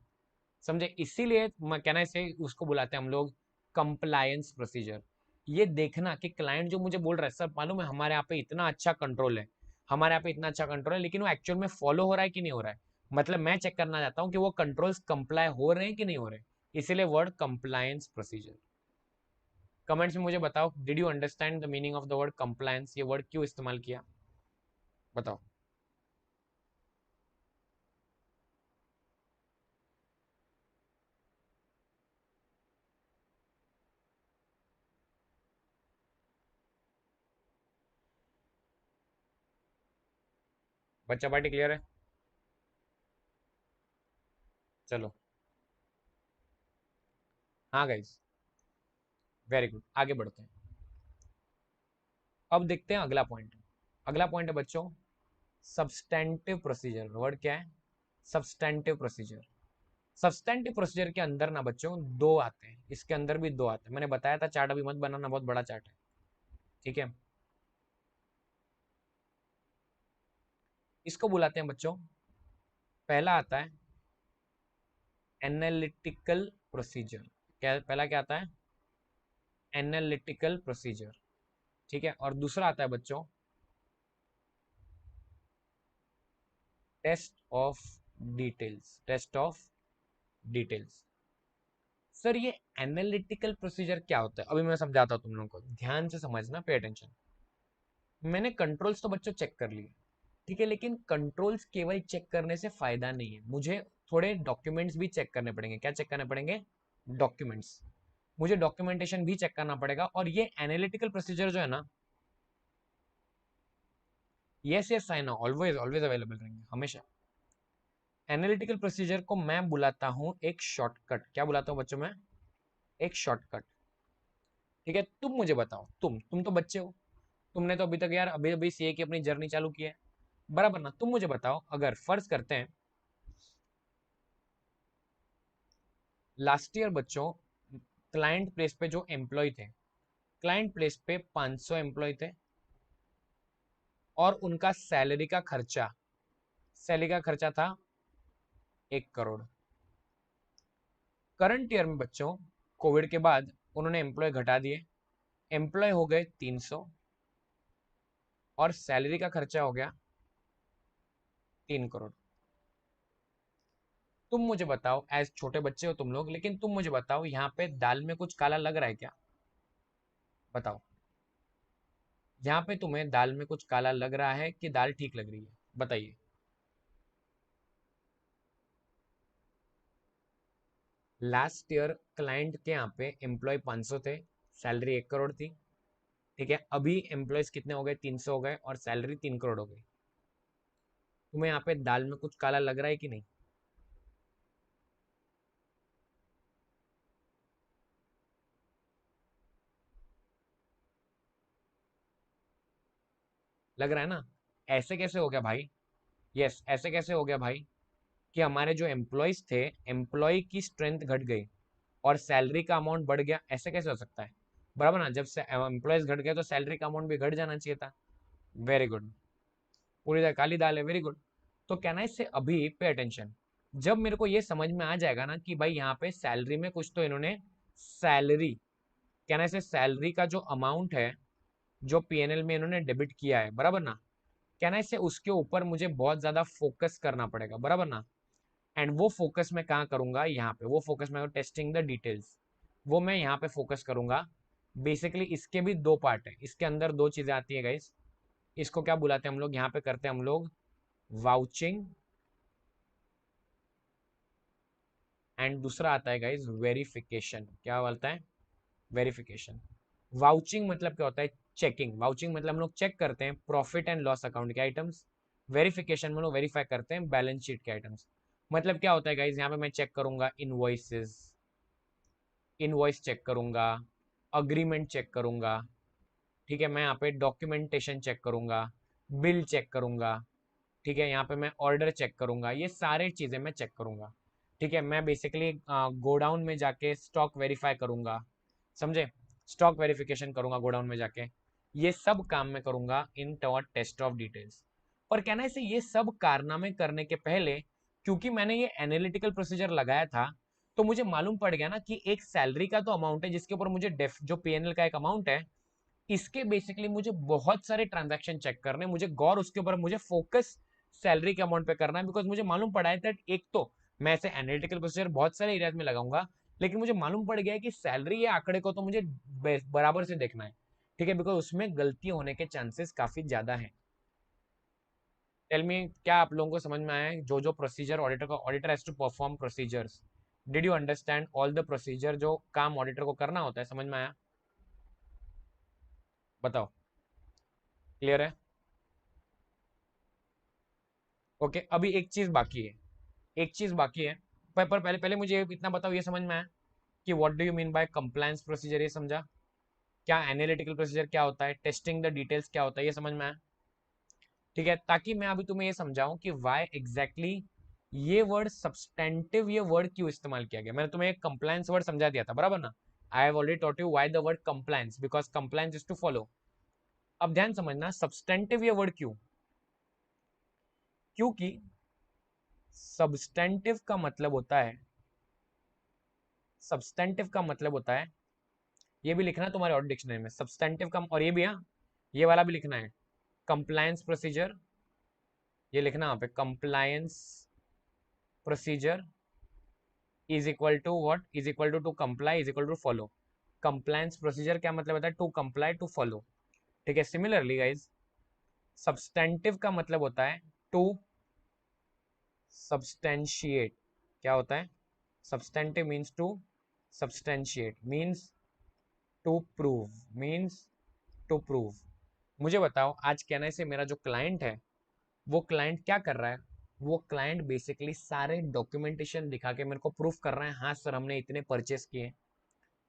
समझे? इसीलिए मैं कहना, इसे उसको बुलाते हैं हम लोग कंप्लायंस प्रोसीजर। ये देखना कि क्लाइंट जो मुझे बोल रहा है सर मालूम है हमारे यहाँ पे इतना अच्छा कंट्रोल है, हमारे यहाँ पे इतना अच्छा कंट्रोल है, लेकिन वो एक्चुअल में फॉलो हो रहा है कि नहीं हो रहा है। मतलब मैं चेक करना चाहता हूँ कि वो कंट्रोल्स कंप्लाई हो रहे हैं कि नहीं हो रहे, इसीलिए वर्ड कंप्लायंस प्रोसीजर। कमेंट्स में मुझे बताओ, did you understand the meaning of the word compliance? ये वर्ड क्यों इस्तेमाल किया, बताओ? बच्चा पार्टी क्लियर है? चलो, हाँ गाइस, वेरी गुड, आगे बढ़ते हैं। अब देखते हैं अगला पॉइंट। अगला पॉइंट है बच्चों सब्सटेंटिव प्रोसीजर। वर्ड क्या है? Substantive procedure. सब्सटेंटिव प्रोसीजर के अंदर ना बच्चों दो आते हैं, इसके अंदर भी दो आते हैं। मैंने बताया था चार्ट अभी मत बनाना, बहुत बड़ा चार्ट है, ठीक है? इसको बुलाते हैं बच्चों, पहला आता है एनालिटिकल प्रोसीजर। क्या पहला क्या आता है? एनालिटिकल प्रोसीजर, ठीक है। और दूसरा आता है बच्चों test of details, test of details. Sir ये एनालिटिकल प्रोसीजर क्या होता है, अभी मैं समझाता हूँ तुम लोगों को, ध्यान से समझना, पे अटेंशन। मैंने कंट्रोल्स तो बच्चों चेक कर लिए, ठीक है, लेकिन कंट्रोल्स केवल चेक करने से फायदा नहीं है, मुझे थोड़े डॉक्यूमेंट्स भी चेक करने पड़ेंगे। क्या चेक करने पड़ेंगे? डॉक्यूमेंट्स। मुझे डॉक्यूमेंटेशन भी चेक करना पड़ेगा। और ये एनालिटिकल प्रोसीजर जो है ना, yes yes I know, always always available रहेंगे हमेशा। एनालिटिकल प्रोसीजर को मैं बुलाता हूं एक शॉर्टकट। क्या बुलाता हूं बच्चों में? एक शॉर्टकट, ठीक है। तुम मुझे बताओ, तुम तो बच्चे हो, तुमने तो अभी तक यार अभी अभी सीए की अपनी जर्नी चालू की है, बराबर ना? तुम मुझे बताओ, अगर फर्ज करते हैं लास्ट ईयर बच्चों क्लाइंट प्लेस पे जो एम्प्लॉय थे, क्लाइंट प्लेस पे 500 एम्प्लॉय थे और उनका सैलरी का खर्चा था 1 करोड़। करंट ईयर में बच्चों कोविड के बाद उन्होंने एम्प्लॉय घटा दिए, एम्प्लॉय हो गए 300 और सैलरी का खर्चा हो गया 3 करोड़। तुम मुझे बताओ, एज छोटे बच्चे हो तुम लोग, लेकिन तुम मुझे बताओ यहाँ पे दाल में कुछ काला लग रहा है क्या? बताओ, यहाँ पे तुम्हें दाल में कुछ काला लग रहा है कि दाल ठीक लग रही है? बताइए। लास्ट ईयर क्लाइंट के यहाँ पे एम्प्लॉय 500 थे, सैलरी 1 करोड़ थी, ठीक है। अभी एम्प्लॉयज कितने हो गए? 300 हो गए और सैलरी 3 करोड़ हो गई। तुम्हें यहाँ पे दाल में कुछ काला लग रहा है कि नहीं? लग रहा है ना? ऐसे कैसे हो गया भाई? यस, ऐसे कैसे हो गया भाई कि हमारे जो एम्प्लॉयज थे, एम्प्लॉय की स्ट्रेंथ घट गई और सैलरी का अमाउंट बढ़ गया? ऐसे कैसे हो सकता है? बराबर ना? जब से एम्प्लॉयज घट गए तो सैलरी का अमाउंट भी घट जाना चाहिए था। वेरी गुड, पूरी तरह काली दाल है, वेरी गुड। तो कहना इससे अभी पे अटेंशन, जब मेरे को ये समझ में आ जाएगा ना कि भाई यहाँ पे सैलरी में कुछ तो इन्होंने सैलरी, कहना से सैलरी का जो अमाउंट है जो पीएनएल में इन्होंने डेबिट किया है, बराबर ना, कहना इससे उसके ऊपर मुझे बहुत ज्यादा फोकस करना पड़ेगा, बराबर ना। एंड वो फोकस मैं कहाँ करूंगा? यहाँ पे। वो फोकस मैं टेस्टिंग द डिटेल्स, वो मैं यहाँ पे फोकस करूंगा। बेसिकली इसके भी दो पार्ट है, इसके अंदर दो चीजें आती है गाइस। इसको क्या बुलाते हैं हम लोग? यहाँ पे करते हैं हम लोग वाउचिंग, एंड दूसरा आता है गाइस वेरिफिकेशन। क्या बोलता है? वेरिफिकेशन। वाउचिंग मतलब क्या होता है? चेकिंग। वाउचिंग मतलब हम लोग चेक करते हैं प्रॉफिट एंड लॉस अकाउंट के आइटम्स। वेरिफिकेशन में लोग वेरीफाई करते हैं बैलेंस शीट के आइटम्स। मतलब क्या होता है गाइस, यहाँ पे मैं चेक करूंगा इनवॉइसेस, इनवॉइस चेक करूंगा, अग्रीमेंट चेक करूंगा, ठीक है। मैं यहाँ पे डॉक्यूमेंटेशन चेक करूंगा, बिल चेक करूंगा, ठीक है। यहाँ पे मैं ऑर्डर चेक करूंगा, ये सारे चीजें मैं चेक करूंगा, ठीक है। मैं बेसिकली गोडाउन में जाके स्टॉक वेरीफाई करूंगा, समझे? स्टॉक वेरिफिकेशन करूंगा गोडाउन में जाके। ये सब काम मैं करूंगा इन टॉवर टेस्ट ऑफ डिटेल्स। और कहना है से ये सब कारनामे करने के पहले, क्योंकि मैंने ये एनालिटिकल प्रोसीजर लगाया था, तो मुझे मालूम पड़ गया ना कि एक सैलरी का तो अमाउंट है जिसके ऊपर मुझे डेफ जो पीएनएल का एक अमाउंट है, इसके बेसिकली मुझे बहुत सारे ट्रांजैक्शन चेक करने, मुझे गौर उसके ऊपर मुझे फोकस सैलरी के अमाउंट पे करना है। बिकॉज मुझे मालूम पड़ा है दैट एक तो मैं ऐसे एनालिटिकल प्रोसीजर बहुत सारे एरियाज में लगाऊंगा, लेकिन मुझे मालूम पड़ गया है कि सैलरी या आंकड़े को तो मुझे बराबर से देखना है, ठीक है। बिकॉज उसमें गलती होने के चांसेस काफी ज्यादा हैं। टेल मी, क्या आप लोगों को समझ में आया है जो जो प्रोसीजर ऑडिटर को, auditor has to perform procedures? Did you understand all the procedure जो काम ऑडिटर को करना होता है? समझ में आया? बताओ, क्लियर है? ओके, अभी एक चीज बाकी है, एक चीज बाकी है। पर पहले पहले मुझे इतना बताओ, ये समझ में आया कि what do you mean by compliance procedure? ये समझा? क्या एनालिटिकल प्रोसीजर क्या होता है, टेस्टिंग द डिटेल्स क्या होता है, ये समझ में आया? ठीक है, ताकि मैं अभी तुम्हें ये समझाऊं कि वाई एग्जैक्टली ये वर्ड सब्सटेंटिव, ये वर्ड क्यों इस्तेमाल किया गया। मैंने तुम्हें एक कंप्लायंस वर्ड समझा दिया था, बराबर ना? I have already taught you why the word compliance, because compliance is to follow. अब ध्यान समझना, सब्सटेंटिव ये वर्ड क्यों? क्योंकि सब्सटेंटिव का मतलब होता है, सब्सटेंटिव का मतलब होता है ये भी लिखना है तुम्हारे ऑडिट डिक्शनरी में, सब्सटेंटिव का, और ये भी, हाँ ये वाला भी लिखना है, कंप्लायंस प्रोसीजर, ये लिखना यहाँ पे, compliance procedure is equal to what, is equal to comply is equal to follow. Compliance procedure क्या मतलब होता है, टू कंप्लाई टू फॉलो, ठीक है। सिमिलरली गाइज, सब्सटेंटिव का मतलब होता है टू सब्सटेंशिएट, क्या होता है, substantive means to substantiate, means to prove, means to prove. मुझे बताओ आज कहने से मेरा जो क्लाइंट है, वो क्लाइंट क्या कर रहा है, वो क्लाइंट बेसिकली सारे डॉक्यूमेंटेशन दिखा के मेरे को प्रूफ कर रहा है, हाँ सर हमने इतने परचेस किए,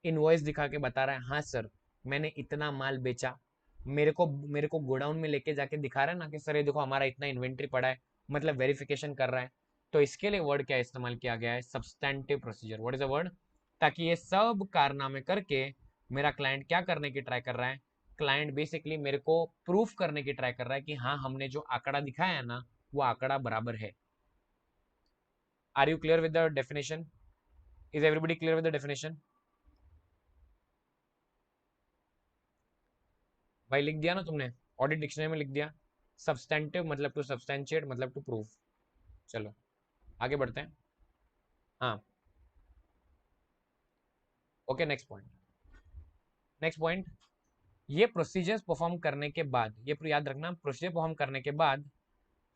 इनवॉइस दिखा के बता रहा है, हाँ सर मैंने इतना माल बेचा, मेरे को गोडाउन में लेके जाके दिखा रहा है ना कि सर ये देखो हमारा इतना इन्वेंट्री पड़ा है, मतलब वेरिफिकेशन कर रहा है। तो इसके लिए वर्ड क्या इस्तेमाल किया गया है, substantive procedure, what is the word, ताकि ये सब कारनामे करके मेरा क्लाइंट क्या करने की ट्राई कर रहा है, क्लाइंट बेसिकली मेरे को प्रूफ करने की ट्राई कर रहा है कि हाँ हमने जो आंकड़ा दिखाया है ना, वो आंकड़ा बराबर है। Are you clear with the definition, is everybody clear with the definition? भाई लिख दिया ना तुमने, ऑडिट डिक्शनरी में लिख दिया, सब्सटेंटिव मतलब टू सब्सटेंशिएट मतलब टू प्रूव। चलो आगे बढ़ते हैं। हाँ okay, next point, next point, ये प्रोसीजर्स परफॉर्म करने के बाद, ये याद रखना, प्रोसीजर परफॉर्म करने के बाद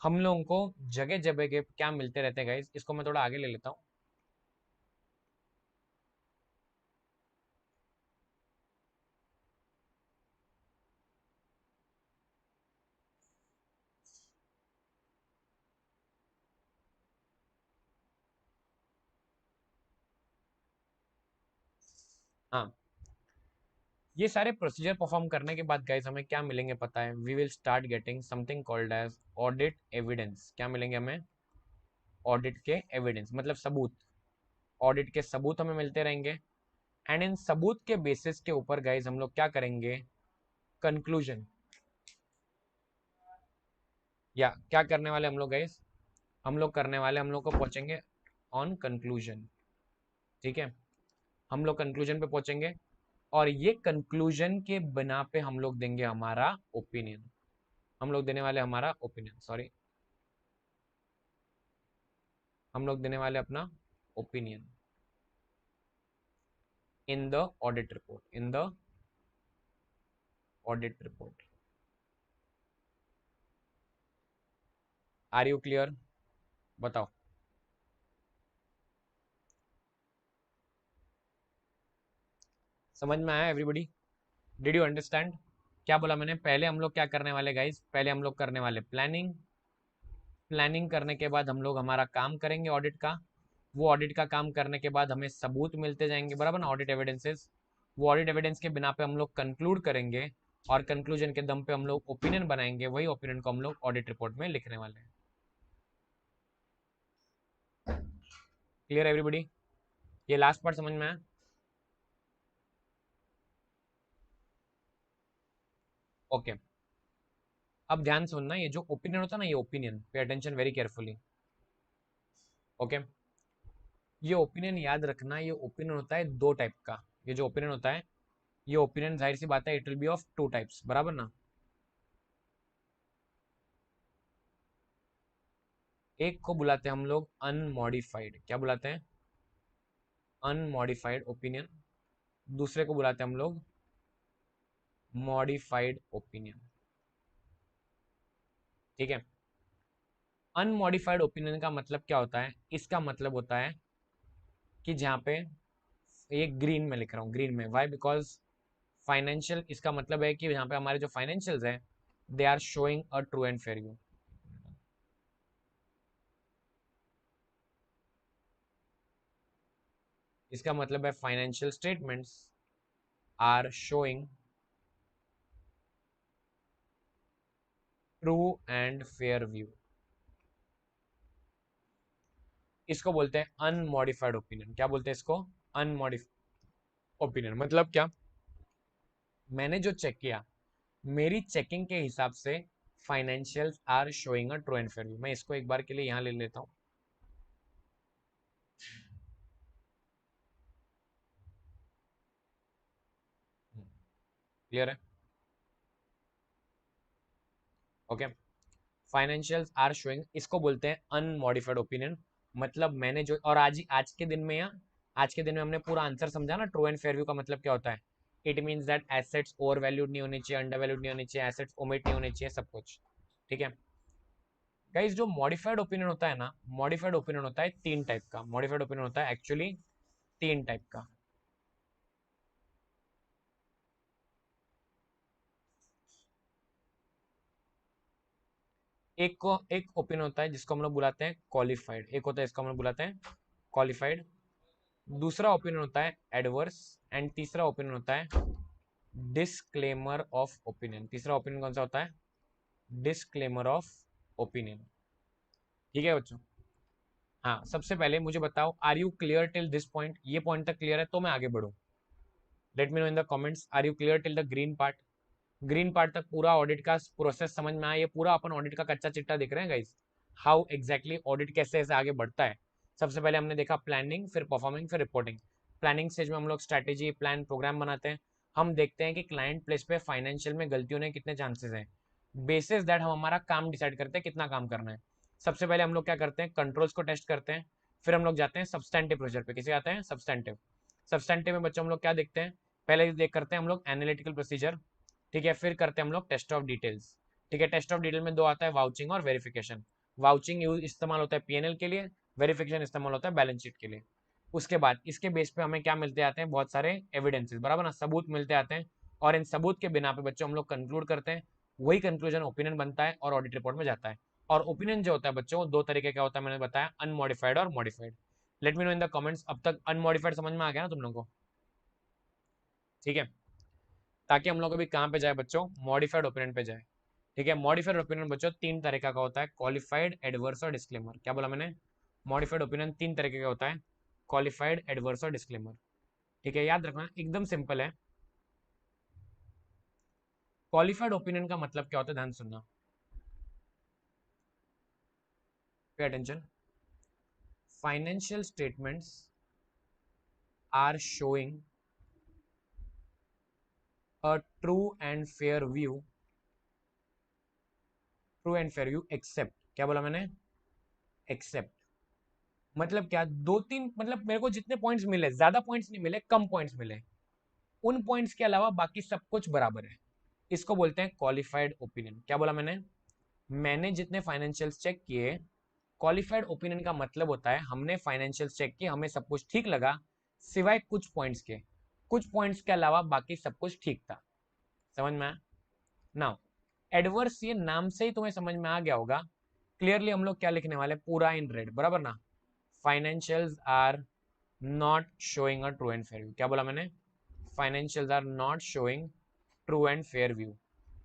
हम लोगों को जगह जगह के क्या मिलते रहते हैं गाइस, इसको मैं थोड़ा आगे ले लेता हूँ। हाँ, ये सारे प्रोसीजर परफॉर्म करने के बाद गाइस हमें क्या मिलेंगे पता है, we will start getting something called as audit evidence. क्या मिलेंगे हमें, ऑडिट के एविडेंस मतलब सबूत, ऑडिट के सबूत हमें मिलते रहेंगे। एंड इन सबूत के बेसिस के ऊपर गाइज हम लोग क्या करेंगे, कंक्लूजन, या क्या करने वाले हम लोग गाइज, हम लोग करने वाले, हम लोग को पहुंचेंगे ऑन कंक्लूजन, ठीक है। हम लोग कंक्लूजन पे पहुंचेंगे और ये कंक्लूजन के बिना पे हम लोग देंगे हमारा ओपिनियन, हम लोग देने वाले हमारा ओपिनियन, सॉरी, हम लोग देने वाले अपना opinion in the audit report, in the audit report. Are you clear, बताओ। समझ में आया एवरीबॉडी, डिड यू अंडरस्टैंड? क्या बोला मैंने, पहले हम लोग क्या करने वाले गाइस, पहले हम लोग करने वाले प्लानिंग, प्लानिंग करने के बाद हम लोग हमारा काम करेंगे ऑडिट का, वो ऑडिट का काम करने के बाद हमें सबूत मिलते जाएंगे, बराबर ना, ऑडिट एविडेंसेस, वो ऑडिट एविडेंस के बिना पे हम लोग कंक्लूड करेंगे और कंक्लूजन के दम पे हम लोग ओपिनियन बनाएंगे, वही ओपिनियन को हम लोग ऑडिट रिपोर्ट में लिखने वाले हैं। क्लियर एवरीबॉडी, ये लास्ट पार्ट समझ में आया? ओके, अब ध्यान सुनना, ये जो ओपिनियन होता है ना, ये opinion, pay attention very carefully, okay. ये ओपिनियन याद रखना, ये ओपिनियन होता है दो टाइप का, ये जो ओपिनियन होता है, ये ओपिनियन जाहिर सी बात है it will be of two types, बराबर ना। एक को बुलाते हैं हम लोग अनमॉडिफाइड, क्या बुलाते हैं, अनमॉडिफाइड ओपिनियन, दूसरे को बुलाते हैं हम लोग मॉडिफाइड ओपिनियन, ठीक है। अनमॉडिफाइड ओपिनियन का मतलब क्या होता है, इसका मतलब होता है कि जहाँ पे, ये ग्रीन में लिख रहा हूँ, ग्रीन में, वाई बिकॉज फाइनेंशियल, इसका मतलब है कि यहाँ पे हमारे जो फाइनेंशियल्स हैं they are showing a true and fair view, इसका मतलब है financial statements are showing true and fair view, इसको बोलते हैं अनमॉडिफाइड ओपिनियन। क्या बोलते हैं इसको, अनमॉडिफाइड ओपिनियन। मतलब क्या, मैंने जो चेक किया, मेरी चेकिंग के हिसाब से financials are showing a true and fair view. मैं इसको एक बार के लिए यहाँ ले लेता हूँ, क्लियर है? ओके, फाइनेंशियल्स आर शोइंग, इसको बोलते हैं अनमॉडिफाइड ओपिनियन। मतलब मैंने जो, और आज के दिन में, या आज के दिन में हमने पूरा आंसर समझा ना ट्रू एंड फेयर व्यू का मतलब क्या होता है। It means that assets over valued नहीं होनी चाहिए, अंडर वैल्यूड नहीं होनी चाहिए, एसेट्स ओमिट नहीं होने चाहिए, सब कुछ ठीक है। गाइस जो मॉडिफाइड ओपिनियन होता है ना, मॉडिफाइड ओपिनियन होता है तीन टाइप का। मॉडिफाइड ओपिनियन होता है एक्चुअली तीन टाइप का। एक ओपिनियन होता है जिसको हम लोग बुलाते हैं क्वालिफाइड, एक होता है इसको हम लोग बुलाते हैं क्वालिफाइड। दूसरा ओपिनियन होता है एडवर्स, एंड तीसरा ओपिनियन होता है डिस्क्लेमर ऑफ ओपिनियन। तीसरा ओपिनियन कौन सा होता है? Disclaimer of opinion. ठीक है बच्चों? हाँ, सबसे पहले मुझे बताओ, are you clear till this point? ये पॉइंट तक क्लियर है तो मैं आगे बढ़ूं? Let me know in the comments, are you clear till the green part? Green part तक पूरा ऑडिट का प्रोसेस समझ में आया? ये पूरा अपन ऑडिट का कच्चा चिट्टा देख रहे हैं गाइस, हाउ एग्जैक्टली ऑडिट कैसे ऐसे आगे बढ़ता है। सबसे पहले हमने देखा प्लानिंग, फिर परफॉर्मिंग, फिर रिपोर्टिंग। प्लानिंग स्टेज में हम लोग स्ट्रैटेजी, प्लान, प्रोग्राम बनाते हैं। हम देखते हैं कि क्लाइंट प्लेस पे फाइनेंशियल में गलती होने के कितने चांसेस हैं। बेसिस दैट हम हमारा काम डिसाइड करते हैं कितना काम करना है। सबसे पहले हम लोग क्या करते हैं, कंट्रोल्स को टेस्ट करते हैं। फिर हम लोग जाते हैं सब्सटेंटिव प्रोसीजर पे। किसे आते हैं? सब्सटेंटिव। सब्सटेंटिव में बच्चों हम लोग क्या देखते हैं? पहले देख करते हैं हम लोग एनालिटिकल प्रोसीजर, ठीक है। फिर करते हैं हम लोग टेस्ट ऑफ डिटेल्स, ठीक है। टेस्ट ऑफ डिटेल में दो आता है, वाउचिंग और वेरिफिकेशन। वाउचिंग यूज इस्तेमाल होता है पीएनएल के लिए, वेरिफिकेशन इस्तेमाल होता है बैलेंस शीट के लिए। उसके बाद इसके बेस पे हमें क्या मिलते आते हैं? बहुत सारे एविडेंसेस, बराबर ना, सबूत मिलते आते हैं। और इन सबूत के बिना पे बच्चों हम लोग कंक्लूड करते हैं। वही कंक्लूजन ओपिनियन बनता है और ऑडिट रिपोर्ट में जाता है। और ओपिनियन जो होता है बच्चों, दो तरीके का होता है, मैंने बताया, अनमॉडिफाइड और modified. Late me know in the comments, अब तक अनमॉडिफाइड समझ में आ गया ना तुम लोगों को? ठीक है, ताकि हम लोग अभी कहाँ पे जाए बच्चों? मॉडिफाइड ओपिनियन पे जाए। ठीक है, मॉडिफाइड ओपिनियन बच्चों तीन तरीका का होता है, क्वालिफाइड, एडवर्स और डिस्क्लेमर। क्या बोला मैंने? मॉडिफाइड ओपिनियन तीन तरीके का होता है, क्वालिफाइड, एडवर्स और डिस्क्लेमर। ठीक है, याद रखना, एकदम सिंपल है। क्वालिफाइड ओपिनियन का मतलब क्या होता है, ध्यान सुनना, pay attention. Financial statements are showing a true and fair view, true and fair view except, क्या बोला मैंने? एक्सेप्ट। मतलब क्या? दो तीन, मतलब मेरे को जितने पॉइंट्स मिले, ज्यादा पॉइंट्स नहीं मिले, कम पॉइंट्स मिले, उन पॉइंट्स के अलावा बाकी सब कुछ बराबर है। इसको बोलते हैं क्वालिफाइड ओपिनियन। क्या बोला मैंने? मैंने जितने फाइनेंशियल्स चेक किए, क्वालिफाइड ओपिनियन का मतलब होता है हमने फाइनेंशियल्स चेक किए, हमें सब कुछ ठीक लगा सिवाय कुछ पॉइंट्स के, कुछ पॉइंट्स के अलावा बाकी सब कुछ ठीक था। समझ में आया? नाउ एडवर्स, ये नाम से ही तुम्हें समझ में आ गया होगा क्लियरली हम लोग क्या लिखने वाले, पूरा इन रेड, बराबर ना। Financials are not showing a true and fair view. क्या बोला मैंने? Financials are not showing true and fair view.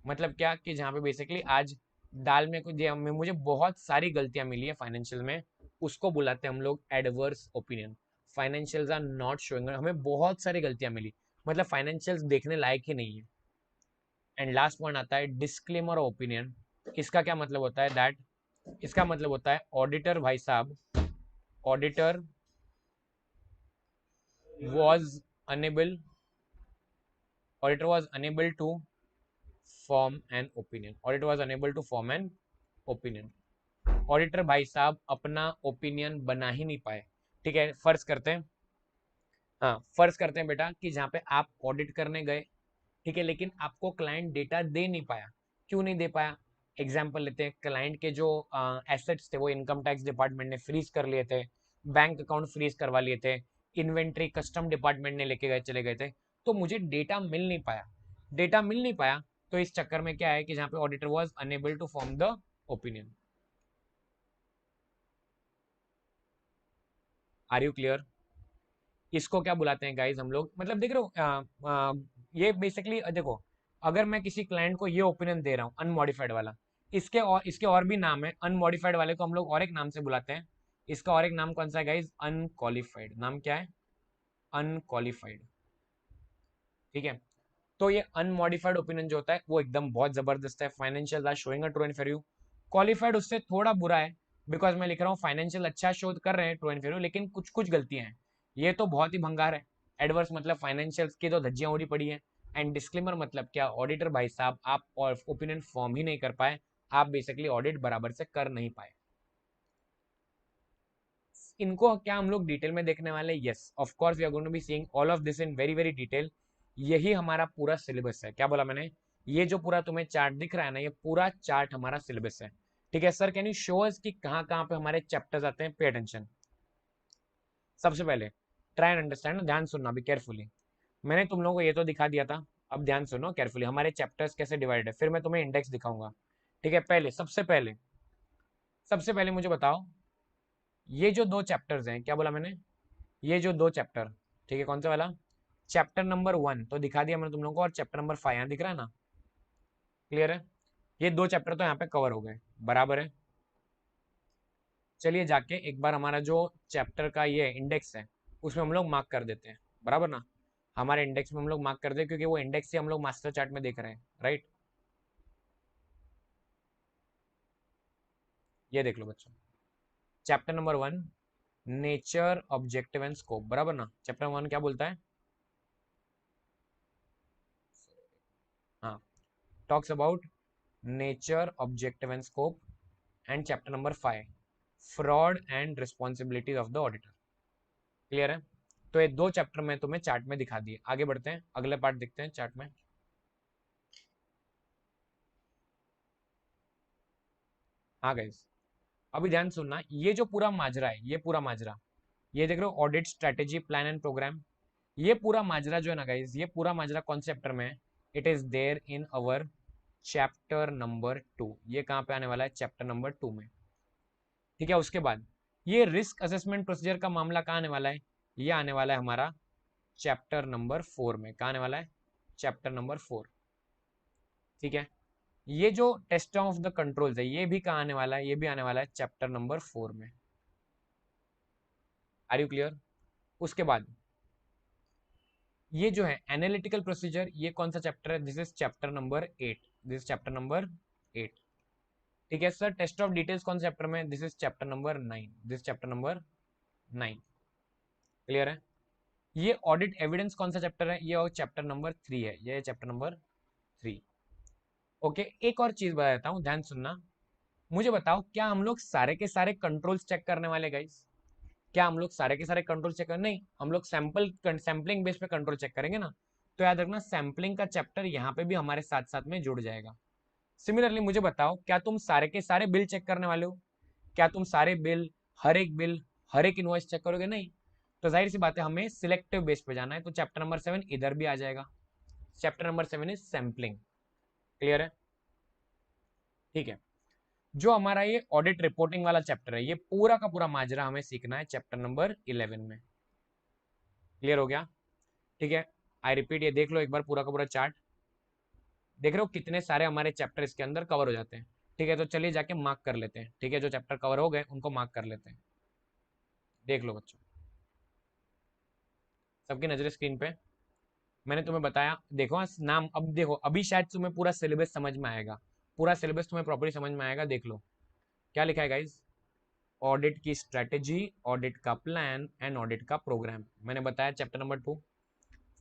मतलब क्या कि जहाँ पे बेसिकली आज दाल में कुछ मुझे बहुत सारी गलतियां मिली है फाइनेंशियल में, उसको बुलाते हैं हम लोग adverse opinion. Financials are not showing, हमें बहुत सारी गलतियां मिली, मतलब फाइनेंशियल्स देखने लायक ही नहीं है। एंड लास्ट पॉइंट आता है डिस्क्लेमर ओपिनियन। इसका क्या मतलब होता है? दैट, इसका मतलब होता है ऑडिटर भाई साहब, auditor was unable, auditor was unable to form an opinion, auditor was unable to form an opinion। Auditor भाई साहब अपना ओपिनियन बना ही नहीं पाए। ठीक है, फर्ज करते हैं, हाँ फर्ज करते हैं बेटा कि जहाँ पे आप ऑडिट करने गए, ठीक है, लेकिन आपको क्लाइंट डेटा दे नहीं पाया। क्यों नहीं दे पाया? एग्जाम्पल लेते हैं, क्लाइंट के जो एसेट्स थे वो इनकम टैक्स डिपार्टमेंट ने फ्रीज कर लिए थे, बैंक अकाउंट फ्रीज करवा लिए थे, इन्वेंट्री कस्टम डिपार्टमेंट ने लेके गए चले गए थे, तो मुझे डेटा मिल नहीं पाया। डेटा मिल नहीं पाया तो इस चक्कर में क्या है कि जहाँ पे auditor was unable to form the opinion. Are you clear? इसको क्या बुलाते हैं गाइज हम लोग, मतलब देख रहे हो ये बेसिकली देखो, अगर मैं किसी क्लाइंट को ये ओपिनियन दे रहा हूँ अनमॉडिफाइड वाला, इसके और भी नाम है। अनमॉडिफाइड वाले को हम लोग और एक नाम से बुलाते हैं, इसका और एक नाम कौन सा है गाइज? अनक्वालिफाइड। नाम क्या है? अनक्वालिफाइड। ठीक है, तो ये अनमॉडिफाइड ओपिनियन जो होता है वो एकदम बहुत जबरदस्त है, financial are showing a true and fair view. Qualified उससे थोड़ा बुरा है, बिकॉज मैं लिख रहा हूँ फाइनेंशियल अच्छा शो कर रहे हैं ट्रू एंड फेयर व्यू, लेकिन कुछ कुछ गलतियां हैं। ये तो बहुत ही भंगार है। एडवर्स मतलब फाइनेंशियल की तो धज्जियां उड़ी पड़ी है, एंड डिस्क्लेमर मतलब क्या, ऑडिटर भाई साहब आप ओपिनियन फॉर्म ही नहीं कर पाए, आप बेसिकली ऑडिट बराबर से कर नहीं पाए। इनको क्या हम लोग डिटेल में देखने वाले, yes of course we are going to be seeing all of this in very very detail. यही हमारा पूरा सिलेबस है। क्या बोला मैंने, ये जो पूरा तुम्हें चार्ट दिख रहा है ना, ये पूरा चार्ट हमारा सिलेबस है। ठीक है sir, can you show us कि कहाँ कहाँ पे हमारे चैप्टर्स आते हैं, पे अटेंशन। सबसे पहले ट्राई एंड अंडरस्टैंड, ध्यान सुनना भी केयरफुली। मैंने तुम लोगों को ये तो दिखा दिया था, अब ध्यान सुनो केयरफुली हमारे चैप्टर्स कैसे डिवाइड है, फिर मैं तुम्हें इंडेक्स दिखाऊंगा। ठीक है, पहले सबसे पहले मुझे बताओ, ये जो दो चैप्टर्स हैं, क्या बोला मैंने, ये जो दो चैप्टर, ठीक है, कौन सा वाला, चैप्टर नंबर 1 तो दिखा दिया मैंने तुम लोगों को, और चैप्टर नंबर 5 यहाँ दिख रहा है ना, क्लियर है। ये दो चैप्टर तो यहाँ पे कवर हो गए, बराबर है। चलिए जाके एक बार हमारा जो चैप्टर का ये इंडेक्स है उसमें हम लोग मार्क कर देते हैं, बराबर ना। हमारे इंडेक्स में हम लोग मार्क कर दें, क्योंकि वो इंडेक्स से हम लोग मास्टर चार्ट में देख रहे हैं, राइट। ये देख लो बच्चों, chapter number 1 nature objective and scope, बराबर ना। चैप्टर 1 क्या बोलता है, हाँ, talks about nature objective and scope. And chapter number 5 fraud and responsibilities of the auditor, clear है। तो ये दो चैप्टर मैं तुम्हें चार्ट में दिखा दिए, आगे बढ़ते हैं, अगले पार्ट देखते हैं चार्ट में। हाँ गाइस, अभी ध्यान सुनना, ये जो पूरा माजरा है, ये पूरा माजरा, ये देख रहे हो audit strategy plan and program, ये पूरा माजरा जो है ना गाइस, ये पूरा माजरा कौन से चैप्टर में है, it is there in our chapter number 2। ये कहाँ पे आने वाला है, चैप्टर नंबर 2 में। ठीक है, उसके बाद ये रिस्क असेसमेंट प्रोसीजर का मामला कहाँ आने वाला है, ये आने वाला है हमारा चैप्टर नंबर 4 में। कहाँ आने वाला है, चैप्टर नंबर 4। ठीक है, ये जो टेस्ट ऑफ द कंट्रोल्स है, ये भी कहाँ आने वाला है, ये भी आने वाला है चैप्टर नंबर 4 में। Are you clear. उसके बाद ये जो है एनालिटिकल प्रोसीजर, ये कौन सा चैप्टर है, this is chapter number 8, this chapter number 8। ठीक है सर, टेस्ट ऑफ डिटेल्स कौन सा चैप्टर में, this is chapter number 9, this chapter number 9, clear है। ये ऑडिट एविडेंस कौन सा चैप्टर है, ये चैप्टर नंबर 3 है, ये चैप्टर नंबर 3। ओके, एक और चीज बता देता हूँ, ध्यान सुनना। मुझे बताओ, क्या हम लोग सारे के सारे कंट्रोल्स चेक करने वाले गाइस, क्या हम लोग सारे के सारे कंट्रोल चेक करें, नहीं, हम लोग सैंपलिंग बेस पे कंट्रोल चेक करेंगे ना। तो याद रखना, सैंपलिंग का चैप्टर यहाँ पे भी हमारे साथ साथ में जुड़ जाएगा। सिमिलरली मुझे बताओ, क्या तुम सारे के सारे बिल चेक करने वाले हो, क्या तुम सारे बिल हर एक इनवॉइस चेक करोगे, नहीं। तो जाहिर सी बात है, हमें सिलेक्टिव बेस पे जाना है, तो चैप्टर नंबर 7 इधर भी आ जाएगा। Chapter number 7 is sampling, clear है। ठीक है, जो हमारा ये ऑडिट रिपोर्टिंग वाला चैप्टर है, ये पूरा का पूरा माजरा हमें सीखना है चैप्टर नंबर 11 में, क्लियर हो गया। ठीक है, आई रिपीट, ये देख लो एक बार पूरा का पूरा चार्ट, देख रहे हो कितने सारे हमारे चैप्टर इसके अंदर कवर हो जाते हैं। ठीक है, तो चलिए जाके मार्क कर लेते हैं, ठीक है, जो चैप्टर कवर हो गए उनको मार्क कर लेते हैं। देख लो बच्चों, सबकी नजरें स्क्रीन पे, मैंने तुम्हें बताया, देखो नाम, अब देखो अभी शायद तुम्हें पूरा सिलेबस समझ में आएगा, पूरा सिलेबस तुम्हें प्रॉपर्ली समझ में आएगा। देख लो क्या लिखा है गाइज, ऑडिट की स्ट्रेटेजी, ऑडिट का प्लान एंड ऑडिट का प्रोग्राम, मैंने बताया चैप्टर नंबर 2।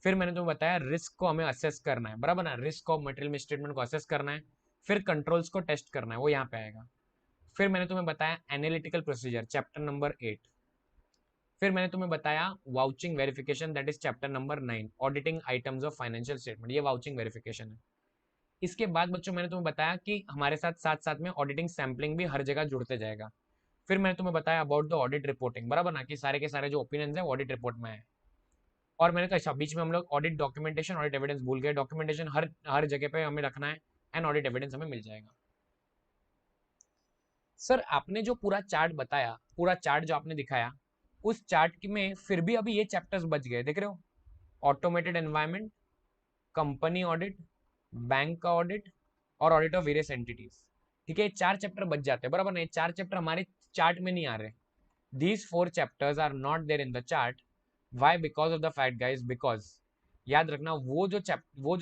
फिर मैंने तुम्हें बताया रिस्क को हमें असेस करना है, बराबर ना, रिस्क ऑफ मटेरियल स्टेटमेंट को असेस करना है, फिर कंट्रोल्स को टेस्ट करना है, वो यहाँ पे आएगा। फिर मैंने तुम्हें बताया एनालिटिकल प्रोसीजर, चैप्टर नंबर 8। फिर मैंने तुम्हें बताया vouching verification, that is chapter number 9, auditing items of financial statement, ये वाउचिंग वेरिफिकेशन है। इसके बाद बच्चों मैंने तुम्हें बताया कि हमारे साथ साथ साथ में ऑडिटिंग सैम्पलिंग भी हर जगह जुड़ते जाएगा। फिर मैंने तुम्हें बताया अबाउट द ऑडिट रिपोर्टिंग, बराबर ना, कि सारे के सारे जो ओपिनियंस है ऑडिट रिपोर्ट में है। और मैंने कहा बीच में हम लोग ऑडिट डॉक्यूमेंटेशन, ऑडिट एविडेंस भूल गए, डॉक्यूमेंटेशन हर हर जगह पे हमें रखना है, एंड ऑडिट एविडेंस हमें मिल जाएगा। सर आपने जो पूरा चार्ट बताया, पूरा चार्ट जो आपने दिखाया, उस चार्ट में फिर भी अभी ये चैप्टर्स बच गए, देख रहे हो, automated environment, company audit, bank का ऑडिट, और ऑडिट ऑफ वेरियस एंटिटीज। ठीक है, चार चैप्टर बच जाते हैं, बराबर नहीं, चार चैप्टर हमारे चार्ट में नहीं आ रहे। These 4 chapters are not there in the chart, why, because of the fact guys, because याद रखना, वो जो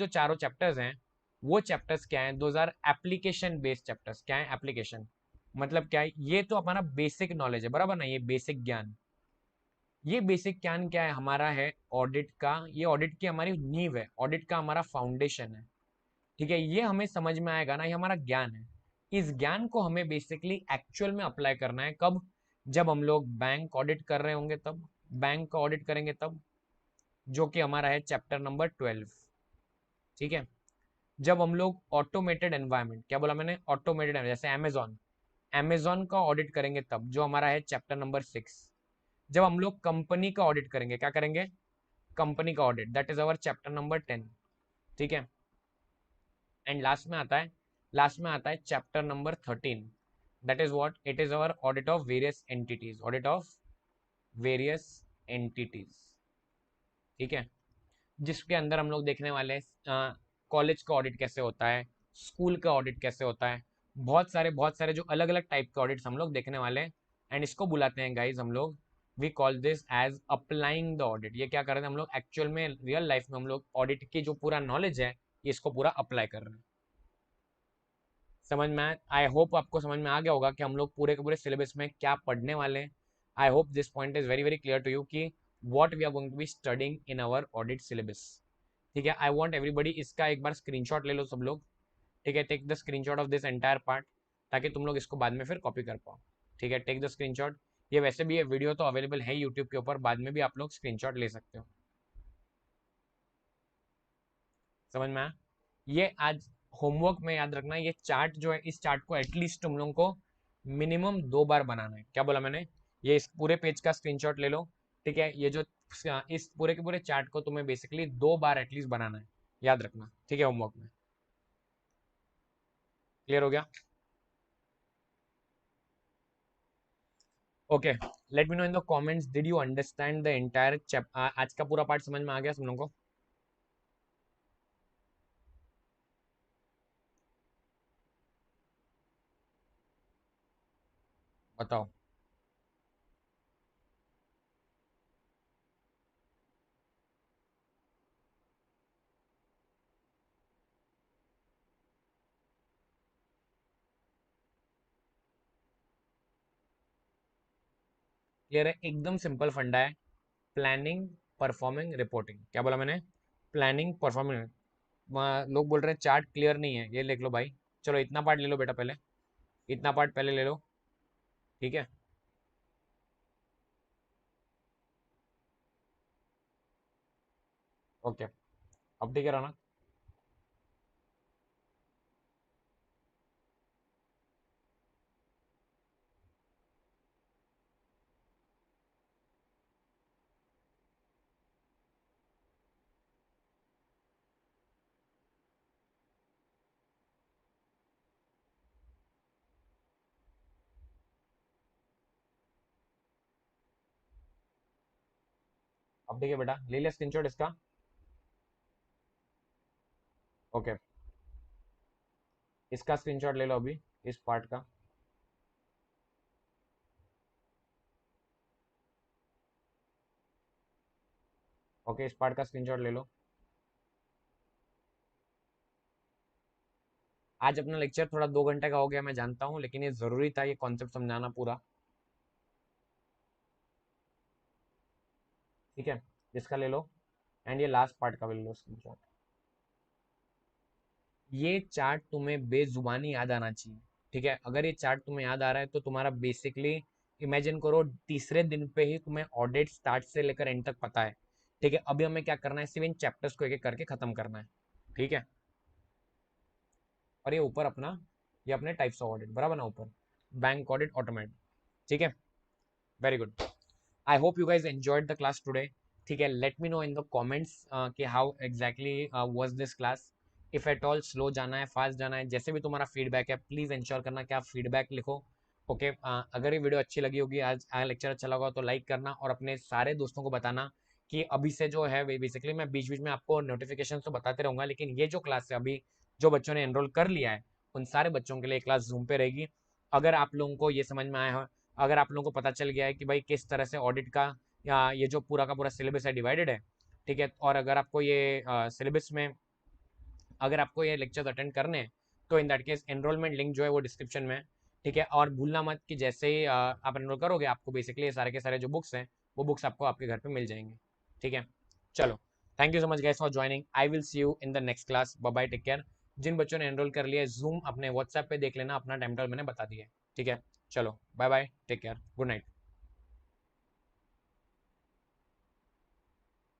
चारों चैप्टर्स हैं, वो चैप्टर्स क्या हैं, those are application based chapters. क्या है एप्लीकेशन, मतलब क्या है, ये तो हमारा बेसिक नॉलेज है, बराबर ना, ये बेसिक ज्ञान। ये बेसिक ज्ञान क्या है हमारा है ऑडिट का, ये ऑडिट की हमारी नींव है, ऑडिट का हमारा फाउंडेशन है। ठीक है, ये हमें समझ में आएगा ना, ये हमारा ज्ञान है। इस ज्ञान को हमें बेसिकली एक्चुअल में अप्लाई करना है कब? जब हम लोग बैंक ऑडिट कर रहे होंगे तब, बैंक का ऑडिट करेंगे तब, जो कि हमारा है चैप्टर नंबर 12। ठीक है, जब हम लोग ऑटोमेटेड एनवायरनमेंट, क्या बोला मैंने, ऑटोमेटेड, जैसे अमेजॉन, अमेजॉन का ऑडिट करेंगे तब, जो हमारा है चैप्टर नंबर 6। जब हम लोग कंपनी का ऑडिट करेंगे, क्या करेंगे, कंपनी का audit, that is our chapter number 10। ठीक है, एंड लास्ट में आता है chapter number 13, that is what, it is our audit of various entities, audit of various entities. ठीक है, जिसके अंदर हम लोग देखने वाले हैं कॉलेज का ऑडिट कैसे होता है, स्कूल का ऑडिट कैसे होता है, बहुत सारे जो अलग अलग टाइप के ऑडिट्स हम लोग देखने वाले हैं। एंड इसको बुलाते हैं गाइज हम लोग, we call this as applying the audit. ये क्या कर रहे हैं हम लोग एक्चुअल में, रियल लाइफ में हम लोग ऑडिट की जो पूरा नॉलेज है, ये इसको पूरा अप्लाई कर रहे हैं। समझ में आया? आई होप आपको समझ में आ गया होगा कि हम लोग पूरे के पूरे सिलेबस में क्या पढ़ने वाले हैं। I hope this point is very very clear to you कि what we are going to be studying in our audit syllabus. ठीक है, आई वांट एवरीबॉडी इसका एक बार स्क्रीनशॉट ले लो सब लोग। ठीक है, take the screenshot of this entire part, ताकि तुम लोग इसको बाद में फिर कॉपी कर पाओ। ठीक है, टेक द स्क्रीनशॉट। ये वैसे भी ये वीडियो तो अवेलेबल है यूट्यूब के ऊपर, बाद में भी आप लोग स्क्रीनशॉट ले सकते हो। समझ में आया? ये आज होमवर्क में याद रखना, ये चार्ट जो है, इस चार्ट को एटलीस्ट तुम लोगों को मिनिमम 2 बार बनाना है। क्या बोला मैंने? ये इस पूरे पेज का स्क्रीनशॉट ले लो। ठीक है, ये जो इस पूरे के पूरे चार्ट को तुम्हें बेसिकली 2 बार एटलीस्ट बनाना है, याद रखना। ठीक है, होमवर्क में क्लियर हो गया? Okay, late me know in the comments, did you understand the entire chapter? आज का पूरा पार्ट समझ में आ गया तुम लोगों को? बताओ। क्लियर है? एकदम सिंपल फंडा है, प्लानिंग, परफॉर्मिंग, रिपोर्टिंग। क्या बोला मैंने? Planning, performing. लोग बोल रहे हैं चार्ट क्लियर नहीं है, ये लिख लो भाई। चलो इतना पार्ट ले लो बेटा पहले, इतना पार्ट पहले ले लो। ठीक है, ओके, अब ठीक है रौनक? अब ठीक है बेटा, ले लिया स्क्रीनशॉट इसका? ओके, इसका स्क्रीनशॉट ले लो अभी, इस पार्ट का। ओके, इस पार्ट का स्क्रीनशॉट ले लो। आज अपना लेक्चर थोड़ा 2 घंटे का हो गया, मैं जानता हूँ, लेकिन ये जरूरी था ये कॉन्सेप्ट समझाना पूरा। ठीक है, इसका ले लो, एंड ये लास्ट पार्ट का भी ले लो स्क्रीनशॉट। ये चार्ट तुम्हें बेजुबानी याद आना चाहिए। ठीक है, अगर ये चार्ट तुम्हें याद आ रहा है तो तुम्हारा बेसिकली, इमेजिन करो तीसरे दिन पे ही तुम्हें ऑडिट स्टार्ट से लेकर एंड तक पता है। ठीक है, अभी हमें क्या करना है, सिर्फ इन चैप्टर्स को एक एक करके खत्म करना है। ठीक है, और ये ऊपर अपना, ये अपने टाइप्स ऑफ ऑडिट बराबर ना, ऊपर बैंक ऑडिट, ऑटोमेट। ठीक है, very good. I hope you guys enjoyed the class today. ठीक है, let me know in the comments कि how exactly was this class. If at all slow जाना है, फास्ट जाना है, जैसे भी तुम्हारा फीडबैक है, प्लीज इंश्योर करना कि आप फीडबैक लिखो। ओके, अगर ये वीडियो अच्छी लगी होगी, आज लेक्चर अच्छा लगा हो, तो लाइक करना और अपने सारे दोस्तों को बताना कि अभी से जो है बेसिकली मैं बीच बीच में आपको नोटिफिकेशन तो बताते रहूंगा, लेकिन ये जो क्लास है अभी, जो बच्चों ने एनरोल कर लिया है, उन सारे बच्चों के लिए क्लास जूम पे रहेगी। अगर आप लोगों को ये समझ में आया हो, अगर आप लोगों को पता चल गया है कि भाई किस तरह से ऑडिट का या ये जो पूरा का पूरा सिलेबस है डिवाइडेड है, ठीक है, और अगर आपको ये सिलेबस में, अगर आपको ये लेक्चर्स अटेंड करने हैं, तो इन दैट केस एनरोलमेंट लिंक जो है वो डिस्क्रिप्शन में है। ठीक है, और भूलना मत कि जैसे ही आप एनरोल करोगे, आपको बेसिकली ये सारे के सारे जो बुक्स हैं वो बुक्स आपको आपके घर पे मिल जाएंगे। ठीक है, चलो, thank you so much guys for joining. I will see you in the next class. Bye bye, take care. जिन बच्चों ने एनरोल कर लिया है जूम, अपने व्हाट्सएप पे देख लेना, अपना टाइम टेबल मैंने बता दिया है। ठीक है, चलो bye bye, take care, good night.